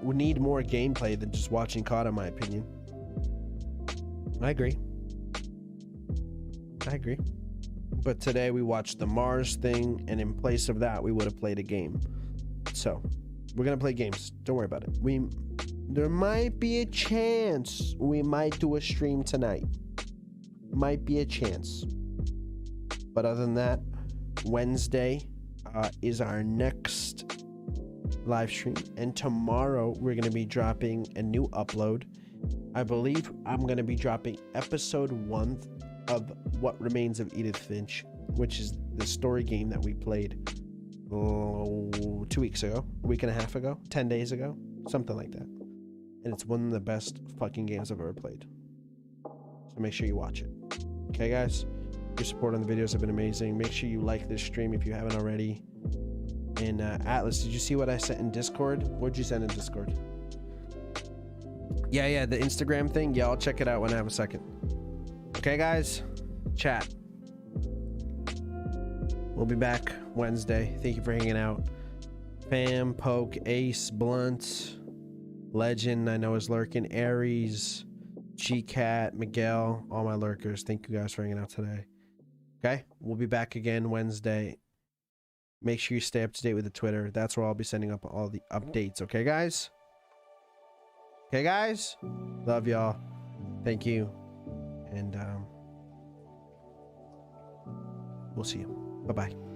We need more gameplay than just watching COD, in my opinion. I agree. But today we watched the Mars thing, and in place of that, we would have played a game. So, we're gonna play games. Don't worry about it. There might be a chance we might do a stream tonight. Might be a chance. But other than that, Wednesday is our next live stream, and tomorrow we're gonna be dropping a new upload. I believe I'm gonna be dropping episode 1 of What Remains of Edith Finch, which is the story game that we played 2 weeks ago, a week and a half ago, 10 days ago, something like that. And it's one of the best fucking games I've ever played. So make sure you watch it. Okay, guys? Your support on the videos have been amazing. Make sure you like this stream if you haven't already. And Atlas, did you see what I sent in Discord? What'd you send in Discord? Yeah, the Instagram thing. Yeah, I'll check it out when I have a second. Okay, guys? Chat. We'll be back Wednesday. Thank you for hanging out. Fam, Poke, Ace, Blunt, Legend, I know is lurking, Aries, G-Cat, Miguel, all my lurkers. Thank you guys for hanging out today. Okay? We'll be back again Wednesday. Make sure you stay up to date with the Twitter. That's where I'll be sending up all the updates. Okay, guys? Okay, guys? Love y'all. Thank you. And we'll see you. Bye-bye.